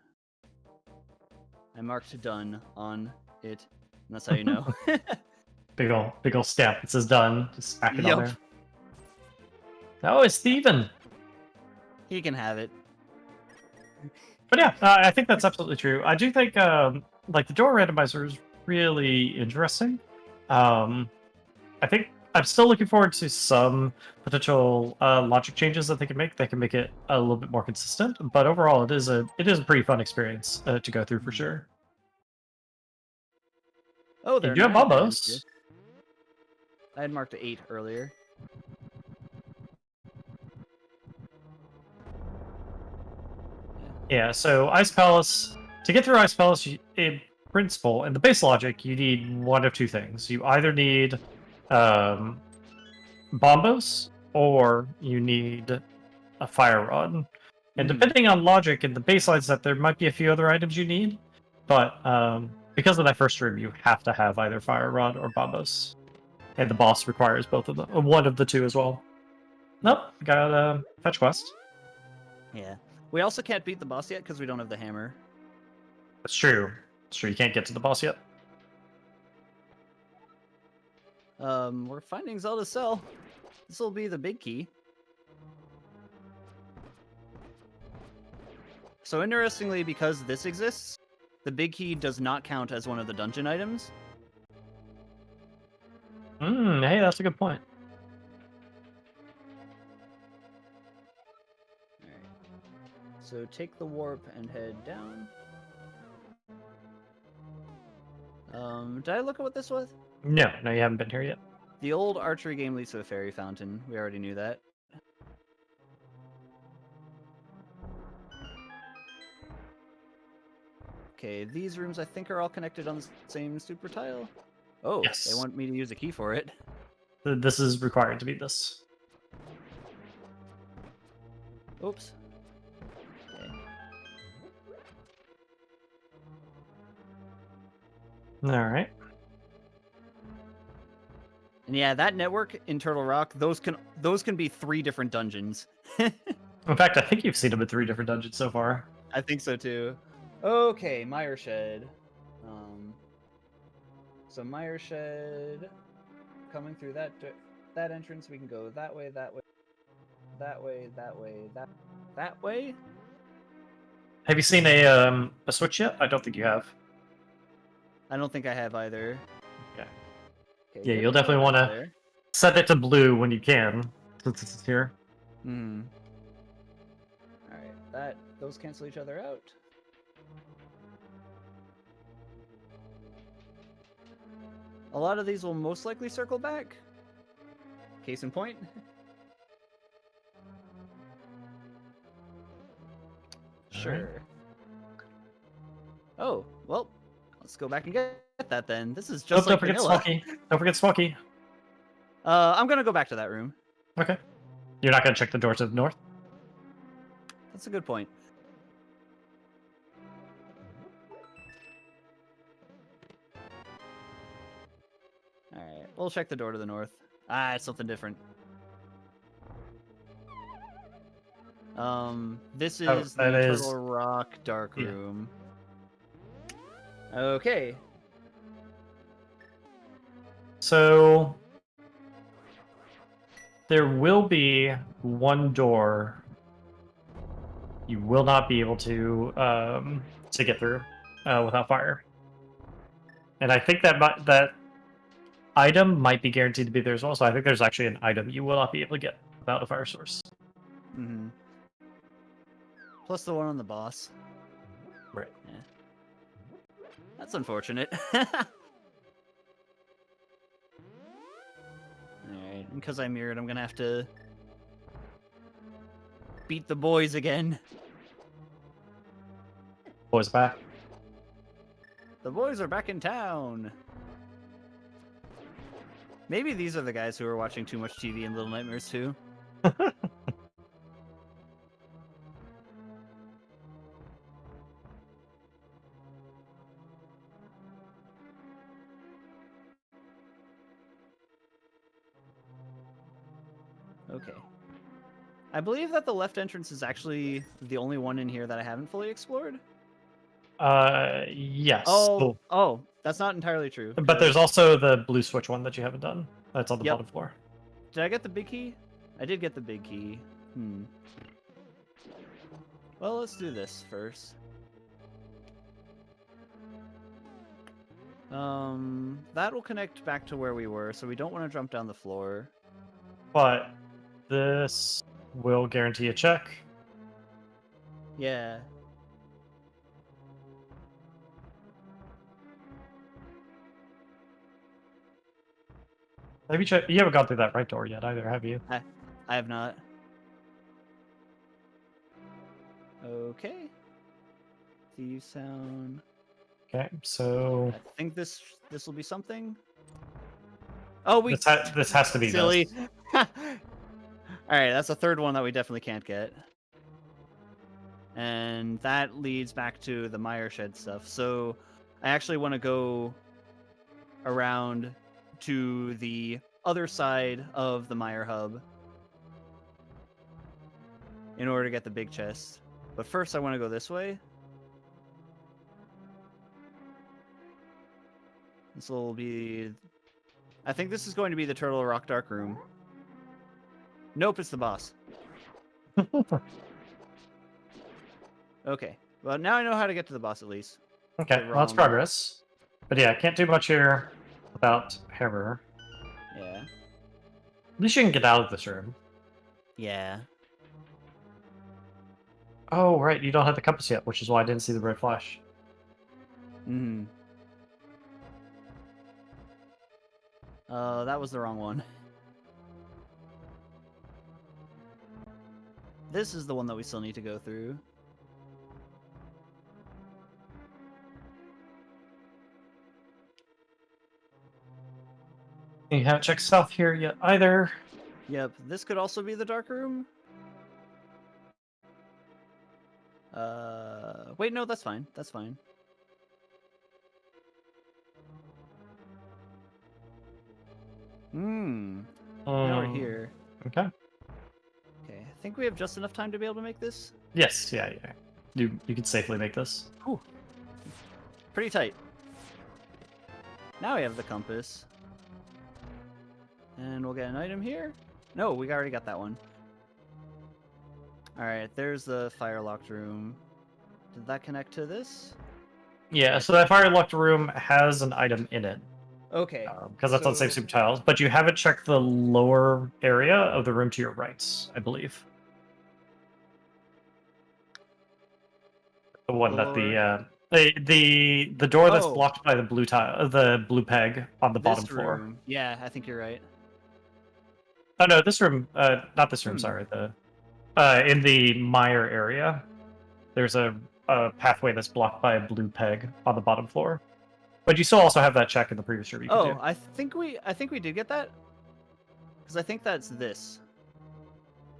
I marked done on it, and that's how you know. Big ol' stamp. It says done. Just smack it Yep. on there. Oh, it's Steven. He can have it. But yeah, I think that's absolutely true. I do think like the door randomizer is really interesting. I think I'm still looking forward to some potential logic changes that they can make. They can make it a little bit more consistent. But overall, it is a pretty fun experience to go through for sure. Oh, there You do have bombos. I had marked 8 earlier. Yeah, so Ice Palace, to get through Ice Palace, in principle, in the base logic, you need one of 2 things. You either need bombos, or you need a fire rod. And depending on logic in the baseline set, there might be a few other items you need, but because of that first room, you have to have either fire rod or bombos. And the boss requires both of them, one of the 2 as well. Nope, got a fetch quest. Yeah. We also can't beat the boss yet because we don't have the hammer. That's true. It's true, you can't get to the boss yet. We're finding Zelda's cell. This will be the big key. So interestingly, because this exists, the big key does not count as one of the dungeon items. Hey, that's a good point. Alright. So take the warp and head down. Did I look at what this was? No, you haven't been here yet. The old archery game leads to a fairy fountain. We already knew that. Okay, these rooms I think are all connected on the same super tile. Oh, Yes. They want me to use a key for it. This is required to beat this. Oops. Okay. Alright. And yeah, that network in Turtle Rock, those can be 3 different dungeons. In fact, I think you've seen them in 3 different dungeons so far. I think so too. Okay, Mire Shed. So Mire Shed, coming through that entrance, we can go that way, that way, that way, that way, that way. Have you seen a switch yet? I don't think you have. I don't think I have either. Okay. Okay, Yeah, good you'll definitely one want there. to set it to blue when you can, since it's here. Hmm. All right, those cancel each other out. A lot of these will most likely circle back. Case in point. Sure. Alright. Oh, well, let's go back and get that then. This is Oh, just don't like forget vanilla. Smoky. Don't forget Smoky. I'm gonna go back to that room. Okay. You're not going to check the door to the north? That's a good point. Alright, we'll check the door to the north. Ah, it's something different. This is the that is- Turtle Rock Dark Yeah. Room. Okay. So there will be one door you will not be able to get through without fire. And I think that item might be guaranteed to be there as well. So I think there's actually an item you will not be able to get without a fire source. Mm-hmm. Plus the one on the boss. Right. Yeah. That's unfortunate. Alright, because I mirrored, I'm gonna have to beat the boys again. Boys back. The boys are back in town. Maybe these are the guys who are watching too much TV in Little Nightmares 2. Okay. I believe that the left entrance is actually the only one in here that I haven't fully explored. Yes. Oh, that's not entirely true. But there's also the blue switch one that you haven't done. That's on the Yep. bottom floor. Did I get the big key? I did get the big key. Well, let's do this first. That will connect back to where we were, so we don't want to jump down the floor. But this will guarantee a check. Yeah. Have you checked? You haven't gone through that right door yet either, have you? I have not. Okay. Thieves sound. Okay, so I think this will be something. Oh, this has to be silly. this. All right, that's a third one that we definitely can't get. And that leads back to the Mire Shed stuff. So I actually want to go around to the other side of the Mire Hub in order to get the big chest. But first I want to go this way. This will be... I think this is going to be the Turtle Rock Dark Room. Nope, it's the boss. Okay. Well, now I know how to get to the boss at least. Okay, well, that's progress. But yeah, can't do much here without Hammer. Yeah. At least you can get out of this room. Yeah. Oh, right, you don't have the compass yet, which is why I didn't see the red flash. Hmm. That was the wrong one. This is the one that we still need to go through. You haven't checked south here yet either. Yep, this could also be the dark room. Wait, no, that's fine. That's fine. Now we're here. Okay. Okay, I think we have just enough time to be able to make this. Yes, yeah. You can safely make this. Whew. Pretty tight. Now we have the compass. And we'll get an item here. No, we already got that one. Alright, there's the fire locked room. Did that connect to this? Yeah, so that fire locked room has an item in it. Okay. Because that's on safe super tiles, but you haven't checked the lower area of the room to your right, I believe. The one that the door that's blocked by the blue tile, the blue peg on the bottom floor. Room. Yeah, I think you're right. Oh no, this room, not this room. Sorry, the in the mire area, there's a pathway that's blocked by a blue peg on the bottom floor. But you still also have that check in the previous room. I think we did get that. Because I think that's this.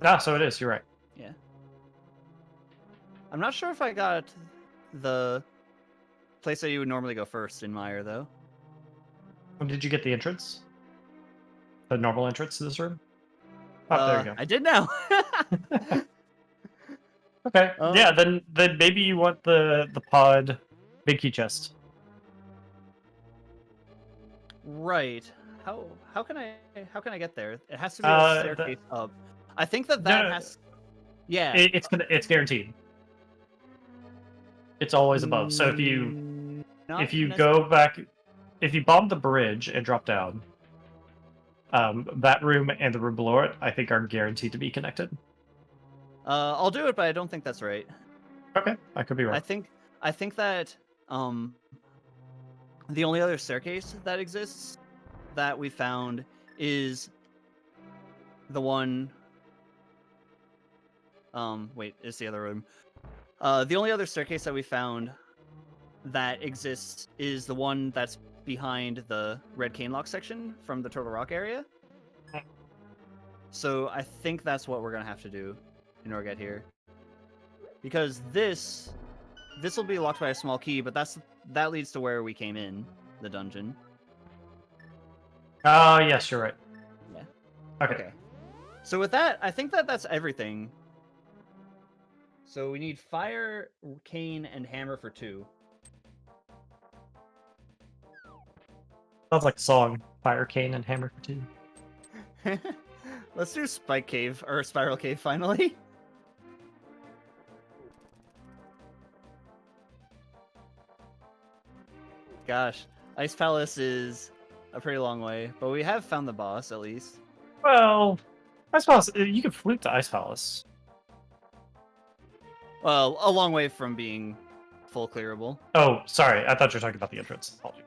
Ah, so it is. You're right. Yeah. I'm not sure if I got the place that you would normally go first in Mire, though. Did you get the entrance? The normal entrance to this room? Oh, there you go. I did now. Okay. Yeah, then maybe you want the pod big key chest. Right. How can I get there? It has to be a staircase up. I think that has. Yeah. It's guaranteed. It's always above. So if you Not go back, if you bomb the bridge and drop down, that room and the room below it, I think, are guaranteed to be connected. I'll do it, but I don't think that's right. Okay, I could be wrong. I think that the only other staircase that exists that we found is the one. Wait, it's the other room. The only other staircase that we found that exists is the one that's behind the Red Cane Lock section from the Turtle Rock area. So I think that's what we're gonna have to do in order to get here, because this will be locked by a small key, but that leads to where we came in, the dungeon. Oh, yes, you're right. Yeah. Okay. So with that, I think that's everything. So we need fire, cane, and hammer for 2. Sounds like a song. Fire, cane, and hammer for 2. Let's do Spike Cave, or Spiral Cave, finally. Gosh, Ice Palace is a pretty long way, but we have found the boss, at least. Well, Ice Palace, you can flute to Ice Palace. Well, a long way from being full clearable. Oh, sorry. I thought you were talking about the entrance. Apologies.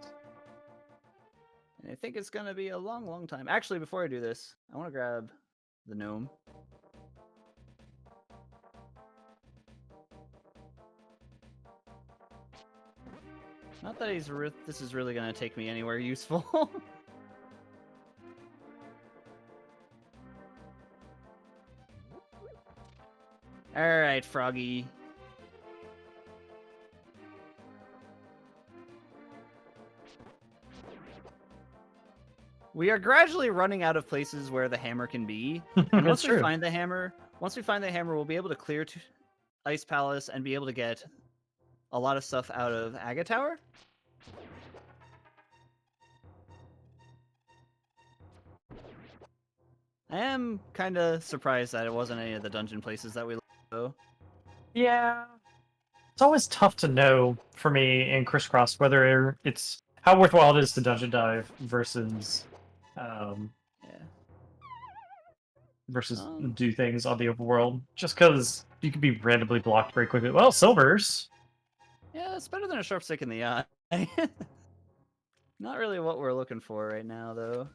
And I think it's going to be a long, long time. Actually, before I do this, I want to grab the gnome. Not that this is really going to take me anywhere useful. Alright, Froggy. We are gradually running out of places where the hammer can be. And once we find the hammer, we'll be able to clear Ice Palace and be able to get a lot of stuff out of Aga Tower. I am kind of surprised that it wasn't any of the dungeon places that we looked, though. Yeah. It's always tough to know for me in Crisscross whether it's how worthwhile it is to dungeon dive versus do things on the overworld. Just because you can be randomly blocked very quickly. Well, silvers. Yeah, it's better than a sharp stick in the eye. Not really what we're looking for right now, though.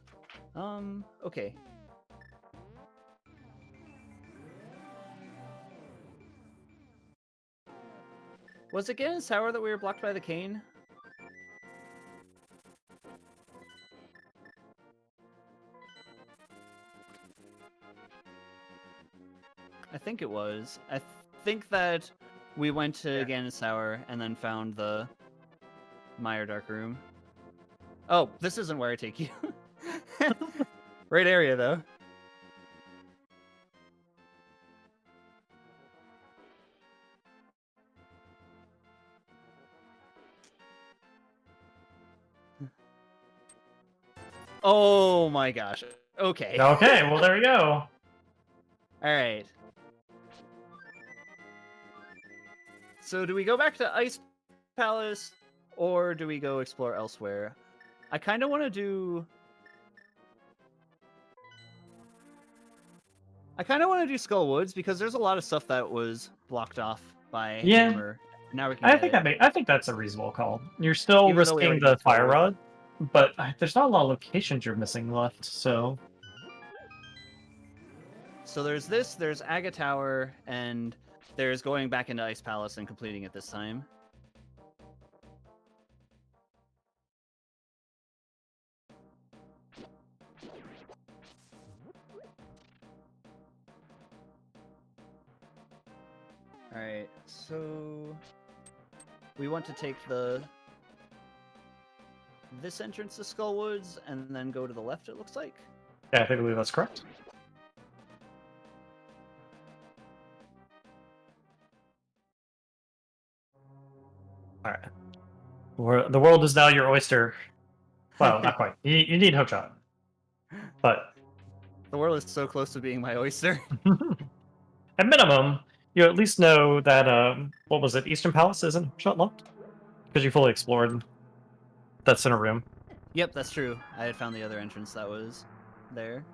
Okay. Was it Ganon's Tower that we were blocked by the cane? I think it was. I think that we went to Ganon's Tower and then found the Mire Dark Room. Oh, this isn't where I take you. Right area, though. Oh my gosh. Okay. Okay, well, there we go. Alright. So do we go back to Ice Palace, or do we go explore elsewhere? I kind of want to do... Skull Woods, because there's a lot of stuff that was blocked off by Hammer. Now we can I think that's a reasonable call. You're still risking the fire rod, but there's not a lot of locations you're missing left, so... So there's this, there's Aga Tower, and there's going back into Ice Palace and completing it this time. Alright, so... we want to take this entrance to Skull Woods, and then go to the left, it looks like? Yeah, I believe that's correct. Alright. The world is now your oyster. Well, not quite. You need hookshot. But... the world is so close to being my oyster. At minimum, you at least know that what was it? Eastern Palace isn't shut locked because you fully explored that center room. Yep, that's true. I had found the other entrance that was there.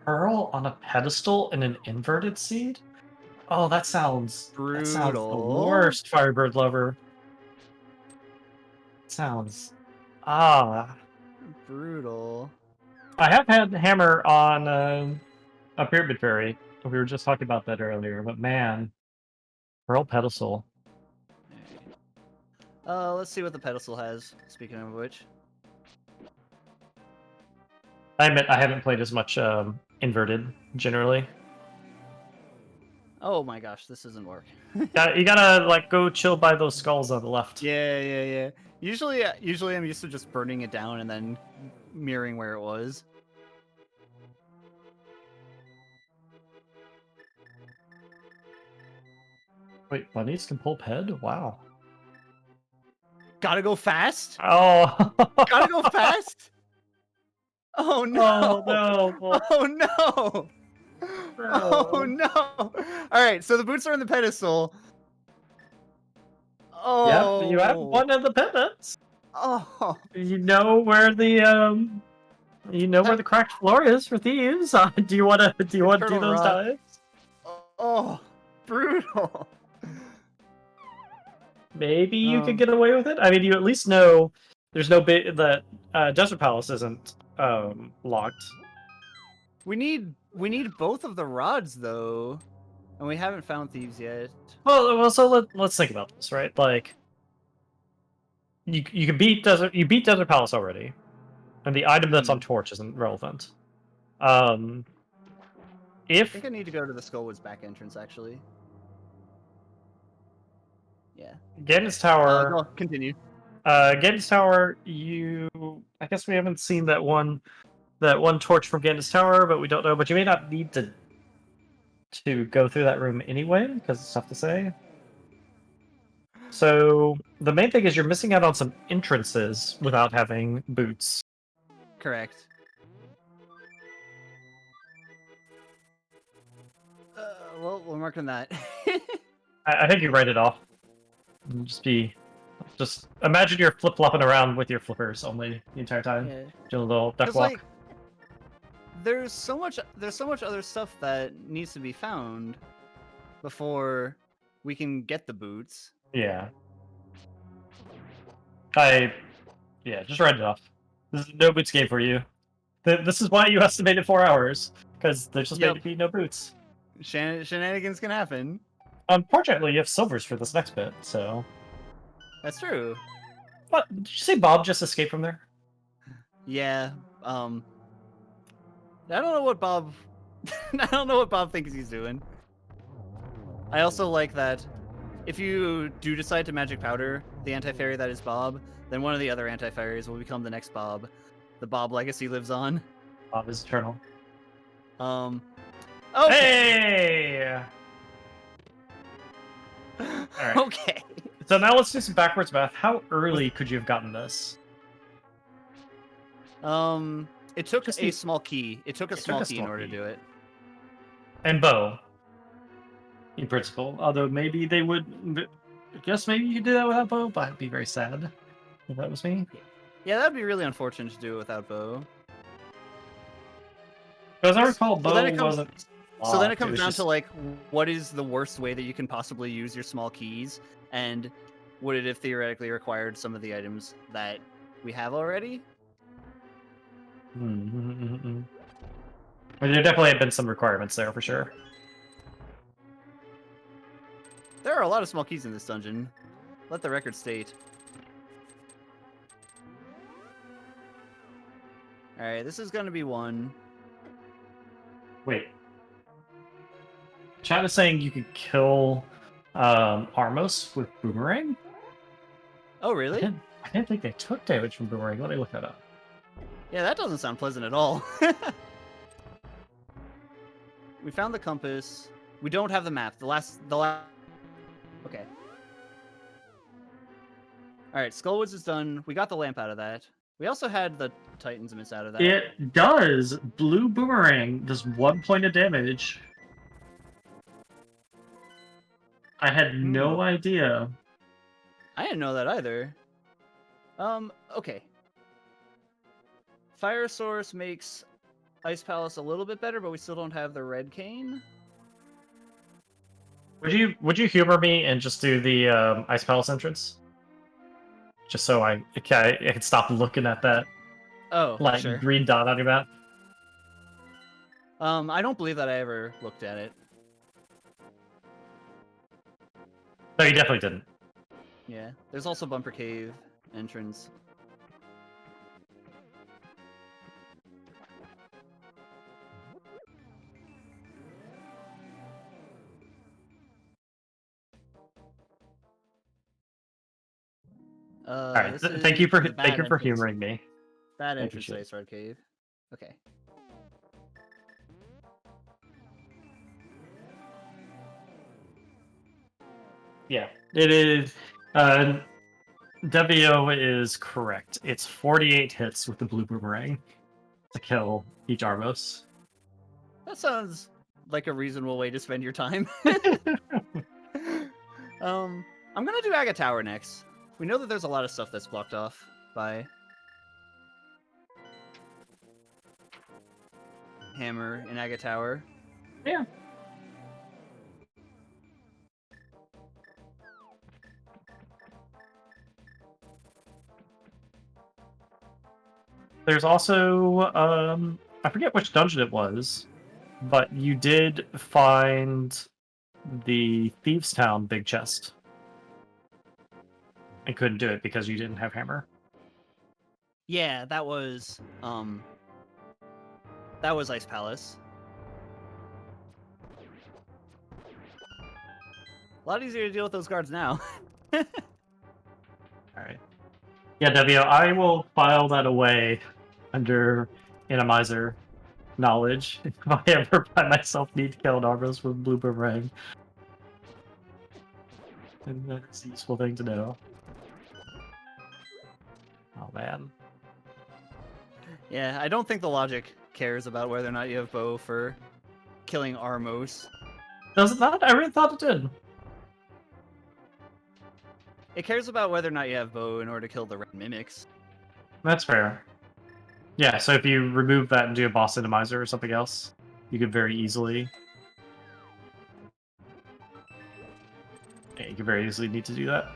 Pearl on a pedestal and an inverted seed? Oh, that sounds the Brutal. worst, Firebird lover. Sounds Brutal. I have had hammer on a pyramid fairy. We were just talking about that earlier, but man, Pearl pedestal. Let's see what the pedestal has. Speaking of which. I admit I haven't played as much inverted generally. Oh my gosh, this doesn't work. You gotta like go chill by those skulls on the left. Yeah. Usually I'm used to just burning it down and then mirroring where it was. Wait, bunnies can pull ped? Wow. Gotta go fast? Oh. Gotta go fast? Oh no! Oh no. Well, Oh no! Oh no! Alright, so the boots are in the pedestal. Oh. yeah, you have one of the pivots. Oh. You know where the where the cracked floor is for thieves. Do you want to do Turtle those rock. dives? Oh. Brutal. Maybe you could get away with it. I mean, you at least know there's no bit that Desert Palace isn't locked. We need both of the rods though, and we haven't found thieves yet. Well, so let's think about this, right? Like, you can beat Desert Palace already, and the item that's on Torch isn't relevant. I If think I need to go to the Skullwoods back entrance actually. Yeah. Ganon's Tower, No, continue. Ganon's Tower, I guess we haven't seen that one torch from Ganon's Tower, but we don't know. But you may not need to go through that room anyway, because it's tough to say. So the main thing is you're missing out on some entrances without having boots. Correct. Well, we're marking that. I think you write it off. Just imagine you're flip flopping around with your flippers only the entire time. Yeah. Doing a little duck 'Cause, walk. like, there's so much other stuff that needs to be found before we can get the boots. Yeah. Just write it off. This is no boots game for you. This is why you estimated 4 hours, because there's just going to be no boots. Shenanigans can happen. Unfortunately, you have silvers for this next bit, so... That's true. What? Did you say Bob just escaped from there? Yeah. I don't know what Bob. I don't know what Bob thinks he's doing. I also like that if you do decide to magic powder the anti-fairy that is Bob, then one of the other anti-fairies will become the next Bob. The Bob legacy lives on. Bob is eternal. Okay. Hey! Alright. Okay. So now let's do some backwards math. How early could you have gotten this? It took Just a need- small key. It took a small key in order to do it. And bow. In principle. Although maybe they would... I guess maybe you could do that without bow, but I'd be very sad if that was me. Yeah, that'd be really unfortunate to do it without bow. Because I recall So bow then it comes- wasn't... So then it locked, comes was down just- to like, what is the worst way that you can possibly use your small keys, and would it have theoretically required some of the items that we have already? Well, there definitely have been some requirements there for sure. There are a lot of small keys in this dungeon. Let the record state. Alright, this is gonna be one. Wait. Chat is saying you could kill Armos with Boomerang? Oh, I really? didn't think they took damage from Boomerang. Let me look that up. Yeah, that doesn't sound pleasant at all. We found the compass. We don't have the map. The last. Okay. All right, Skullwoods is done. We got the lamp out of that. We also had the Titans miss out of that. It does. Blue Boomerang does 1 point of damage. I had no idea. I didn't know that either. Okay. Fire Source makes Ice Palace a little bit better, but we still don't have the red cane. Would you humor me and just do the Ice Palace entrance? Just so I can stop looking at that Sure. green dot on your map. I don't believe that I ever looked at it. No, you definitely didn't. Yeah. There's also Bumper Cave entrance. All right. This Thank you is for the bad entrance. humoring me. Bad I entrance to appreciate Ice Red Cave. Okay. Yeah, it is. WO is correct. It's 48 hits with the blue boomerang to kill each Armos. That sounds like a reasonable way to spend your time. I'm gonna do Aga Tower next. We know that there's a lot of stuff that's blocked off by Hammer in Aga Tower. Yeah. There's also I forget which dungeon it was, but you did find the Thieves' Town big chest. And couldn't do it because you didn't have hammer. Yeah, that was Ice Palace. A lot easier to deal with those guards now. Alright. Yeah, W, I will file that away under randomizer knowledge if I ever by myself need to kill an Armos with blue boomerang. And that's a useful thing to know. Oh man. Yeah, I don't think the logic cares about whether or not you have bow for killing Armos. Does it not? I really thought it did. It cares about whether or not you have bow in order to kill the red mimics. That's fair. Yeah, so if you remove that and do a boss randomizer or something else, you could very easily... Yeah, you could very easily need to do that.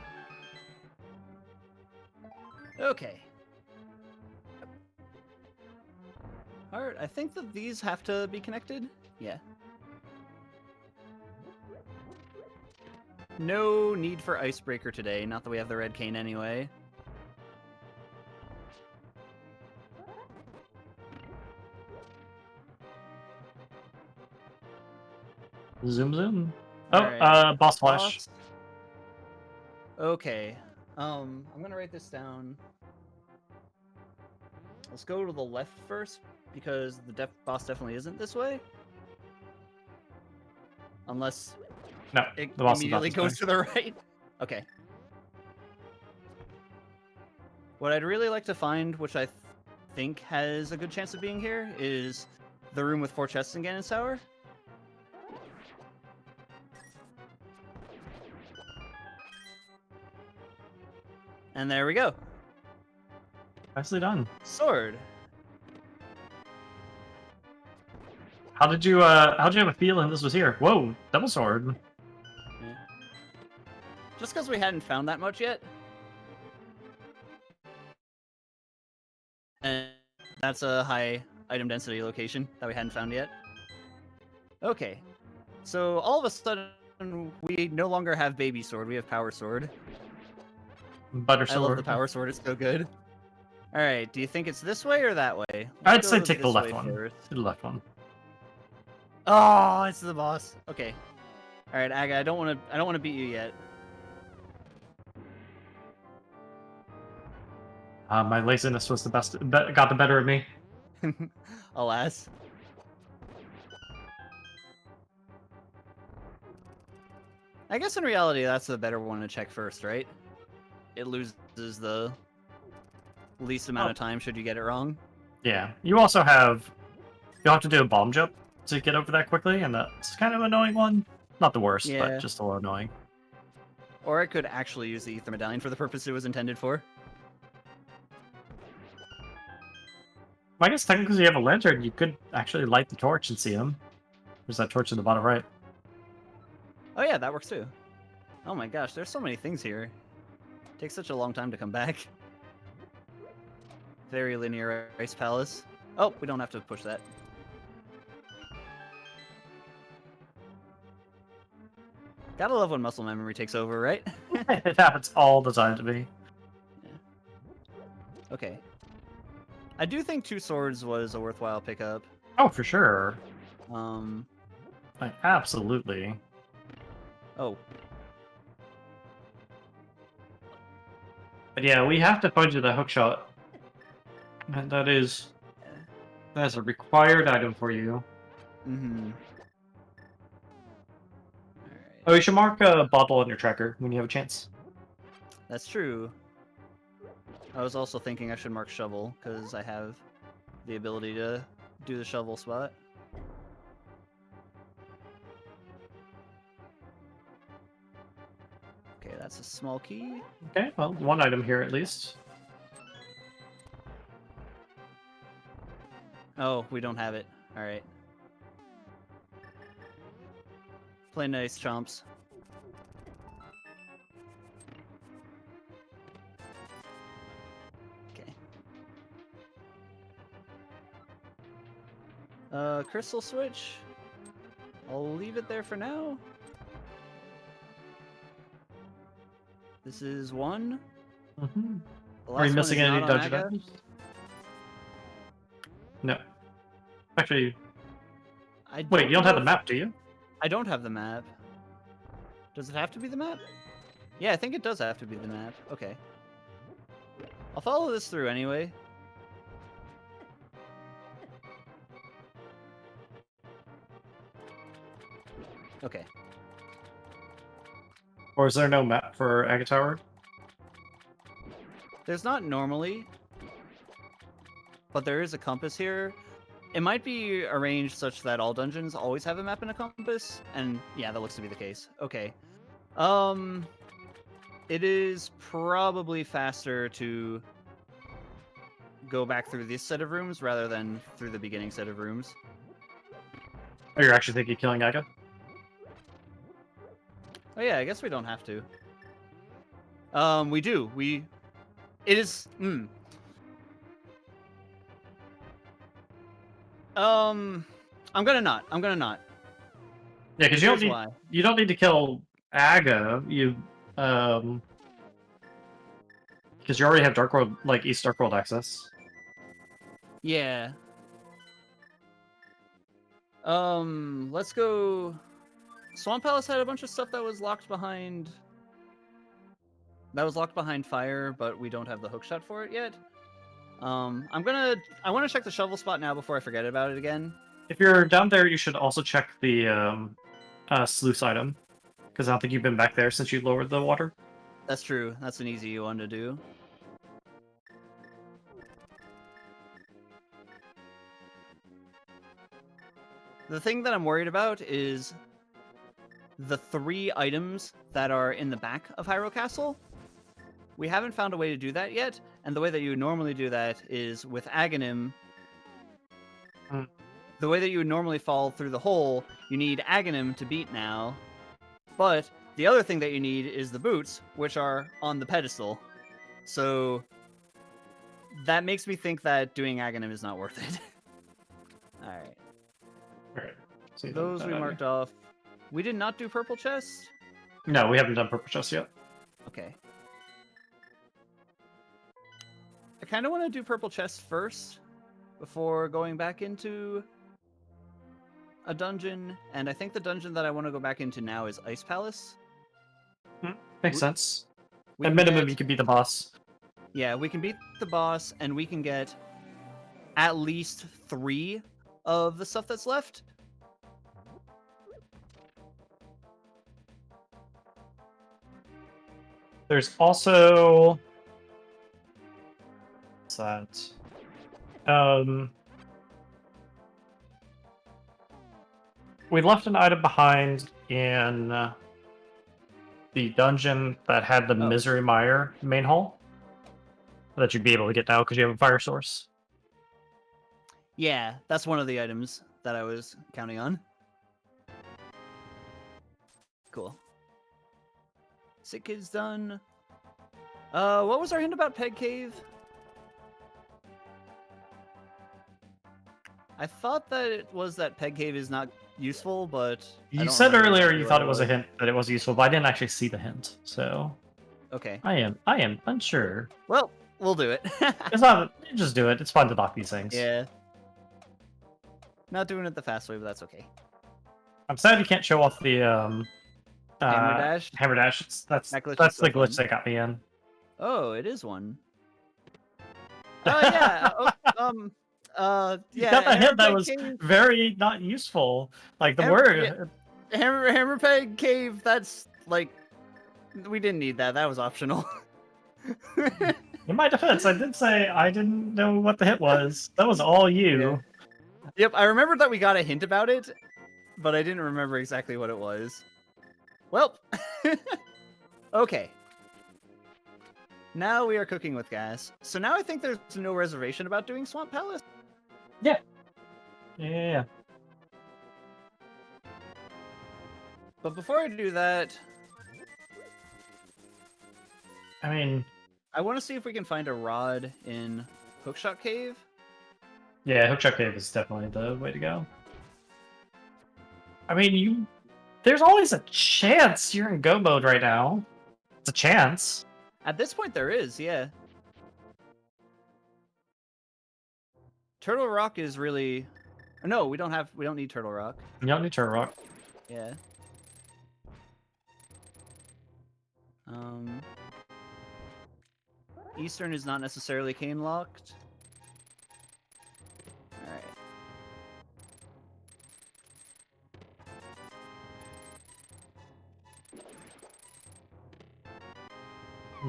Okay. Alright, I think that these have to be connected. Yeah. No need for Icebreaker today, not that we have the red cane anyway. Zoom zoom. Oh, Alright. boss flash. Boss. Okay. I'm gonna write this down. Let's go to the left first, because the boss definitely isn't this way. Unless No, it the boss is immediately not goes this to the right. Okay. What I'd really like to find, which I think has a good chance of being here, is the room with 4 chests in Ganon's Tower. And there we go. Nicely done. Sword. How did you have a feeling this was here? Whoa, double sword. Yeah. Just because we hadn't found that much yet. And that's a high item density location that we hadn't found yet. Okay. So all of a sudden, we no longer have baby sword, we have power sword. Butter I sword. love the power sword, it's so good. Alright, do you think it's this way or that way? I'd Let's say go take the this left way one. first. Do the left one. Oh, it's the boss. Okay. Alright, Aga, I don't wanna beat you yet. My laziness was the best. Got the better of me. Alas. I guess in reality, that's the better one to check first, right? It loses the least amount of time should you get it wrong. Yeah. You also have... You'll have to do a bomb jump to get over that quickly, and that's kind of an annoying one. Not the worst, Yeah. but just a little annoying. Or I could actually use the Ether Medallion for the purpose it was intended for. I guess technically you have a lantern, you could actually light the torch and see him. There's that torch in the bottom right. Oh yeah, that works too. Oh my gosh, there's so many things here. Takes such a long time to come back. Very linear Ice Palace. Oh, we don't have to push that. Gotta love when muscle memory takes over, right? It happens all the time to me. Okay. I do think 2 swords was a worthwhile pickup. Oh, for sure. Um. Like, absolutely. Oh. But yeah, we have to find you the hookshot. And that's a required item for you. Mm-hmm. Oh, you should mark a bottle on your tracker when you have a chance. That's true. I was also thinking I should mark shovel, because I have the ability to do the shovel spot. Okay, that's a small key. Okay, well, one item here at least. Oh, we don't have it. Alright. Play nice, chomps. Okay. Crystal switch. I'll leave it there for now. This is one. Mm-hmm. The Are you last missing one is any not on dungeon Aga. items? No. Actually, I wait, you don't have know the if- map, do you? I don't have the map. Does it have to be the map? Yeah, I think it does have to be the map. Okay. I'll follow this through anyway. Okay. Or is there no map for Aga Tower? There's not normally, but there is a compass here. It might be arranged such that all dungeons always have a map and a compass, and yeah, that looks to be the case. Okay. It is probably faster to go back through this set of rooms rather than through the beginning set of rooms. Oh, you're actually thinking of killing Aga? Oh yeah, I guess we don't have to. We do. It is. I'm gonna not. Yeah, because Here's why. you don't need to kill Aga. Because you already have Dark World, like East Dark World access. Yeah. Let's go. Swamp Palace had a bunch of stuff that was locked behind. That was locked behind fire, but we don't have the hookshot for it yet. I want to check the shovel spot now before I forget about it again. If you're down there, you should also check the sluice item, because I don't think you've been back there since you lowered the water. That's true. That's an easy one to do. The thing that I'm worried about is the 3 items that are in the back of Hyrule Castle. We haven't found a way to do that yet, and the way that you would normally do that is with Aghanim. The way that you would normally fall through the hole, you need Aghanim to beat now, but the other thing that you need is the boots, which are on the pedestal. So that makes me think that doing Aghanim is not worth it. Alright. Alright. So Those we marked off. We did not do purple chest? No, we haven't done purple chest yet. Okay. I kind of want to do purple chest first before going back into a dungeon, and I think the dungeon that I want to go back into now is Ice Palace. Makes sense. We At can minimum, get- you can beat the boss. Yeah, we can beat the boss, and we can get at least 3 of the stuff that's left. There's also... What's that? We left an item behind in the dungeon that had the Oh. Misery Mire main hall that you'd be able to get now because you have a fire source. Yeah, that's one of the items that I was counting on. Cool. Sick Kid's done. What was our hint about Peg Cave? I thought that it was that Peg Cave is not useful, but I You don't said remember earlier exactly you what thought it was a hint that it was useful, but I didn't actually see the hint, so Okay. I am unsure. Well, we'll do it. It's not. Just do it. It's fun to dock these things. Yeah. Not doing it the fast way, but that's okay. I'm sad you can't show off the Hammer dash? Hammer dash. That's That glitch is that's so the glitch fun. that got me in. Oh, it is one. Oh yeah. You Yeah. got a hint that Hammer was Peg Cave. very not useful. Like the Hammer- word. yeah. Hammer Peg Cave. That's like, we didn't need that. That was optional. In my defense, I did say I didn't know what the hit was. That was all you. Yep, I remembered that we got a hint about it, but I didn't remember exactly what it was. Well, okay. Now we are cooking with gas. So now I think there's no reservation about doing Swamp Palace. Yeah. But before I do that, I mean, I want to see if we can find a rod in Hookshot Cave. yeah, Hookshot Cave is definitely the way to go. I mean, there's always a chance you're in go mode right now. It's a chance. At this point, there is, yeah. Turtle Rock is really... No, we don't need Turtle Rock. You don't need Turtle Rock. Yeah. Eastern is not necessarily cane locked. Alright.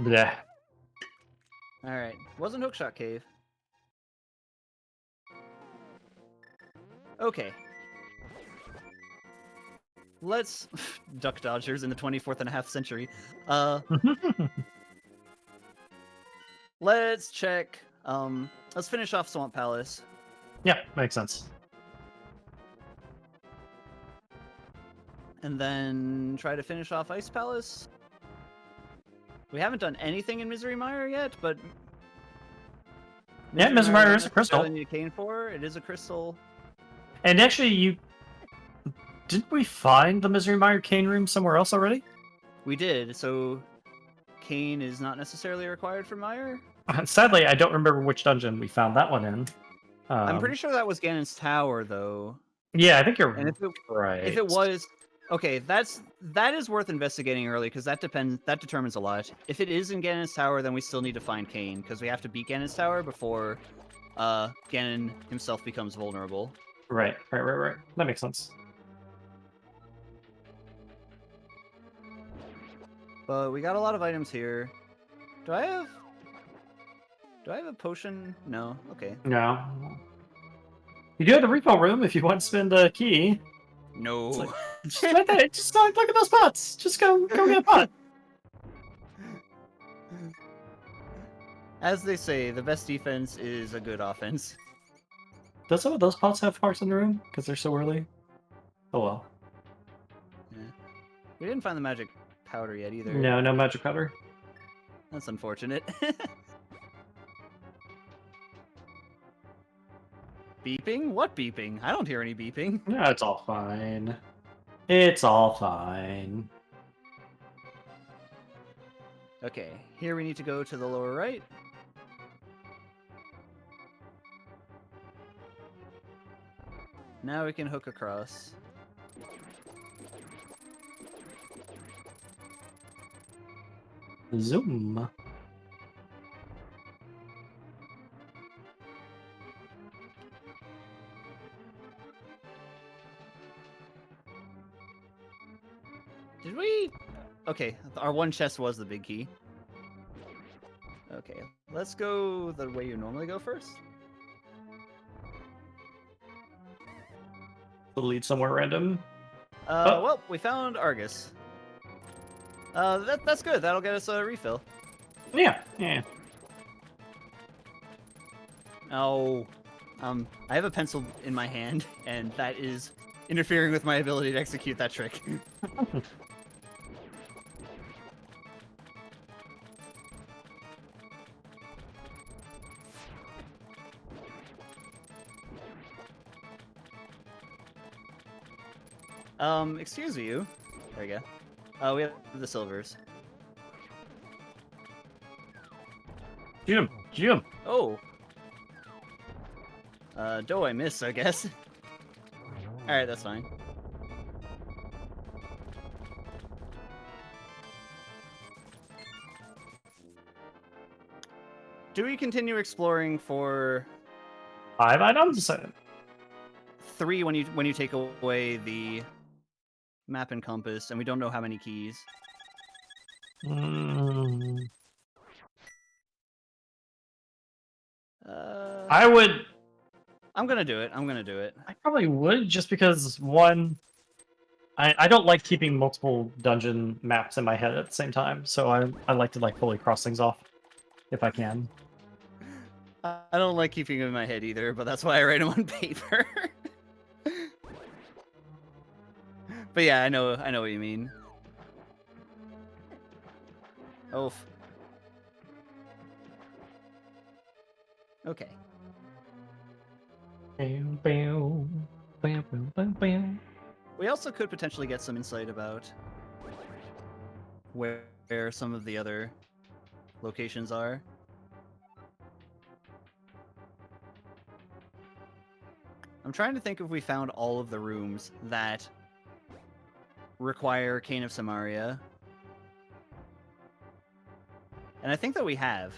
Bleh. Alright. Wasn't Hookshot Cave. Okay. Let's... Duck Dodgers in the 24th and a half century. Let's check. Let's finish off Swamp Palace. Yeah, makes sense. And then try to finish off Ice Palace. We haven't done anything in Misery Mire yet, but... Yeah, Misery Mire is a crystal. Need a cane for. It is a crystal. And actually, didn't we find the Misery Mire cane room somewhere else already? We did, so cane is not necessarily required for Mire. Sadly, I don't remember which dungeon we found that one in. I'm pretty sure that was Ganon's Tower, though. Yeah, I think you're And right. if it was... Okay, that is worth investigating early, because that determines a lot. If it is in Ganon's Tower, then we still need to find Kain, because we have to beat Ganon's Tower before Ganon himself becomes vulnerable. Right. That makes sense. But we got a lot of items here. Do I have a potion? No. Okay. No. You do have the repo room if you want to spend a key. No. It's like, just right there. Just look at those pots. Just go get a pot. As they say, the best defense is a good offense. Does some of those pots have hearts in the room? Because they're so early? Oh well. Yeah. We didn't find the magic powder yet either. No magic powder. That's unfortunate. Beeping? What beeping? I don't hear any beeping. Yeah, it's all fine. It's all fine. Okay, here we need to go to the lower right. Now we can hook across. Zoom. Did we? Okay, our one chest was the big key. Okay, let's go the way you normally go first. to lead somewhere random. Well, we found Argus. That's good. That'll get us a refill. Yeah, yeah. Oh, I have a pencil in my hand, and that is interfering with my ability to execute that trick. Excuse you. There we go. We have the silvers. Shoot him. Oh. Do I miss, I guess. Alright, that's fine. Do we continue exploring for 5 items? 3 when you take away the map and compass, and we don't know how many keys? I would. I'm gonna do it. I probably would, just because, one, I don't like keeping multiple dungeon maps in my head at the same time, so I like to fully cross things off if I can. I don't like keeping them in my head either, but that's why I write them on paper. But yeah, I know what you mean. Oof. Okay. We also could potentially get some insight about where some of the other locations are. I'm trying to think if we found all of the rooms that require Cane of Samaria. And I think that we have.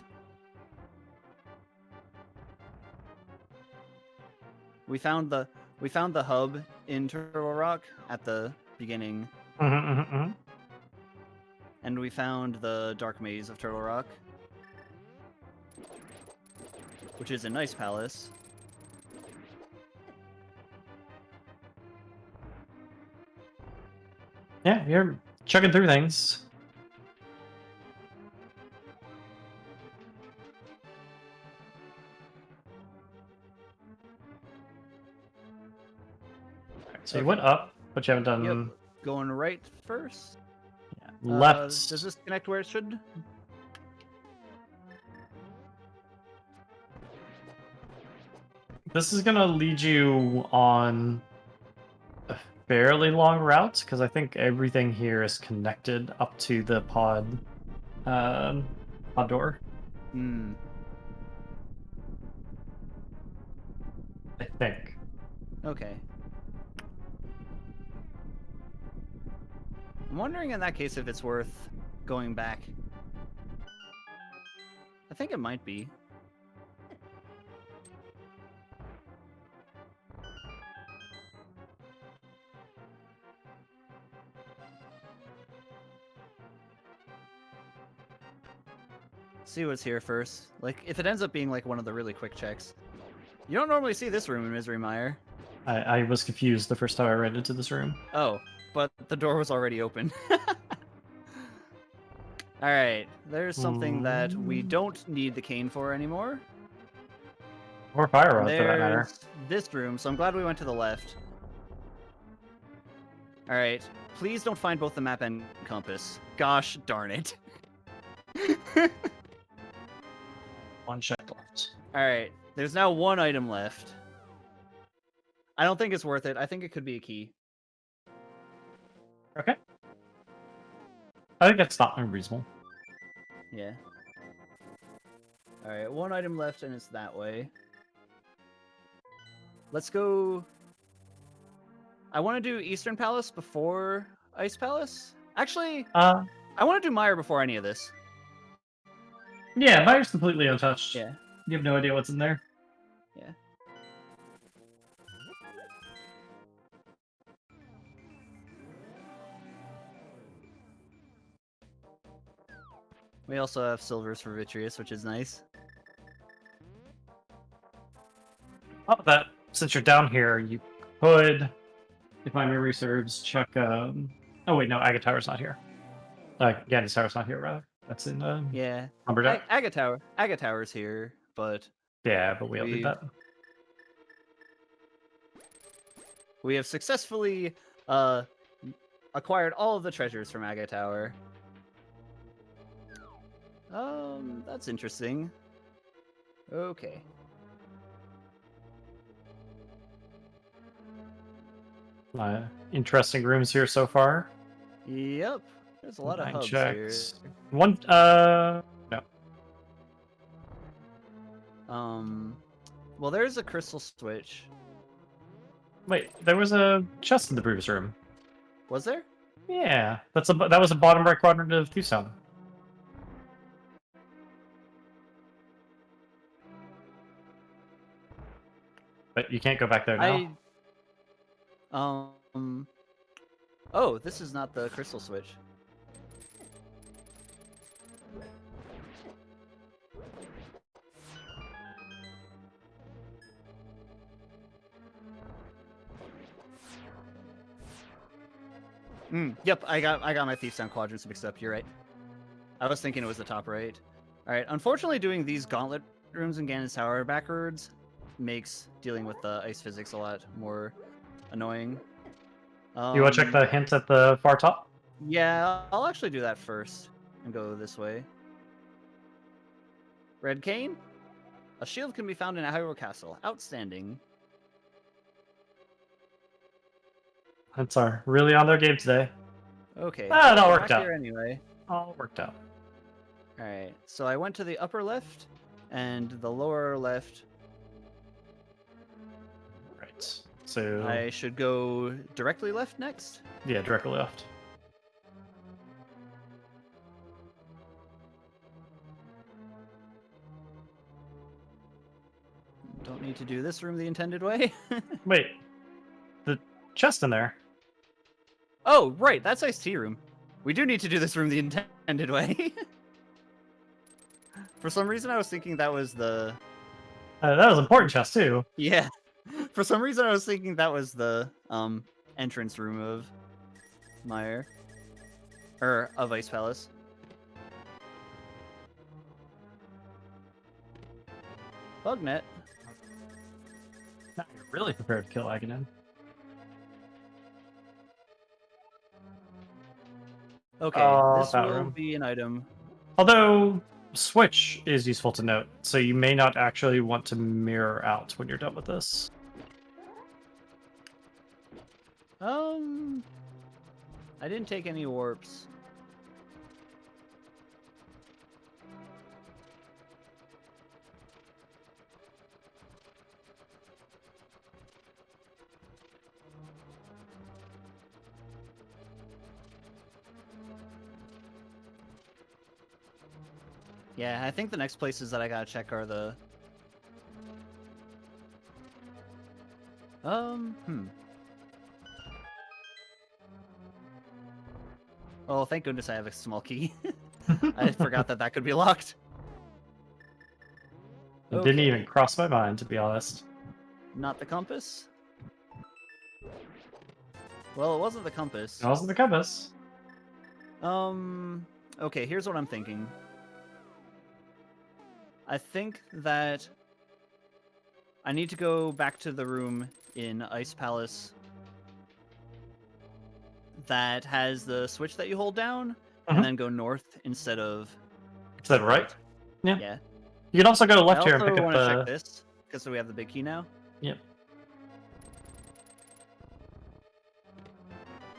We found the hub in Turtle Rock at the beginning. And we found the Dark Maze of Turtle Rock, which is a nice palace. Yeah, you're chugging through things. So you went up, but you haven't done... Yep. Going right first. Yeah. Left. Does this connect where it should? This is gonna lead you on a fairly long route, because I think everything here is connected up to the pod door. Hmm. I think. Okay. I'm wondering in that case if it's worth going back. I think it might be. See what's here first. Like, if it ends up being like one of the really quick checks. You don't normally see this room in Misery Mire. I was confused the first time I ran into this room. Oh, but the door was already open. Alright, there's something that we don't need the cane for anymore. Or fire rod, for that matter. There's this room, so I'm glad we went to the left. Alright, please don't find both the map and compass. Gosh darn it. One check left. Alright, there's now one item left. I don't think it's worth it. I think it could be a key. Okay. I think that's not unreasonable. Yeah. Alright, one item left and it's that way. Let's go... I want to do Eastern Palace before Ice Palace? Actually, I want to do Mire before any of this. Yeah, Mire's completely untouched. Yeah. You have no idea what's in there. Yeah. We also have silvers for Vitreous, which is nice. Oh, that since you're down here, you could if my memory serves, check. Oh wait, no, Agatower's not here. Gaddy's Tower's not here, rather. That's in Yeah. Lumberjack. Agatower's here, but Yeah, but we don't need we that. we have successfully acquired all of the treasures from Agatower. That's interesting. Okay. Interesting rooms here so far. Yep. There's a lot of 9 hubs checks. here. One, no. Well, there's a crystal switch. Wait, there was a chest in the previous room. Was there? Yeah, that was a bottom right quadrant of Thewstone. But you can't go back there now. Oh, this is not the crystal switch. Yep, I got my Thiefstown quadrants mixed up. You're right. I was thinking it was the top right. All right. Unfortunately, doing these gauntlet rooms in Ganon's Tower backwards makes dealing with the ice physics a lot more annoying. You want to check the hint at the far top? Yeah, I'll actually do that first and go this way. Red Cane? A shield can be found in a Hyrule Castle. Outstanding. That's our really on their game today. Okay. It all worked back out. here anyway. All worked out. Alright, so I went to the upper left and the lower left. Right. So I should go directly left next. yeah, directly left. Don't need to do this room the intended way. Wait, the chest in there. Oh, right, that's Ice Tea Room. We do need to do this room the intended way. For some reason, I was thinking that was the... That was an important chest too. Yeah. For some reason, I was thinking that was the entrance room of Meyer. Or of Ice Palace. Bugnet. Now you're really prepared to kill Aghanim. Okay, Oh, this that will room. be an item. Although switch is useful to note, so you may not actually want to mirror out when you're done with this. I didn't take any warps. Yeah, I think the next places that I gotta check are the... Oh, thank goodness I have a small key. I forgot that that could be locked. It didn't Okay. even cross my mind, to be honest. Not the compass? Well, it wasn't the compass. It wasn't the compass. Okay, here's what I'm thinking. I think that I need to go back to the room in Ice Palace that has the switch that you hold down, Mhm. and then go north instead of... Is that right? Yeah. Yeah. You can also go left I here and also pick up want to the. check this, because we have the big key now. Yep.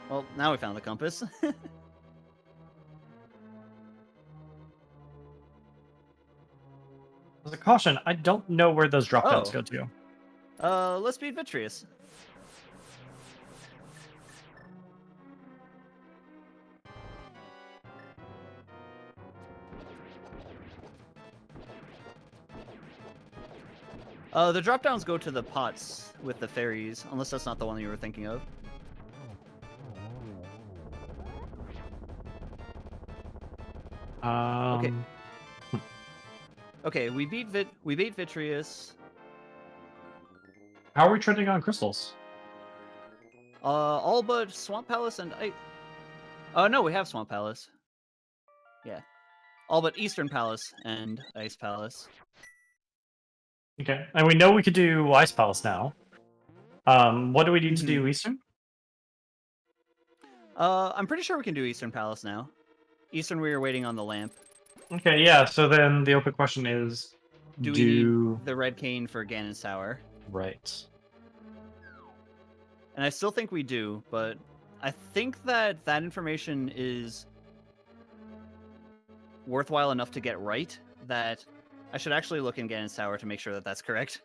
Well, now we found the compass. As a caution, I don't know where those drop downs Oh. go to. Let's beat Vitreous. The drop downs go to the pots with the fairies, unless that's not the one you were thinking of. Okay. Okay, we beat Vitreous. How are we trending on crystals? All but Swamp Palace and no, we have Swamp Palace. Yeah. All but Eastern Palace and Ice Palace. Okay, and we know we could do Ice Palace now. What do we need to do Eastern? I'm pretty sure we can do Eastern Palace now. Eastern, we are waiting on the lamp. Okay, yeah. So then the open question is, Do we need the red cane for Ganon's Tower? Right. And I still think we do, but I think that information is worthwhile enough to get right that I should actually look in Ganon's Tower to make sure that that's correct.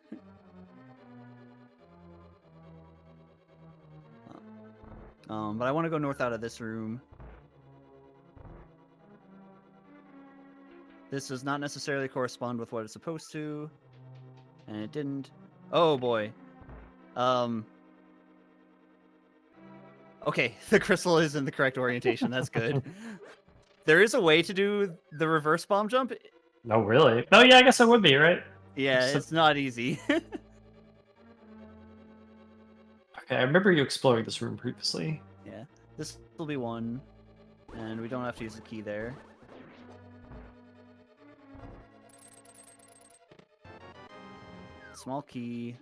But I want to go north out of this room. This does not necessarily correspond with what it's supposed to, and it didn't. Oh boy. Okay, the crystal is in the correct orientation. That's good. There is a way to do the reverse bomb jump. No, really? Oh, yeah. I guess it would be right. Yeah, it's not easy. Okay, I remember you exploring this room previously. Yeah, this will be one, and we don't have to use the key there. Small key.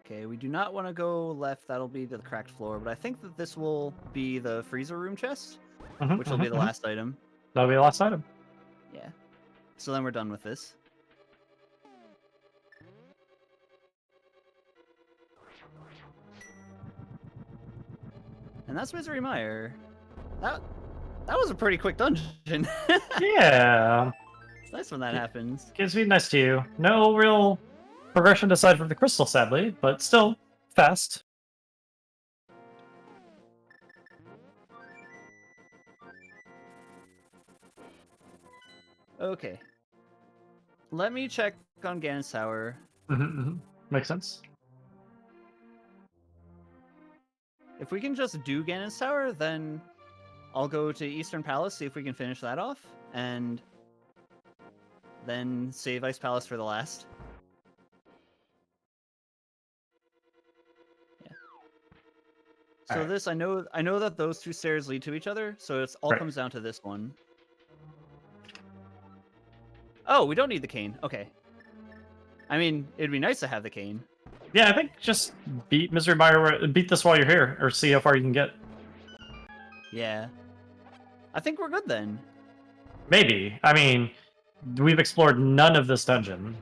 Okay, we do not want to go left. That'll be to the cracked floor, but I think that this will be the freezer room chest, which will be the last item. That'll be the last item. Yeah. So then we're done with this. And that's Misery Mire. That was a pretty quick dungeon. Yeah. It's nice when that happens. Gives me nice to you. No real progression aside from the crystal, sadly, but still fast. Okay. Let me check on Ganon's Tower. Makes sense. If we can just do Ganon's Tower, then I'll go to Eastern Palace, see if we can finish that off, and then save Ice Palace for the last. Yeah. So Alright. this, I know that those two stairs lead to each other, so it's all comes down to this one. Oh, we don't need the cane. Okay. I mean, it'd be nice to have the cane. Yeah, I think just beat Misery Mire, beat this while you're here, or see how far you can get. Yeah. I think we're good then. Maybe. I mean, we've explored none of this dungeon.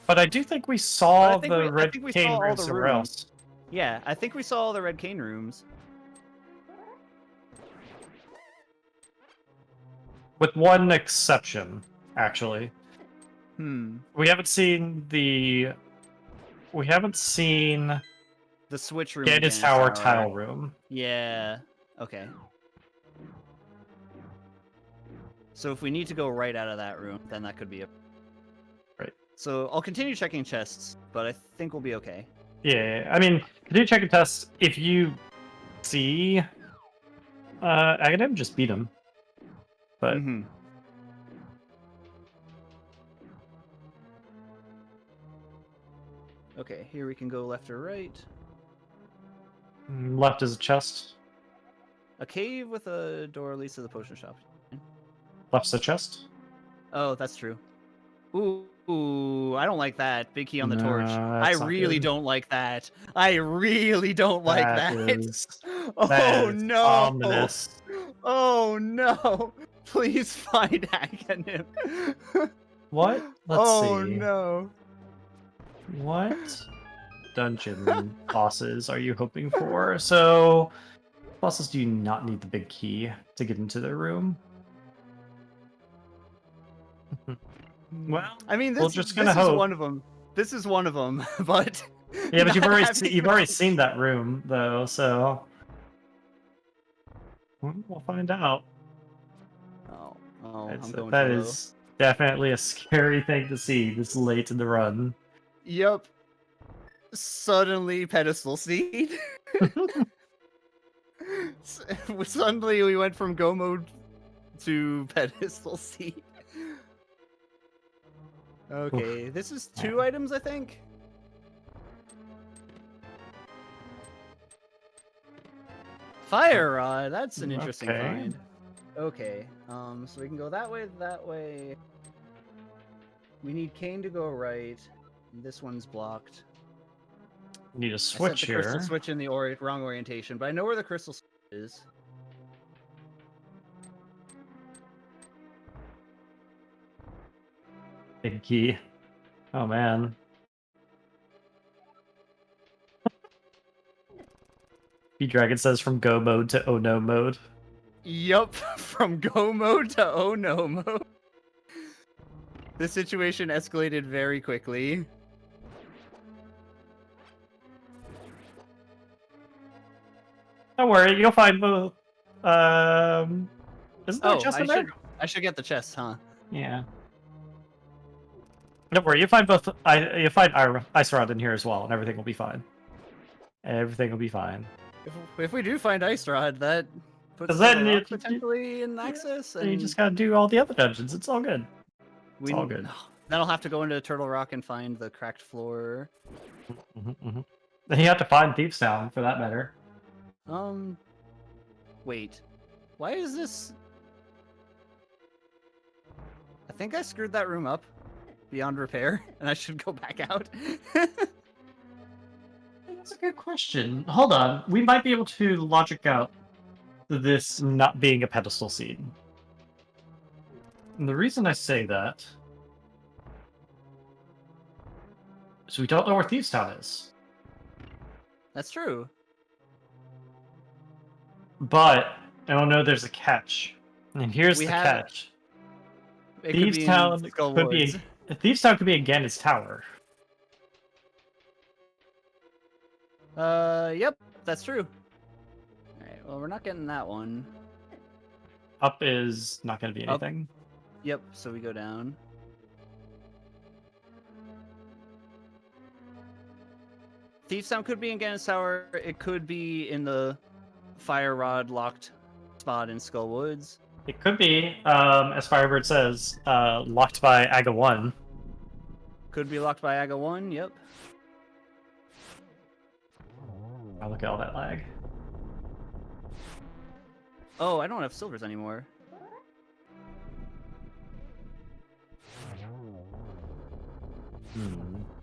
But I do think we saw the red cane room somewhere else. Yeah, I think we saw all the red cane rooms. With one exception, actually. We haven't seen the... We haven't seen... The switch room. Ganon's Tower tile room. Yeah. Okay. So if we need to go right out of that room, then that could be a... Right. So I'll continue checking chests, but I think we'll be okay. Yeah, I mean, continue checking tests. If you see Aghanim, just beat him. But... Okay, here we can go left or right. Left is a chest. A cave with a door leads to the potion shop. Left's a chest. Oh, that's true. Ooh, I don't like that. Big key on the torch. I That's not really good. don't like that. I really don't like that. Oh That is no! ominous. Oh no! Please find Aghanim. What? Let's Oh see. no! What dungeon bosses are you hoping for? So, bosses do not need the big key to get into their room. Well, I mean, we're this, just gonna this hope. is one of them. This is one of them, but Yeah, but you've not already having seen that room though, so we'll find out. Oh, I'm That going too low. is definitely a scary thing to see this late in the run. Yep. Suddenly, pedestal seed. Suddenly, we went from go mode to pedestal seat. Okay, this is 2 items, I think. Fire rod. That's an interesting Okay. find. Okay. So we can go that way. That way. We need Kane to go right. This one's blocked. Need a I set switch the crystal here. switch in the wrong orientation, but I know where the crystal switch is. Big key. Oh man. Dragon says from go mode to oh no mode. Yup, from go mode to oh no mode. The situation escalated very quickly. Don't worry, you'll find both. Isn't there a chest in there? I should get the chest, huh? Yeah. Don't worry, you find both. You find ice rod in here as well, and everything will be fine. Everything will be fine. If we do find ice rod, that puts then us potentially in access, and you just gotta do all the other dungeons. It's all good. It's we all good. Then I'll have to go into Turtle Rock and find the cracked floor. Then you have to find Thief's Town for that matter. Wait. Why is this? I think I screwed that room up beyond repair, and I should go back out. That's a good question. Hold on. We might be able to logic out this not being a pedestal seed. And the reason I say that is we don't know where Thieves Town is. That's true. But I don't know there's a catch. And here's the catch. Thieves Town could be in Ganon's Tower. Yep, that's true. Alright, well, we're not getting that one. Up is not going to be anything. Yep, so we go down. Thieves Town could be in Ganon's Tower. It could be in the fire rod locked spot in Skull Woods. It could be, as Firebird says, locked by Aga 1. Could be locked by Aga 1, yep. Oh, look at all that lag. Oh, I don't have silvers anymore.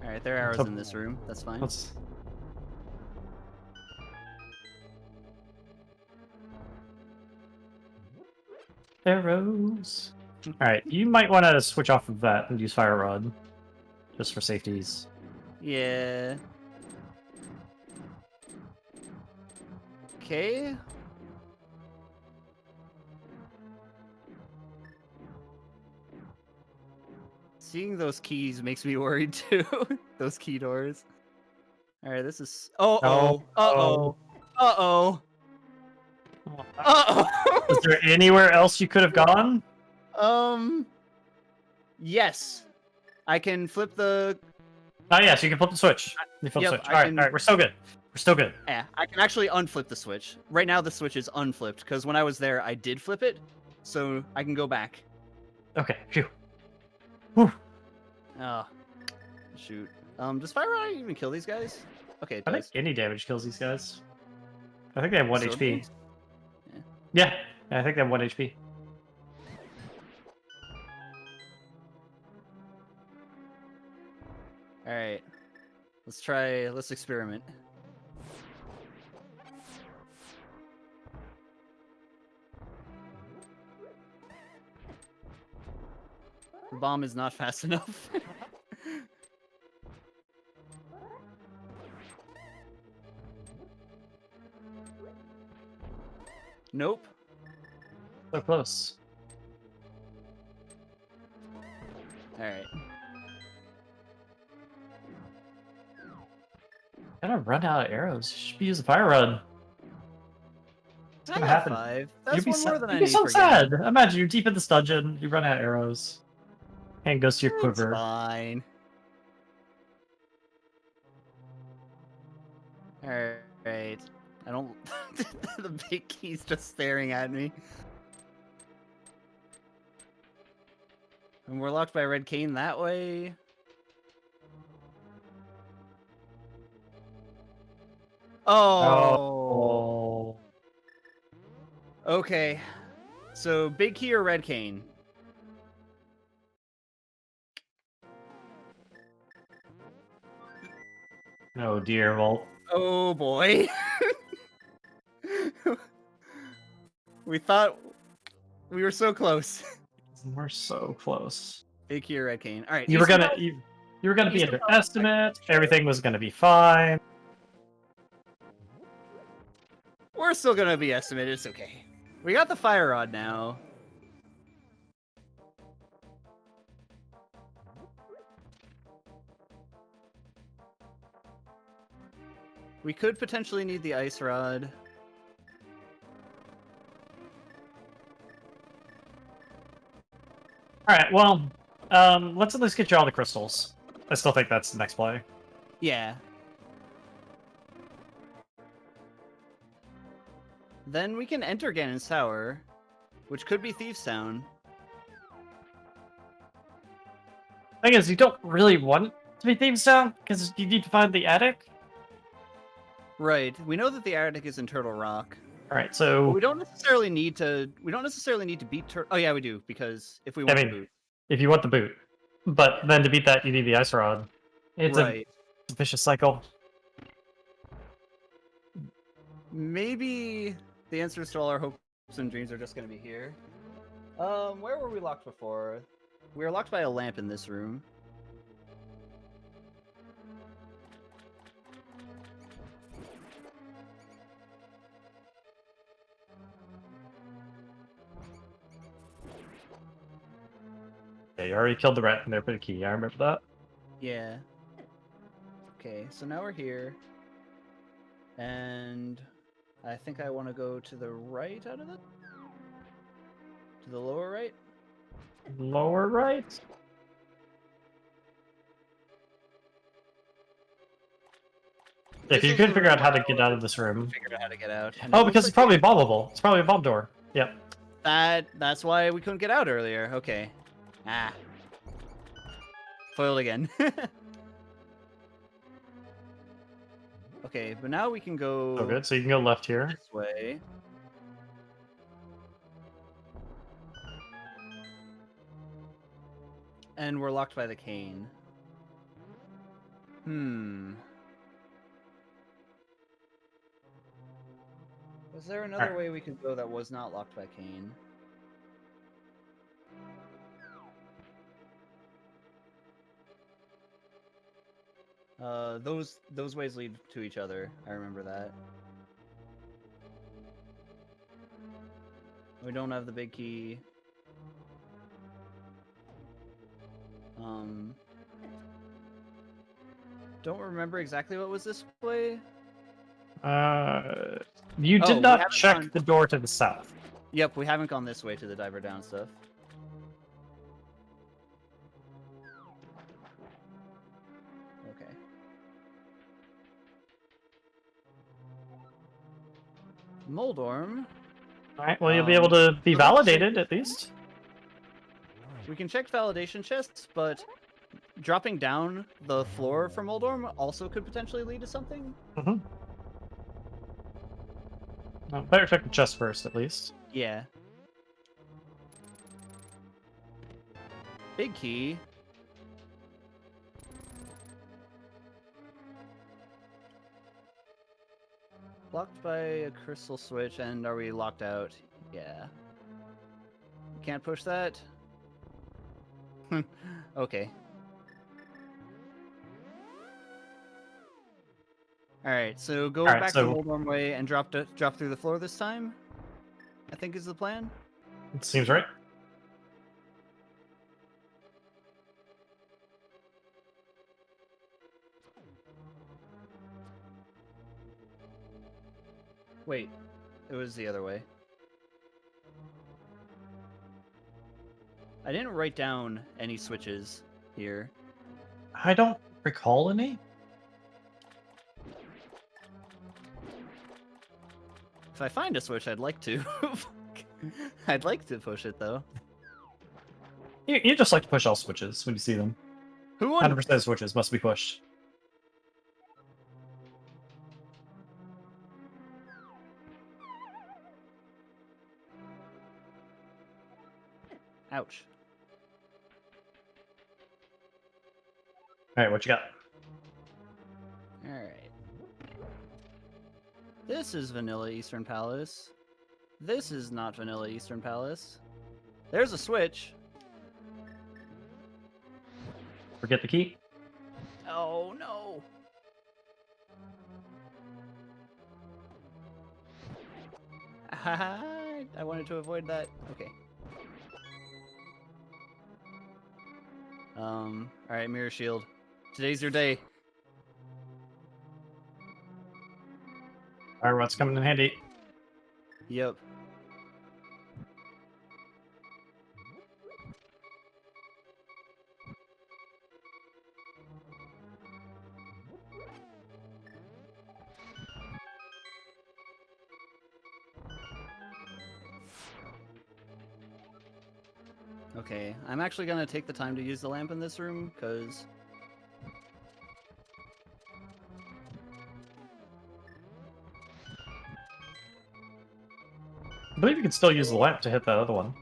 Alright, there are arrows in this room. That's fine. Arrows. Alright, you might want to switch off of that and use Fire Rod. Just for safeties. Yeah. Okay. Seeing those keys makes me worried too. Those key doors. Alright, this is... Uh-oh. Uh-oh. Uh-oh. Uh-oh. Is there anywhere else you could have gone? Yes. I can flip the... Oh, yes, you can flip the switch. You flip the switch. Alright, we're still good. We're still good. Yeah, I can actually unflip the switch. Right now the switch is unflipped, because when I was there, I did flip it, so I can go back. Okay, phew. Whew. Oh, shoot. Does Fire Rod even kill these guys? Okay, it I does. think any damage kills these guys. I think they have 1 So HP. Yeah. Yeah, I think they have 1 HP. Alright. Let's experiment. The bomb is not fast enough. Nope. So close. Alright. Gotta run out of arrows. You should be using Fire Rod. What's I gonna got happen? 5. That's You'd be one more than I you'd need be so for getting. sad. Imagine you're deep in this dungeon, you run out of arrows. Hand goes to your It's quiver. fine. Alright. I don't... The big key's just staring at me. And we're locked by Red Cane that way. Oh. Okay. So Big Key or Red Cane? Oh dear, Volt. Oh boy. We thought we were so close. We're so close. Big Key or Red Cane? All right. You were gonna be East of underestimate. Everything was gonna be fine. We're still gonna be estimated. It's okay. We got the fire rod now. We could potentially need the ice rod. All right. Well, let's at least get you all the crystals. I still think that's the next play. Yeah. Then we can enter Ganon's Tower, which could be Thieves Town. Thing is, you don't really want it to be Thieves Town because you need to find the attic. Right. We know that the attic is in Turtle Rock. All right. But So we don't necessarily need to. We don't necessarily need to beat Turtle. Oh yeah, we do, because if we want I to mean, boot. if you want the boot, but then to beat that, you need the ice rod. It's Right. a vicious cycle. Maybe the answers to all our hopes and dreams are just going to be here. Where were we locked before? We were locked by a lamp in this room. Yeah, you already killed the rat and they're pretty key. I remember that. Yeah. Okay, so now we're here. And I think I want to go to the right out of it? To the lower right? Lower right. If you could figure out how to get out of this room. Figure out how to get out. And Oh, it because looks it's probably like bombable. It's probably a bomb door. Yep. that's why we couldn't get out earlier. Okay. Ah. Foiled again. Okay, but now we can go Oh, good. So you can go left here. this way. And we're locked by the cane. Was there another Alright. way we could go that was not locked by cane? Those ways lead to each other. I remember that. We don't have the big key. Don't remember exactly what was this way. You Oh, did we not haven't check gone- the door to the south. Yep, we haven't gone this way to the diver down stuff. Okay. Moldorm. Alright, well, you'll be able to be let's check- validated, at least. We can check validation chests, but dropping down the floor from Moldorm also could potentially lead to something. Mm-hmm. Well, better check the chest first, at least. Yeah. Big key. Locked by a crystal switch, and are we locked out? Yeah. Can't push that? Okay. Alright, so go Alright, back so- the Moldorm way and drop through the floor this time? I think is the plan. It seems right. Wait, it was the other way. I didn't write down any switches here. I don't recall any. If I find a switch, I'd like to. I'd like to push it, though. You just like to push all switches when you see them. Who won? 100% of switches must be pushed. Ouch. All right, what you got? All right. This is Vanilla Eastern Palace. This is not Vanilla Eastern Palace. There's a switch. Forget the key. Oh no. I wanted to avoid that. Okay. Alright, Mirror Shield. Today's your day. All right, what's coming in handy? Yep. Okay, I'm actually gonna take the time to use the lamp in this room, because... I believe you can still use the lamp to hit that other one.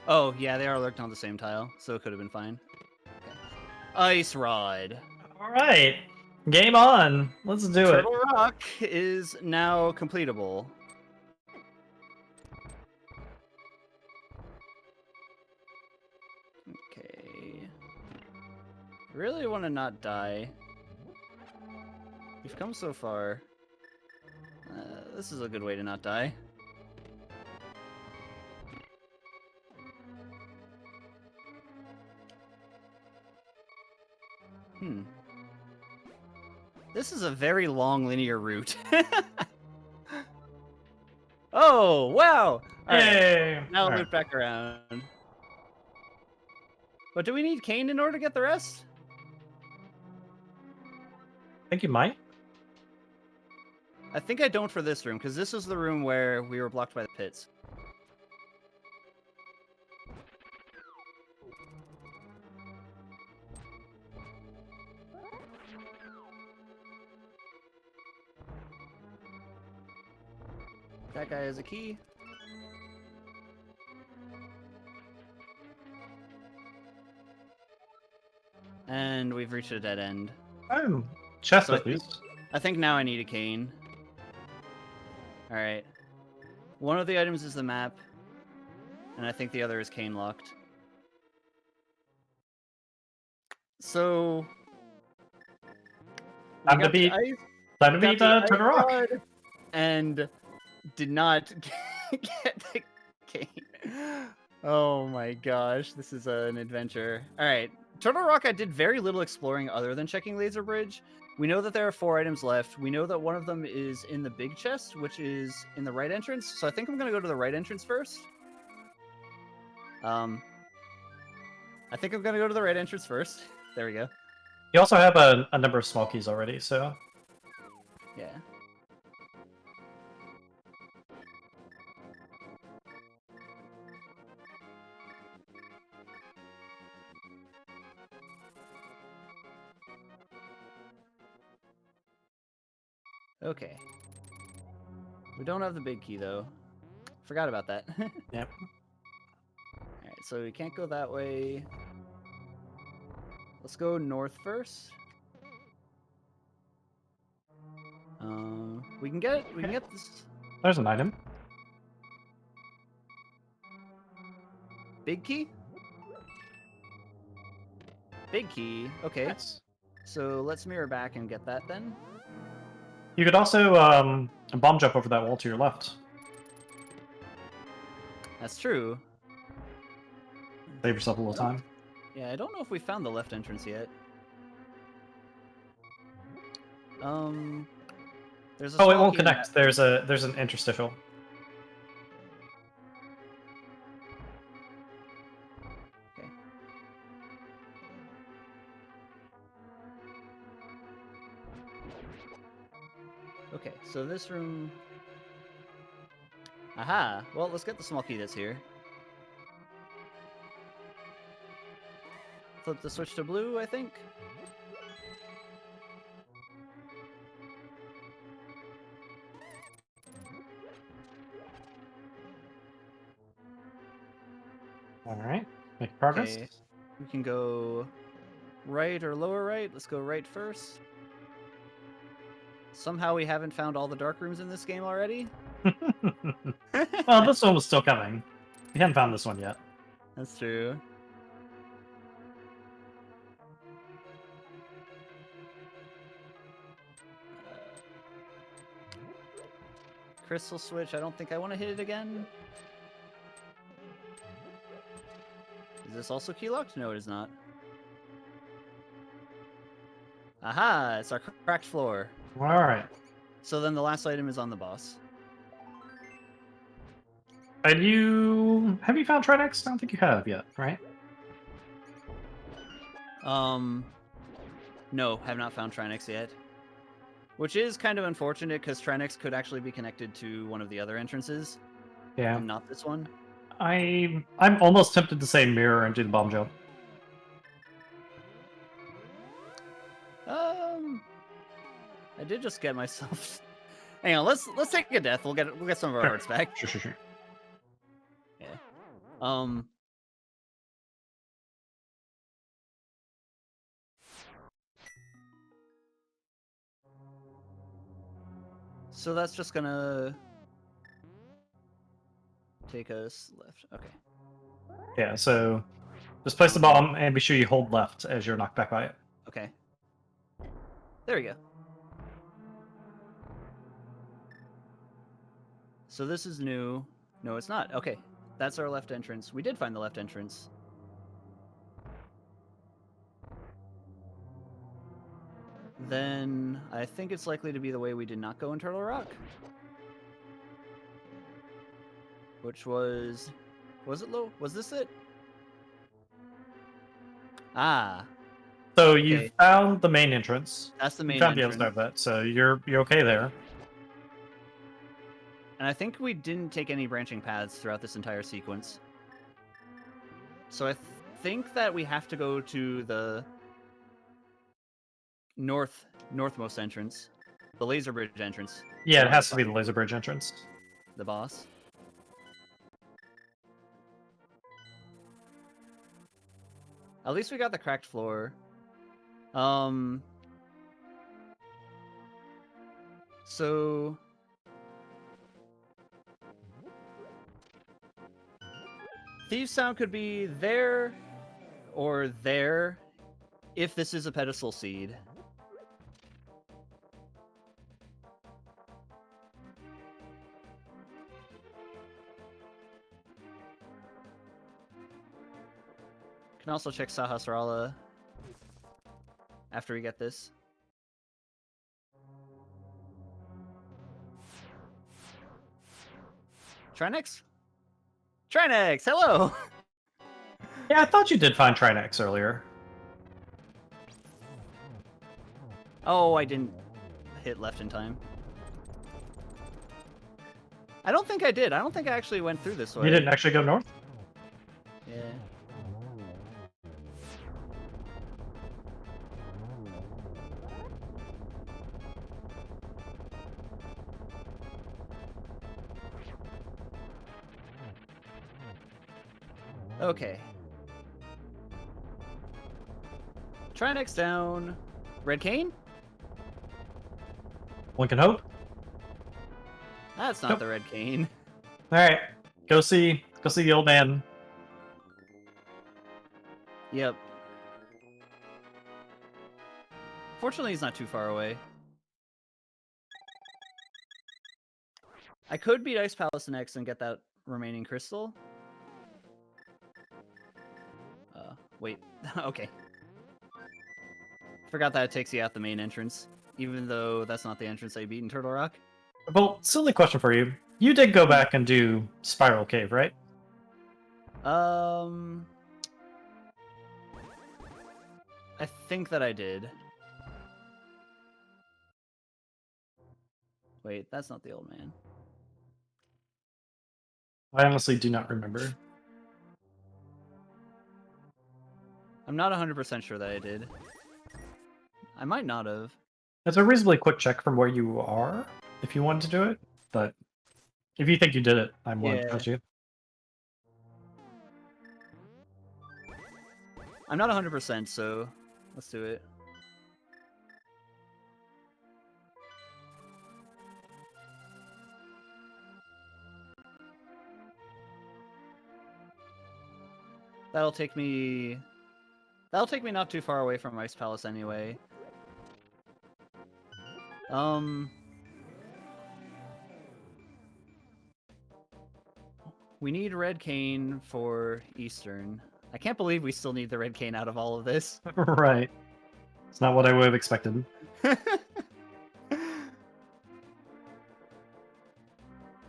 Oh, yeah, they are lurked on the same tile, so it could have been fine. Okay. Ice Rod. All right, game on. Let's do it. Turtle Rock is now completable. Okay. I really want to not die. We've come so far. This is a good way to not die. This is a very long linear route. Oh, wow! Alright, Yay! now All loop right. back around. But do we need Kane in order to get the rest? I think you might. I think I don't for this room, because this is the room where we were blocked by the pits. That guy has a key. And we've reached a dead end. Chest So I at least. I think now I need a cane. Alright. One of the items is the map, and I think the other is cane locked. So... we Time to got the beat. ice- Time to got beat the ice Turtle Rock. rod, and did not get the cane. Oh my gosh, this is an adventure. Alright, Turtle Rock, I did very little exploring other than checking Laser Bridge. We know that there are 4 items left. We know that one of them is in the big chest, which is in the right entrance. So I think I'm going to go to the right entrance first. I think I'm going to go to the right entrance first. There we go. You also have a number of small keys already, so Yeah. Okay. We don't have the big key, though. Forgot about that. yep. Alright, so we can't go that way. Let's go north first. We can get this There's an item. big key? Big key. Okay. Nice. So let's mirror back and get that then. You could also bomb jump over that wall to your left. That's true. Save yourself a little time. Yeah, I don't know if we found the left entrance yet. There's a Oh, it small won't key in that- connect. There's an interstitial. Okay. Okay, so this room... Aha! Well, let's get the small key that's here. flip the switch to blue, I think. All right, make progress. Okay. We can go right or lower right. Let's go right first. Somehow we haven't found all the dark rooms in this game already. Well, this one was still coming. We hadn't found this one yet. That's true. Crystal switch. I don't think I want to hit it again. Is this also key locked? No, it is not. Aha! It's our cracked floor. All right. So then the last item is on the boss. Have you found Trinex? I don't think you have yet, right? No, have not found Trinex yet. Which is kind of unfortunate because Trinex could actually be connected to one of the other entrances, Yeah. and not this one. I'm almost tempted to say mirror and do the bomb jump. I did just get myself. Hang on, let's take a death. We'll get some of our Sure. hearts back. Sure. Yeah. So that's just gonna take us left. Okay. Yeah, so just place the bomb and be sure you hold left as you're knocked back by it. Okay. There we go. So this is new. No, it's not. Okay. That's our left entrance. We did find the left entrance. Then I think it's likely to be the way we did not go in Turtle Rock. Which was it low? Was this it? Ah, So you Okay. found the main entrance. that's the You main found the entrance. other side of that, so you're okay there. And I think we didn't take any branching paths throughout this entire sequence. So I think that we have to go to the northmost entrance, the laser bridge entrance. Yeah, it has to be the laser bridge entrance. The boss. At least we got the cracked floor. So Thieves Sound could be there or there if this is a pedestal seed. Can also check Sahasrara after we get this. Trinex? Trinex, hello! Yeah, I thought you did find Trinex earlier. Oh, I didn't hit left in time. I don't think I did. I don't think I actually went through this way. You didn't actually go north? Yeah. Okay. Trinex down. Red Cane? One can hope. That's not Nope. the Red Cane. Alright. Go see the old man. Yep. Fortunately, he's not too far away. I could beat Ice Palace next and get that remaining crystal. Wait. Okay. Forgot that it takes you out the main entrance, even though that's not the entrance I beat in Turtle Rock. Well, silly question for you. You did go back and do Spiral Cave, right? I think that I did. Wait, that's not the old man. I honestly do not remember. I'm not 100% sure that I did. I might not have. It's a reasonably quick check from where you are, if you wanted to do it, but if you think you did it, I'm willing to Yeah. trust you. I'm not 100%, so let's do it. That'll take me not too far away from Ice Palace anyway. We need red cane for Eastern. I can't believe we still need the red cane out of all of this. Right. It's not what I would have expected.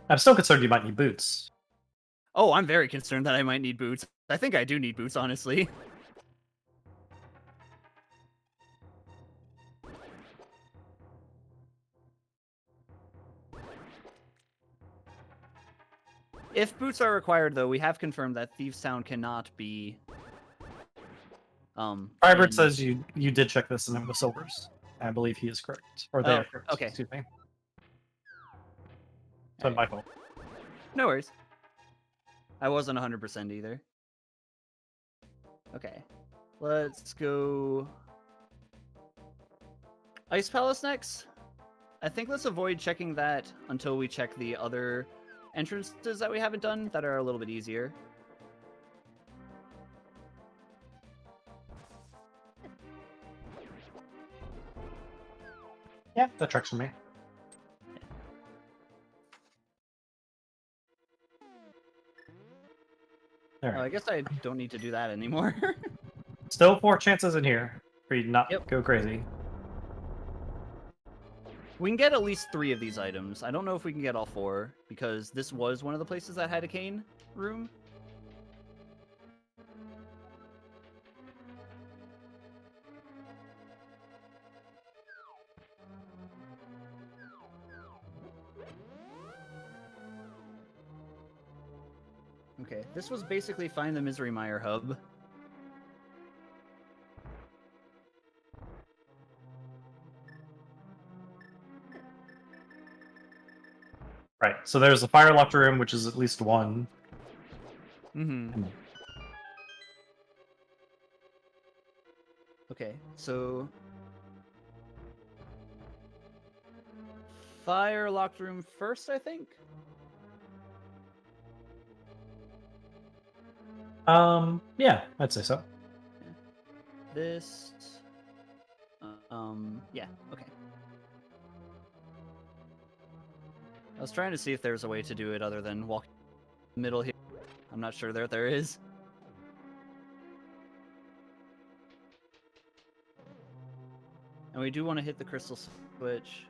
I'm still concerned you might need boots. Oh, I'm very concerned that I might need boots. I think I do need boots, honestly. If boots are required, though, we have confirmed that Thieves Town cannot be. Private says you did check this and it was silvers. I believe he is correct. Or they are correct. okay. Excuse me. It's not my fault. No worries. I wasn't 100% either. Okay. Let's go Ice Palace next. I think let's avoid checking that until we check the other entrances that we haven't done that are a little bit easier. Yeah, that tracks for me. There. Oh, I guess I don't need to do that anymore. Still 4 chances in here for you to not Yep. go crazy. We can get at least 3 of these items. I don't know if we can get all 4, because this was one of the places that had a cane room. Okay, this was basically Find the Misery Mire hub. Right, so there's the fire locked room, which is at least 1. Mm-hmm. Okay, so fire locked room first, I think. Yeah, I'd say so. This, yeah, okay. I was trying to see if there's a way to do it other than walk in the middle here. I'm not sure there is. And we do want to hit the crystal switch.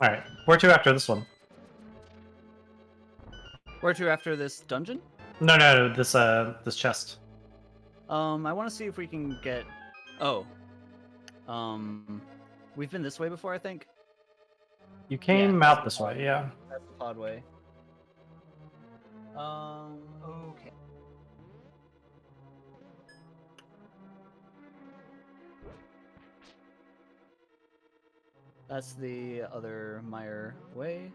Alright, where to after this one? Where to after this dungeon? No, this chest. I want to see if we can get... Oh. We've been this way before, I think. You came Yeah, out this way, yeah. That's the pod way. Okay. That's the other Mire way.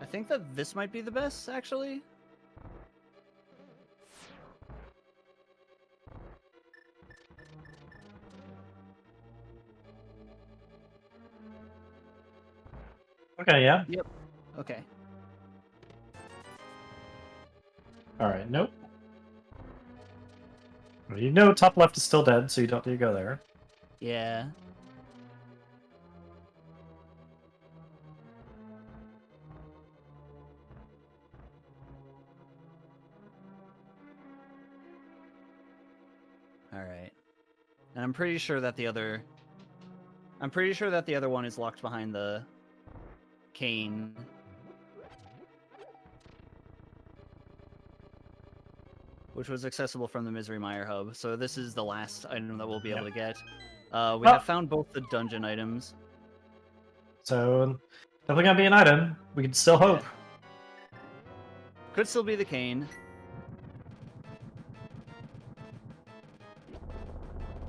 I think that this might be the best, actually. Okay, yeah. Yep. Okay. Alright, nope. Well, you know top left is still dead, so you don't need to go there. Yeah. Alright. And I'm pretty sure that the other one is locked behind the cane. which was accessible from the Misery Mire hub. So this is the last item that we'll be able to get. We Oh. have found both the dungeon items. So, definitely gonna be an item. We can still hope. Could still be the cane.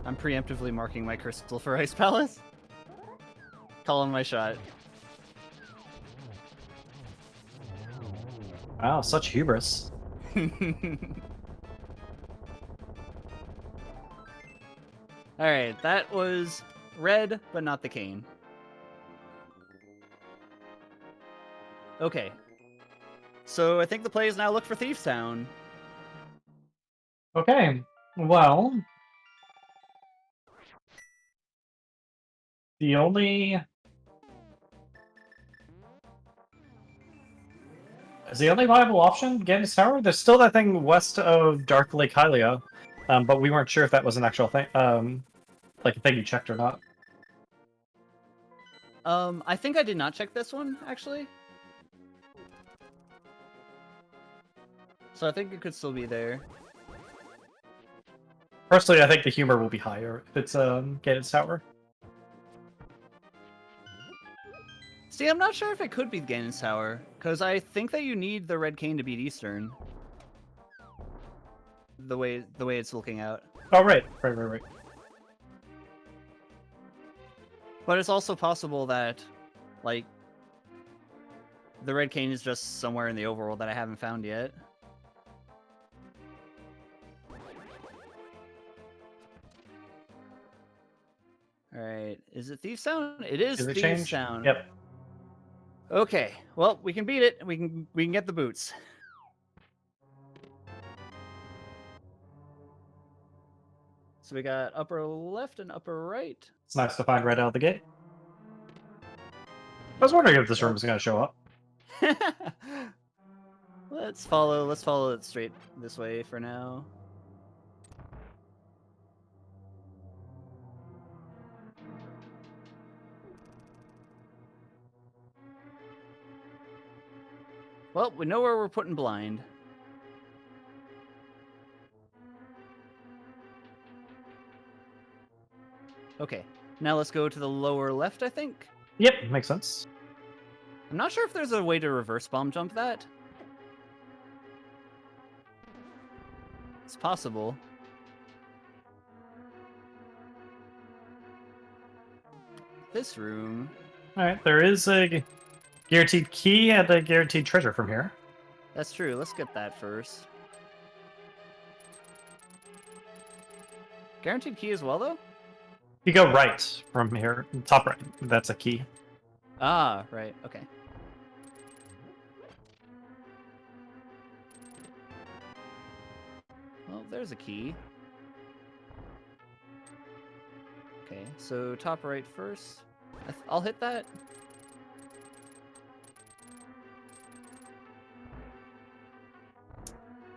I'm preemptively marking my crystal for Ice Palace. Calling my shot. Wow, such hubris. Alright, that was red, but not the cane. Okay. So I think the play is now look for Thief's Town. Okay, well... The only... Is the only viable option Gandalf's Tower? There's still that thing west of Dark Lake Hylia, but we weren't sure if that was an actual thing, like a thing you checked or not. I think I did not check this one, actually. So I think it could still be there. Personally, I think the humor will be higher if it's Gandalf's Tower. See, I'm not sure if it could be Ganon's Tower, because I think that you need the red cane to beat Eastern. The way it's looking out. Oh, right. But it's also possible that, like, the red cane is just somewhere in the overworld that I haven't found yet. Alright, is it Thief's Town? It is Does it Thief's change? Town. Yep. Okay, well, we can beat it. We can get the boots. So we got upper left and upper right. It's nice to find right out of the gate. I was wondering if this room was going to show up. Let's follow it straight this way for now. Well, we know where we're putting blind. Okay, now let's go to the lower left, I think. Yep, makes sense. I'm not sure if there's a way to reverse bomb jump that. It's possible. This room. Alright, there is a guaranteed key and a guaranteed treasure from here. That's true. Let's get that first. Guaranteed key as well, though? You go right from here, top right. That's a key. Ah, right. Okay. Well, there's a key. Okay, so top right first. I'll hit that.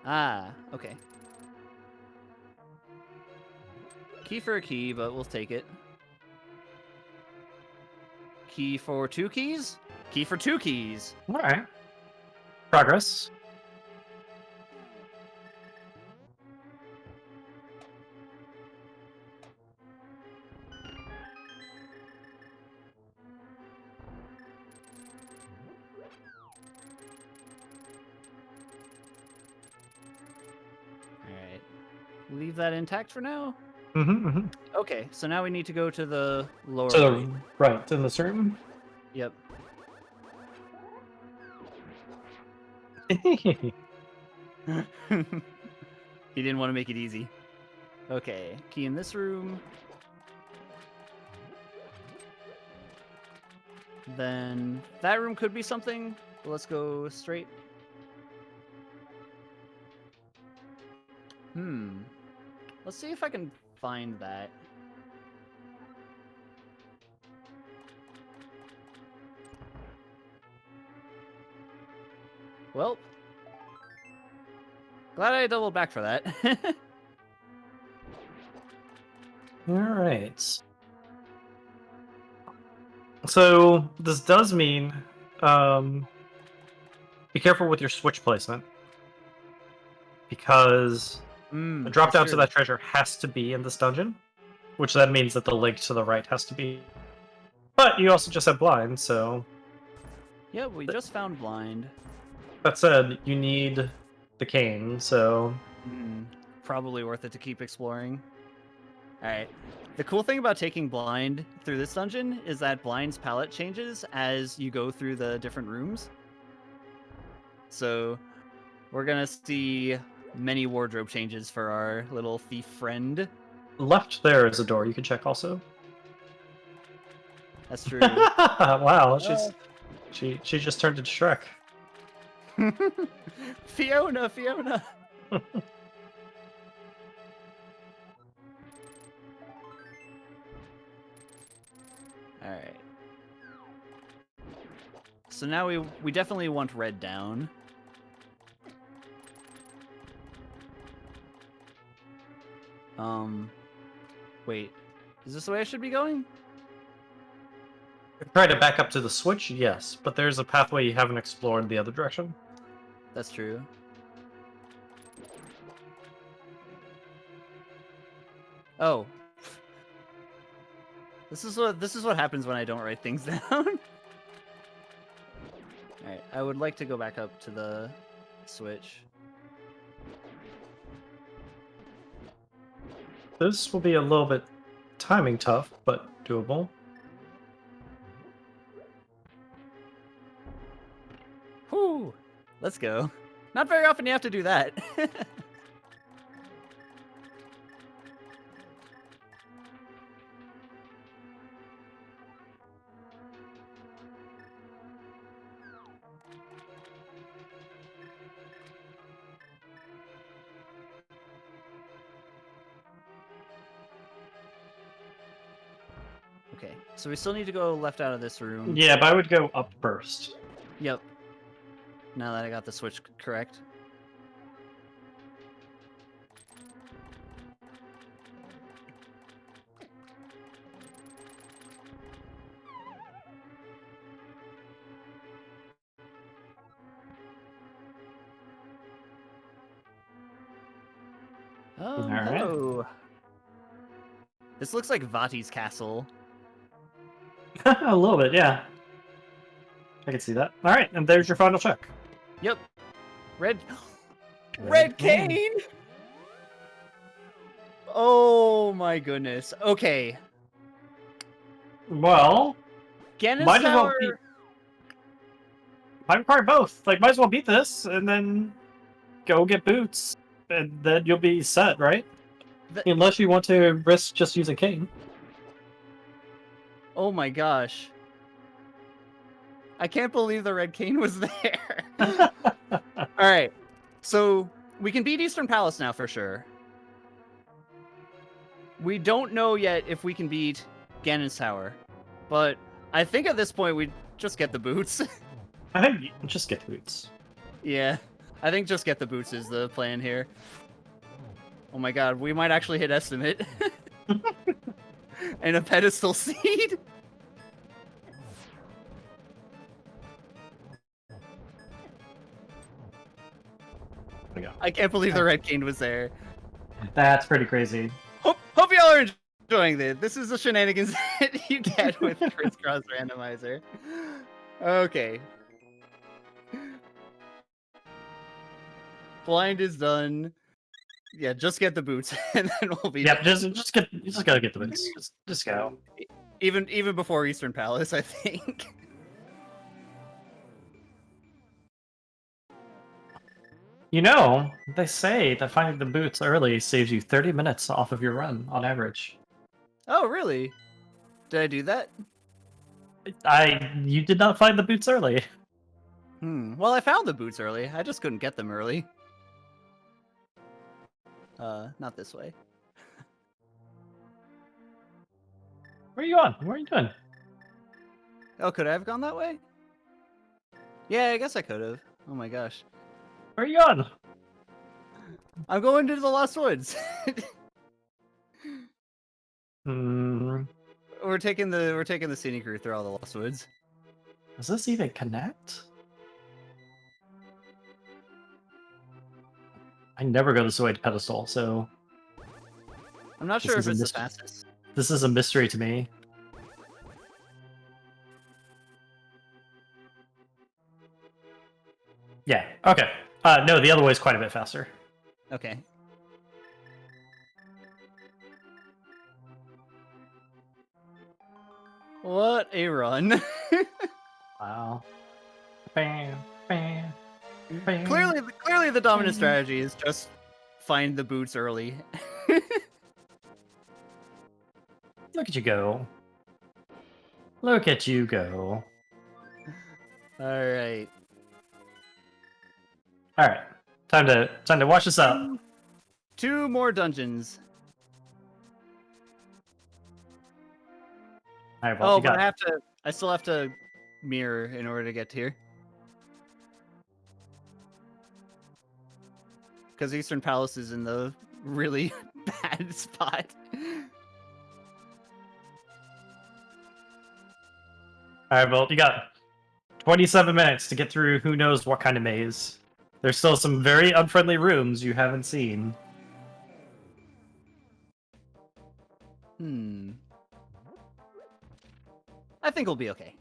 Ah, okay. Key for a key, but we'll take it. Key for 2 keys? Key for 2 keys. Alright. Progress. Alright. Leave that intact for now. Mm-hmm. Okay, so now we need to go to the lower To the right. right, in this room. Yep. He didn't want to make it easy. Okay, key in this room. Then that room could be something. But let's go straight. Let's see if I can find that. Well, glad I doubled back for that. Alright. So, this does mean, be careful with your switch placement. because the drop that's down to true. that treasure has to be in this dungeon, which then means that the link to the right has to be. But you also just have blind, so Yeah, we just found blind. that said, you need the cane, so Probably worth it to keep exploring. Alright. The cool thing about taking blind through this dungeon is that blind's palette changes as you go through the different rooms. So we're gonna see many wardrobe changes for our little thief friend. left there is a door you can check also. That's true. Wow, she just turned into Shrek. Fiona! Alright. So now we definitely want red down. Wait. Is this the way I should be going? Try to back up to the switch, yes, but there's a pathway you haven't explored the other direction. That's true. Oh. This is what happens when I don't write things down. Alright, I would like to go back up to the switch. This will be a little bit timing tough, but doable. Whew! Let's go. Not very often you have to do that. Okay, so we still need to go left out of this room. Yeah, but I would go up first. Yep. Now that I got the switch correct. Oh, All right. hello. This looks like Vati's castle. A little bit, yeah. I can see that. All right, and there's your final check. Yep. Red cane! Oh my goodness. Okay. Well, Ganon's might as well Tower... beat. Might require both. Like, might as well beat this, and then go get boots, and then you'll be set, right? Unless you want to risk just using cane. Oh my gosh. I can't believe the red cane was there. Alright. So, we can beat Eastern Palace now for sure. We don't know yet if we can beat Ganon's Tower. But I think at this point we just get the boots. I think you just get boots. Yeah. I think just get the boots is the plan here. Oh my god, we might actually hit estimate. And a pedestal seed. I can't believe the red cane was there. That's pretty crazy. Hope y'all are enjoying this. This is the shenanigans that you get with Crisscross Randomizer. Okay. Blind is done. Yeah, just get the boots, and then we'll be. Yep, just gotta get the boots. Just go. Even before Eastern Palace, I think. You know, they say that finding the boots early saves you 30 minutes off of your run on average. Oh, really? Did I do that? You did not find the boots early. Well, I found the boots early. I just couldn't get them early. Not this way. Where are you going? What are you doing? Oh, could I have gone that way? Yeah, I guess I could have. Oh my gosh. Where are you going? I'm going to the Lost Woods. We're taking the scenic route through all the Lost Woods. Does this even connect? I never go this way to pedestal, so I'm not This sure is if a it's the mystery. fastest. this is a mystery to me. Yeah. Okay. No, the other way is quite a bit faster. Okay. What a run. Wow. Bam, bam, bam. Clearly the dominant strategy is just find the boots early. Look at you go. Look at you go. All right. All right. Time to wash this up. Two more dungeons. All right, well, Oh, you but got I still have to mirror in order to get here. Because Eastern Palace is in the really bad spot. All right, well, you got 27 minutes to get through who knows what kind of maze. There's still some very unfriendly rooms you haven't seen. I think we'll be okay.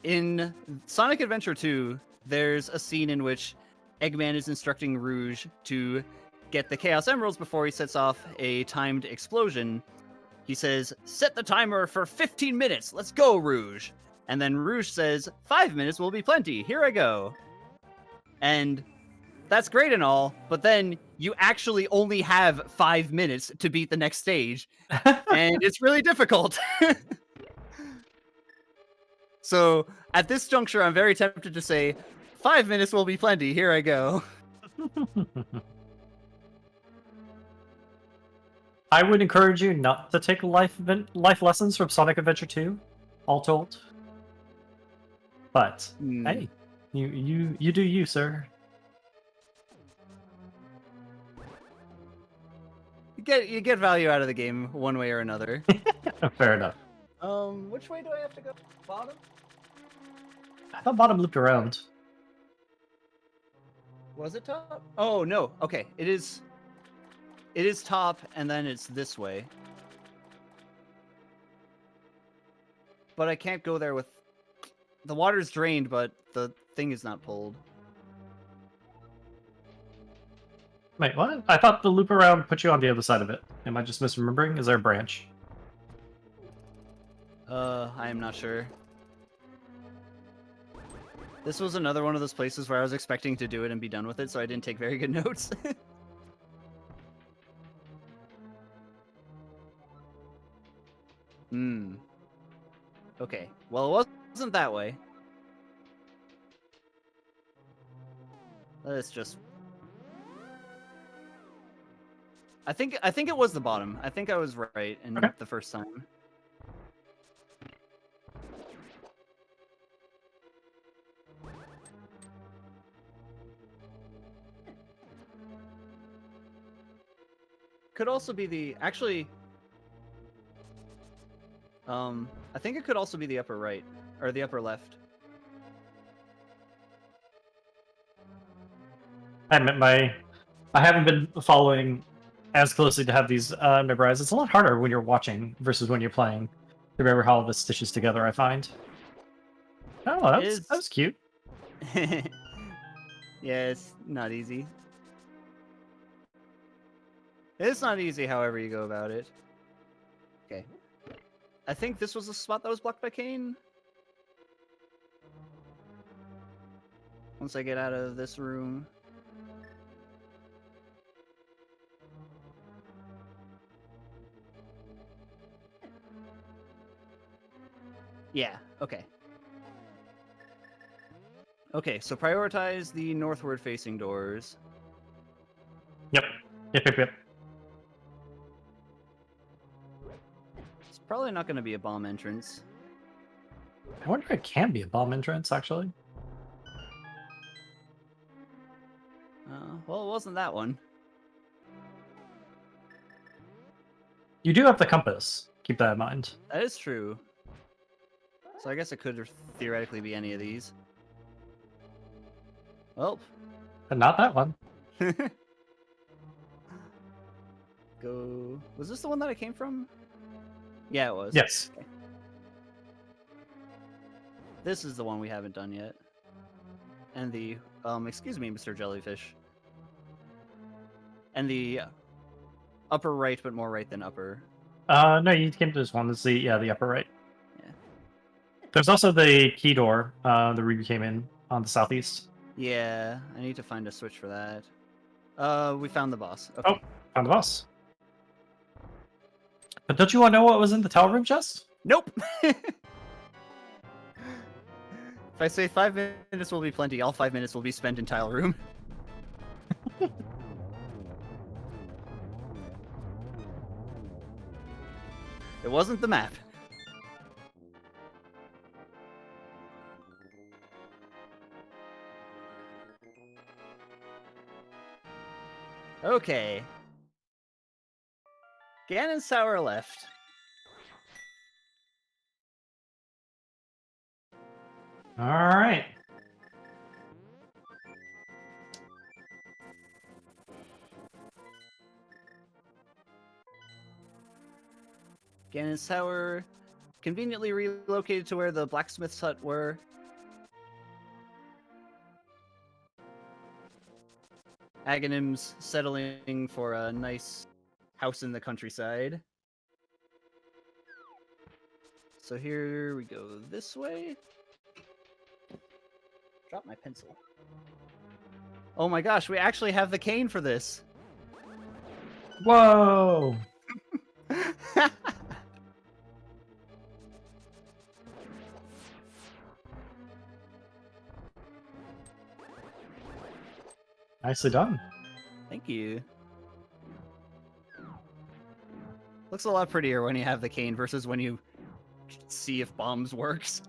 In Sonic Adventure 2, there's a scene in which Eggman is instructing Rouge to get the Chaos Emeralds before he sets off a timed explosion. He says, "Set the timer for 15 minutes. Let's go, Rouge." And then Rouge says, "5 minutes will be plenty. Here I go." And that's great and all, but then you actually only have 5 minutes to beat the next stage, and it's really difficult. So at this juncture, I'm very tempted to say, 5 minutes will be plenty. Here I go. I would encourage you not to take life lessons from Sonic Adventure 2, all told. But hey, you do you, sir. You get value out of the game one way or another. Fair enough. Which way do I have to go? Bottom? I thought bottom looped around. Was it top? Oh no. Okay, it is. It is top, and then it's this way. But I can't go there with. The water's drained, but the thing is not pulled. Wait, what? I thought the loop around put you on the other side of it. Am I just misremembering? Is there a branch? I am not sure. This was another one of those places where I was expecting to do it and be done with it, so I didn't take very good notes. Okay. Well, it wasn't that way. Let's just. I think it was the bottom. I think I was right in the first time. Could also be the actually. I think it could also be the upper right or the upper left. I haven't been following as closely to have these memorized. It's a lot harder when you're watching versus when you're playing. To remember how all this stitches together, I find. Oh, that was cute. Yeah, it's not easy. It's not easy, however you go about it. Okay. I think this was the spot that was blocked by Kane. Once I get out of this room. Yeah, okay. Okay, so prioritize the northward facing doors. Yep. Yep. It's probably not going to be a bomb entrance. I wonder if it can be a bomb entrance, actually. Well, it wasn't that one. You do have the compass. Keep that in mind. That is true. So I guess it could theoretically be any of these. Well, But not that one. go. Was this the one that I came from? Yeah, it was. Yes. Okay. This is the one we haven't done yet. And the excuse me, Mr. Jellyfish. And the upper right, but more right than upper. No, you came to this one. This is the upper right. Yeah. There's also the key door, the Ruby came in on the southeast. Yeah, I need to find a switch for that. We found the boss. Okay. Oh, found the boss. But don't you want to know what was in the tower room chest? Nope. If I say 5 minutes will be plenty, all 5 minutes will be spent in tile room. It wasn't the map. Okay. Ganon's Tower left. All right. Ganon's Tower, conveniently relocated to where the blacksmith's hut were. Aghanim's settling for a nice house in the countryside. So here we go this way. Drop my pencil. Oh my gosh, we actually have the cane for this. Whoa. Nicely done. Thank you. Looks a lot prettier when you have the cane versus when you see if bombs works.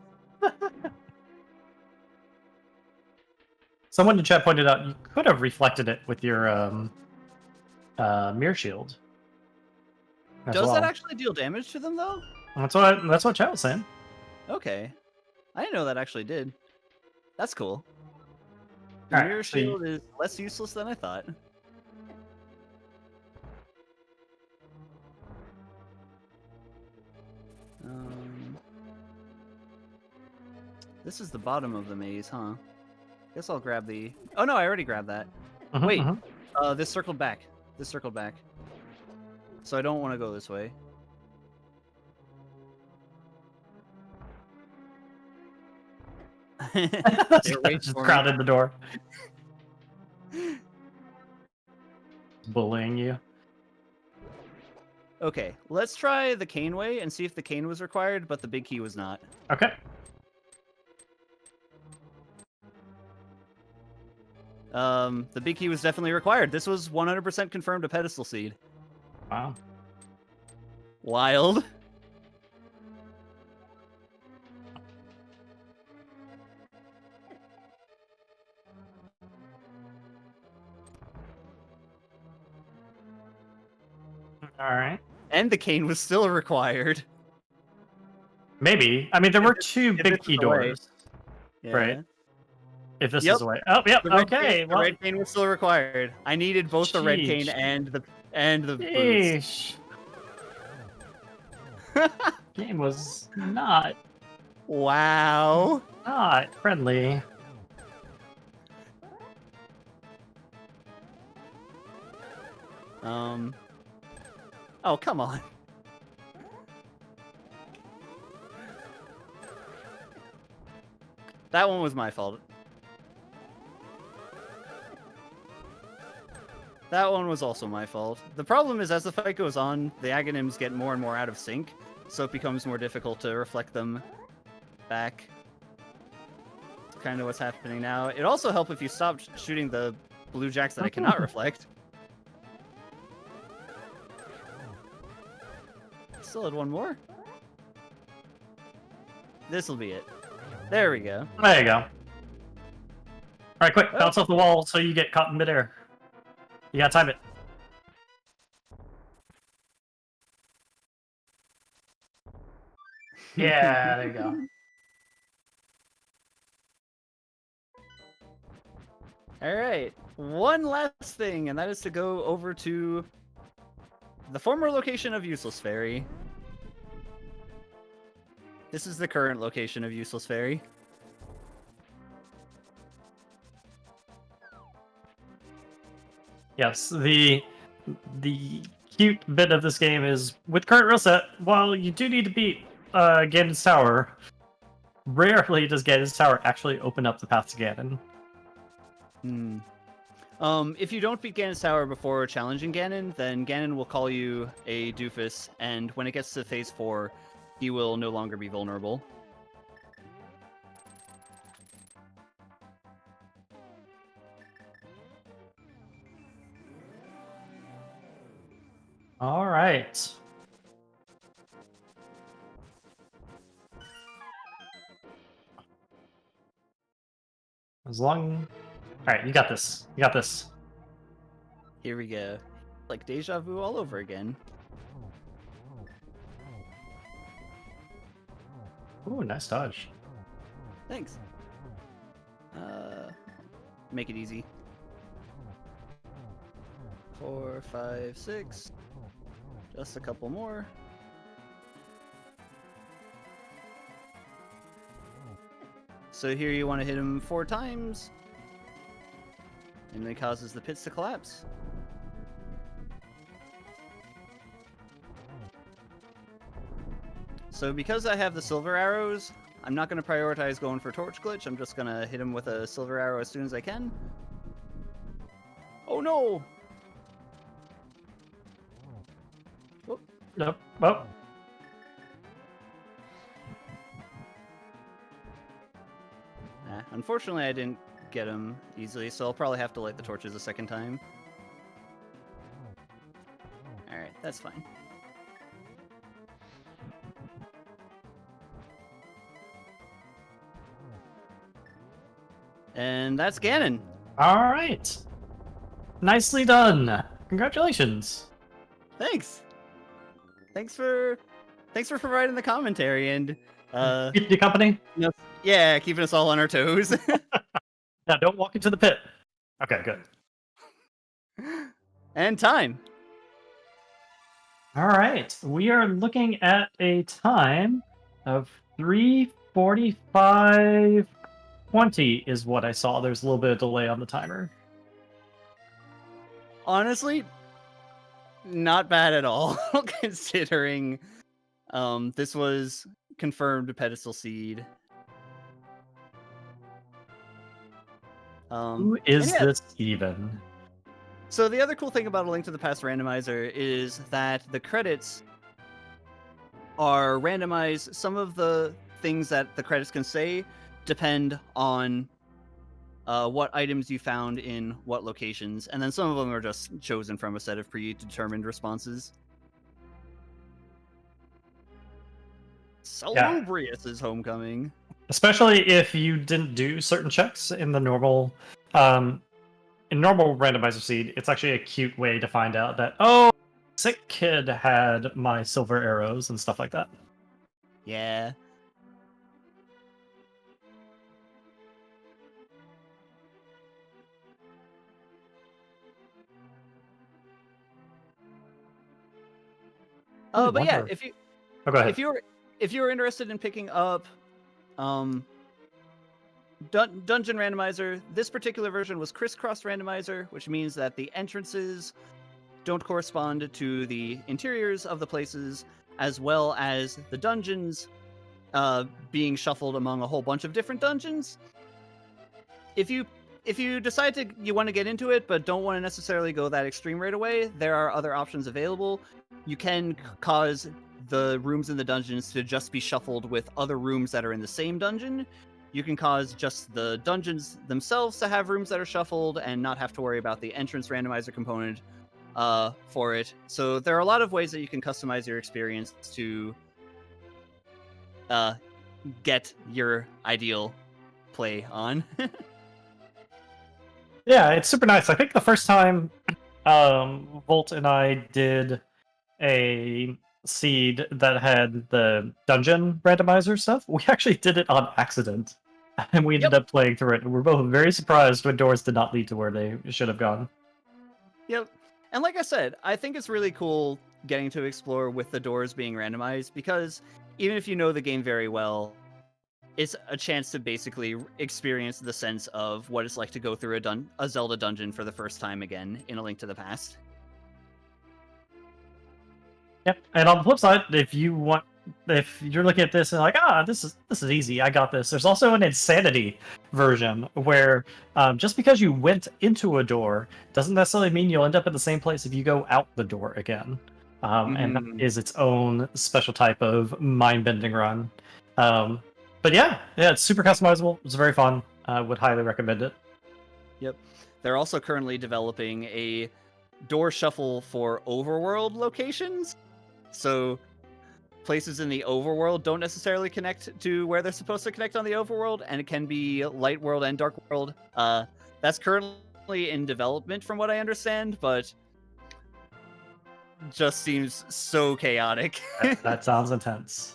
Someone in chat pointed out you could have reflected it with your mirror shield. as Does well. that actually deal damage to them though? That's what chat was saying. Okay. I didn't know that actually did. That's cool. The Alright, mirror so you- shield is less useless than I thought. This is the bottom of the maze, huh? Guess I'll grab the... Oh no, I already grabbed that. Mhm, Wait. mhm. This circled back. This circled back. So I don't want to go this way. It waits Just for me. crowded the door. Bullying you. Okay, let's try the cane way and see if the cane was required, but the big key was not. Okay. The big key was definitely required. This was 100% confirmed a pedestal seed. Wow. Wild. All right. And the cane was still required. Maybe. I mean, there were two if big this key is the way. doors. Yeah. Right. If this Yep. is the way. Oh, yep. The red Okay. cane, the Well, red cane was still required. I needed both the red cane Sheesh. and the boots. Sheesh. Game was not Wow. friendly. Oh, come on. That one was my fault. That one was also my fault. The problem is, as the fight goes on, the Aghanims get more and more out of sync, so it becomes more difficult to reflect them back. That's kind of what's happening now. It'd also help if you stopped shooting the blue jacks that I cannot reflect. Still had one more. This'll be it. There we go. There you go. All right, quick, Oh. bounce off the wall so you get caught in midair. You gotta time it. Yeah, there you go. All right, one last thing, and that is to go over to the former location of Useless Fairy. This is the current location of Useless Fairy. Yes, the cute bit of this game is with current rule set, while you do need to beat Ganon's Tower, rarely does Ganon's Tower actually open up the path to Ganon. If you don't beat Ganon's Tower before challenging Ganon, then Ganon will call you a doofus, and when it gets to phase 4, he will no longer be vulnerable. All right. As long... Alright, you got this. You got this. Here we go. Like deja vu all over again. Ooh, nice dodge. Thanks. Make it easy. 4, 5, 6. Just a couple more. So here you want to hit him 4 times. And then it causes the pits to collapse. So because I have the silver arrows, I'm not going to prioritize going for torch glitch. I'm just going to hit him with a silver arrow as soon as I can. Oh no! Oh. Nope. Oh. Unfortunately, I didn't get him easily, so I'll probably have to light the torches a second time. Alright, that's fine. And that's Ganon. Alright. Nicely done. Congratulations. Thanks. Thanks for providing the commentary and Keep your company? yeah, keeping us all on our toes. Now, don't walk into the pit. Okay, good. And time. All right, we are looking at a time of 3:45:20 is what I saw. There's a little bit of delay on the timer. Honestly, not bad at all, considering this was confirmed pedestal seed. Who is this even? So the other cool thing about A Link to the Past randomizer is that the credits are randomized. Some of the things that the credits can say depend on what items you found in what locations, and then some of them are just chosen from a set of predetermined responses. Salubrious's homecoming. Especially if you didn't do certain checks in the normal randomizer seed, it's actually a cute way to find out that, oh, sick kid had my silver arrows and stuff like that. Yeah. Oh, but yeah, if you go ahead. if you're interested in picking up Dungeon Randomizer, this particular version was crisscross randomizer, which means that the entrances don't correspond to the interiors of the places, as well as the dungeons being shuffled among a whole bunch of different dungeons. If you decide you want to get into it, but don't want to necessarily go that extreme right away, there are other options available. You can cause the rooms in the dungeons to just be shuffled with other rooms that are in the same dungeon. You can cause just the dungeons themselves to have rooms that are shuffled and not have to worry about the entrance randomizer component for it. So there are a lot of ways that you can customize your experience to get your ideal play on. Yeah, it's super nice. I think the first time Volt and I did a seed that had the dungeon randomizer stuff, we actually did it on accident. and we ended up playing through it. And we're both very surprised when doors did not lead to where they should have gone. Yep. And like I said, I think it's really cool getting to explore with the doors being randomized, because even if you know the game very well, it's a chance to basically experience the sense of what it's like to go through a Zelda dungeon for the first time again in A Link to the Past. Yep. And on the flip side, if you're looking at this and like, this is easy, I got this. There's also an insanity version where just because you went into a door doesn't necessarily mean you'll end up at the same place if you go out the door again. And that is its own special type of mind-bending run. But yeah, it's super customizable. It's very fun. Would highly recommend it. Yep. They're also currently developing a door shuffle for overworld locations. So places in the overworld don't necessarily connect to where they're supposed to connect on the overworld, and it can be light world and dark world. That's currently in development from what I understand, but just seems so chaotic. That sounds intense.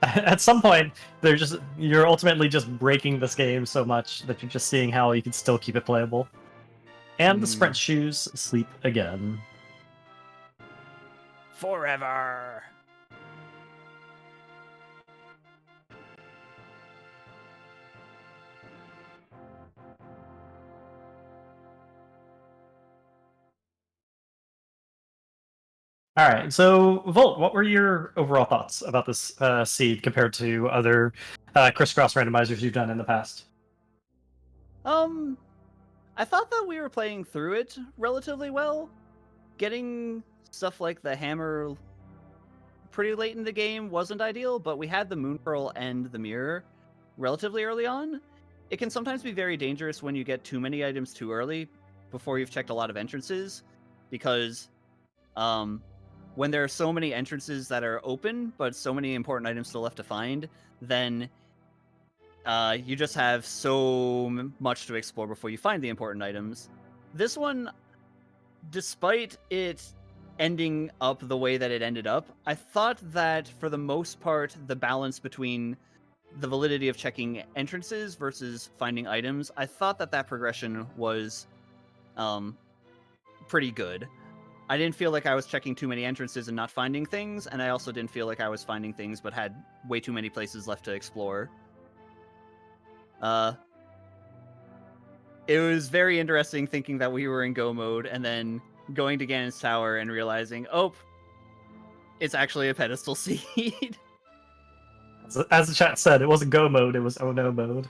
At some point, you're ultimately just breaking this game so much that you're just seeing how you can still keep it playable. And the sprint shoes sleep again. Forever. All right, so Volt, what were your overall thoughts about this seed compared to other crisscross randomizers you've done in the past? I thought that we were playing through it relatively well. Getting stuff like the hammer pretty late in the game wasn't ideal, but we had the moon pearl and the mirror relatively early on. It can sometimes be very dangerous when you get too many items too early before you've checked a lot of entrances, because when there are so many entrances that are open but so many important items still left to find, then you just have so much to explore before you find the important items. This one, despite it ending up the way that it ended up, I thought that for the most part, the balance between the validity of checking entrances versus finding items, I thought that progression was pretty good. I didn't feel like I was checking too many entrances and not finding things, and I also didn't feel like I was finding things but had way too many places left to explore. It was very interesting thinking that we were in go mode and then going to Ganon's Tower and realizing, oh, it's actually a pedestal seed. As the chat said, it wasn't go mode, it was oh no mode.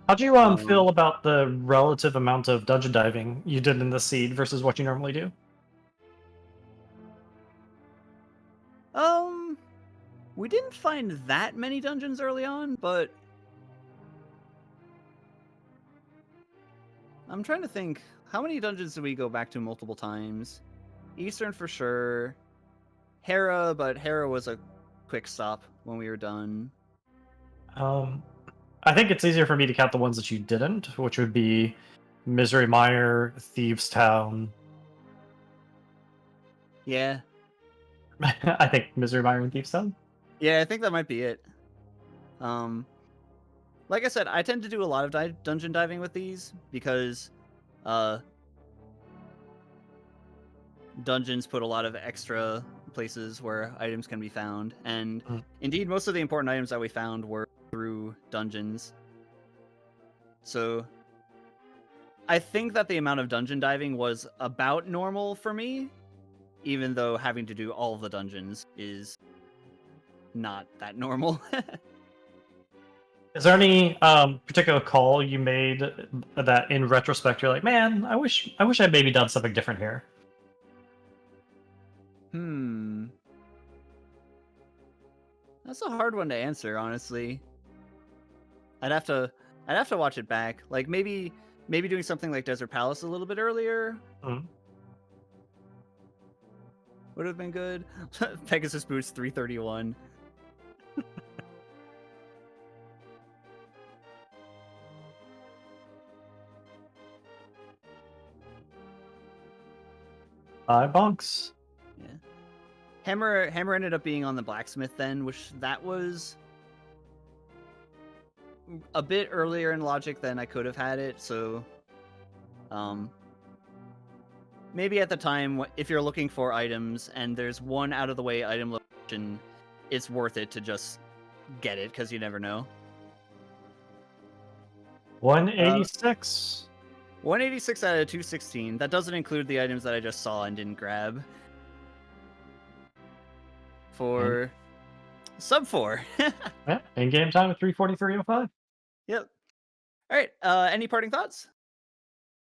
How'd you feel about the relative amount of dungeon diving you did in the seed versus what you normally do? We didn't find that many dungeons early on, but I'm trying to think, how many dungeons did we go back to multiple times? Eastern for sure. Hera, but Hera was a quick stop when we were done. I think it's easier for me to count the ones that you didn't, which would be Misery Mire, Thieves Town. Yeah. I think Misery Mire and Thieves Town. Yeah, I think that might be it. Like I said, I tend to do a lot of dungeon diving with these because dungeons put a lot of extra places where items can be found, and indeed most of the important items that we found were through dungeons. So I think that the amount of dungeon diving was about normal for me, even though having to do all of the dungeons is not that normal. Is there any particular call you made that in retrospect you're like, man, I wish I'd maybe done something different here? That's a hard one to answer, honestly. I'd have to watch it back. Like maybe doing something like Desert Palace a little bit earlier would have been good. Pegasus Boost 331. Bonks. Yeah. Hammer ended up being on the blacksmith then, which that was a bit earlier in logic than I could have had it. So, maybe at the time, if you're looking for items and there's one out of the way item location, it's worth it to just get it because you never know. 186. 186 out of 216. That doesn't include the items that I just saw and didn't grab. For sub 4. Yeah, in-game time of 3:43:05. Yep. All right. Any parting thoughts?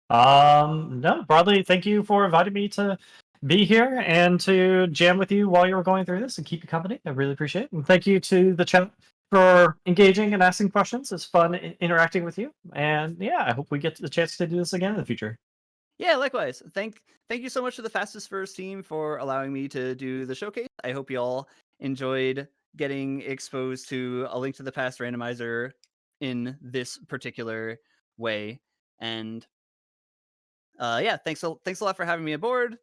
No, broadly, thank you for inviting me to be here and to jam with you while you were going through this and keep you company. I really appreciate it. And thank you to the chat for engaging and asking questions. It's fun interacting with you. And yeah, I hope we get the chance to do this again in the future. Yeah, likewise. Thank you so much to the Fastest First team for allowing me to do the showcase. I hope you all enjoyed getting exposed to A Link to the Past randomizer in this particular way. And yeah, thanks a lot for having me aboard,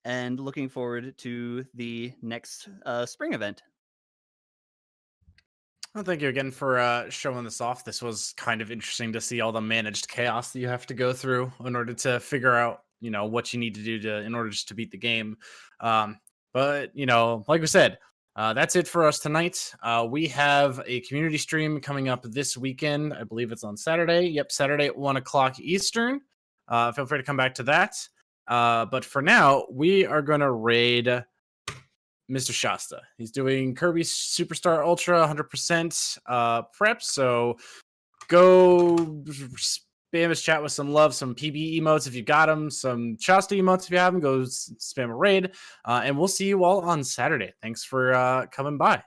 and looking forward to the next spring event. Well, thank you again for showing this off. This was kind of interesting to see all the managed chaos that you have to go through in order to figure out, what you need to do in order just to beat the game. But like we said, that's it for us tonight. We have a community stream coming up this weekend. I believe it's on Saturday. Yep, Saturday at 1:00 Eastern. Feel free to come back to that. But for now, we are going to raid Mr. Shasta. He's doing Kirby Superstar Ultra 100% prep. So go spam his chat with some love, some PB emotes if you got them, some Shasta emotes if you have them. Go spam a raid. And we'll see you all on Saturday. Thanks for coming by.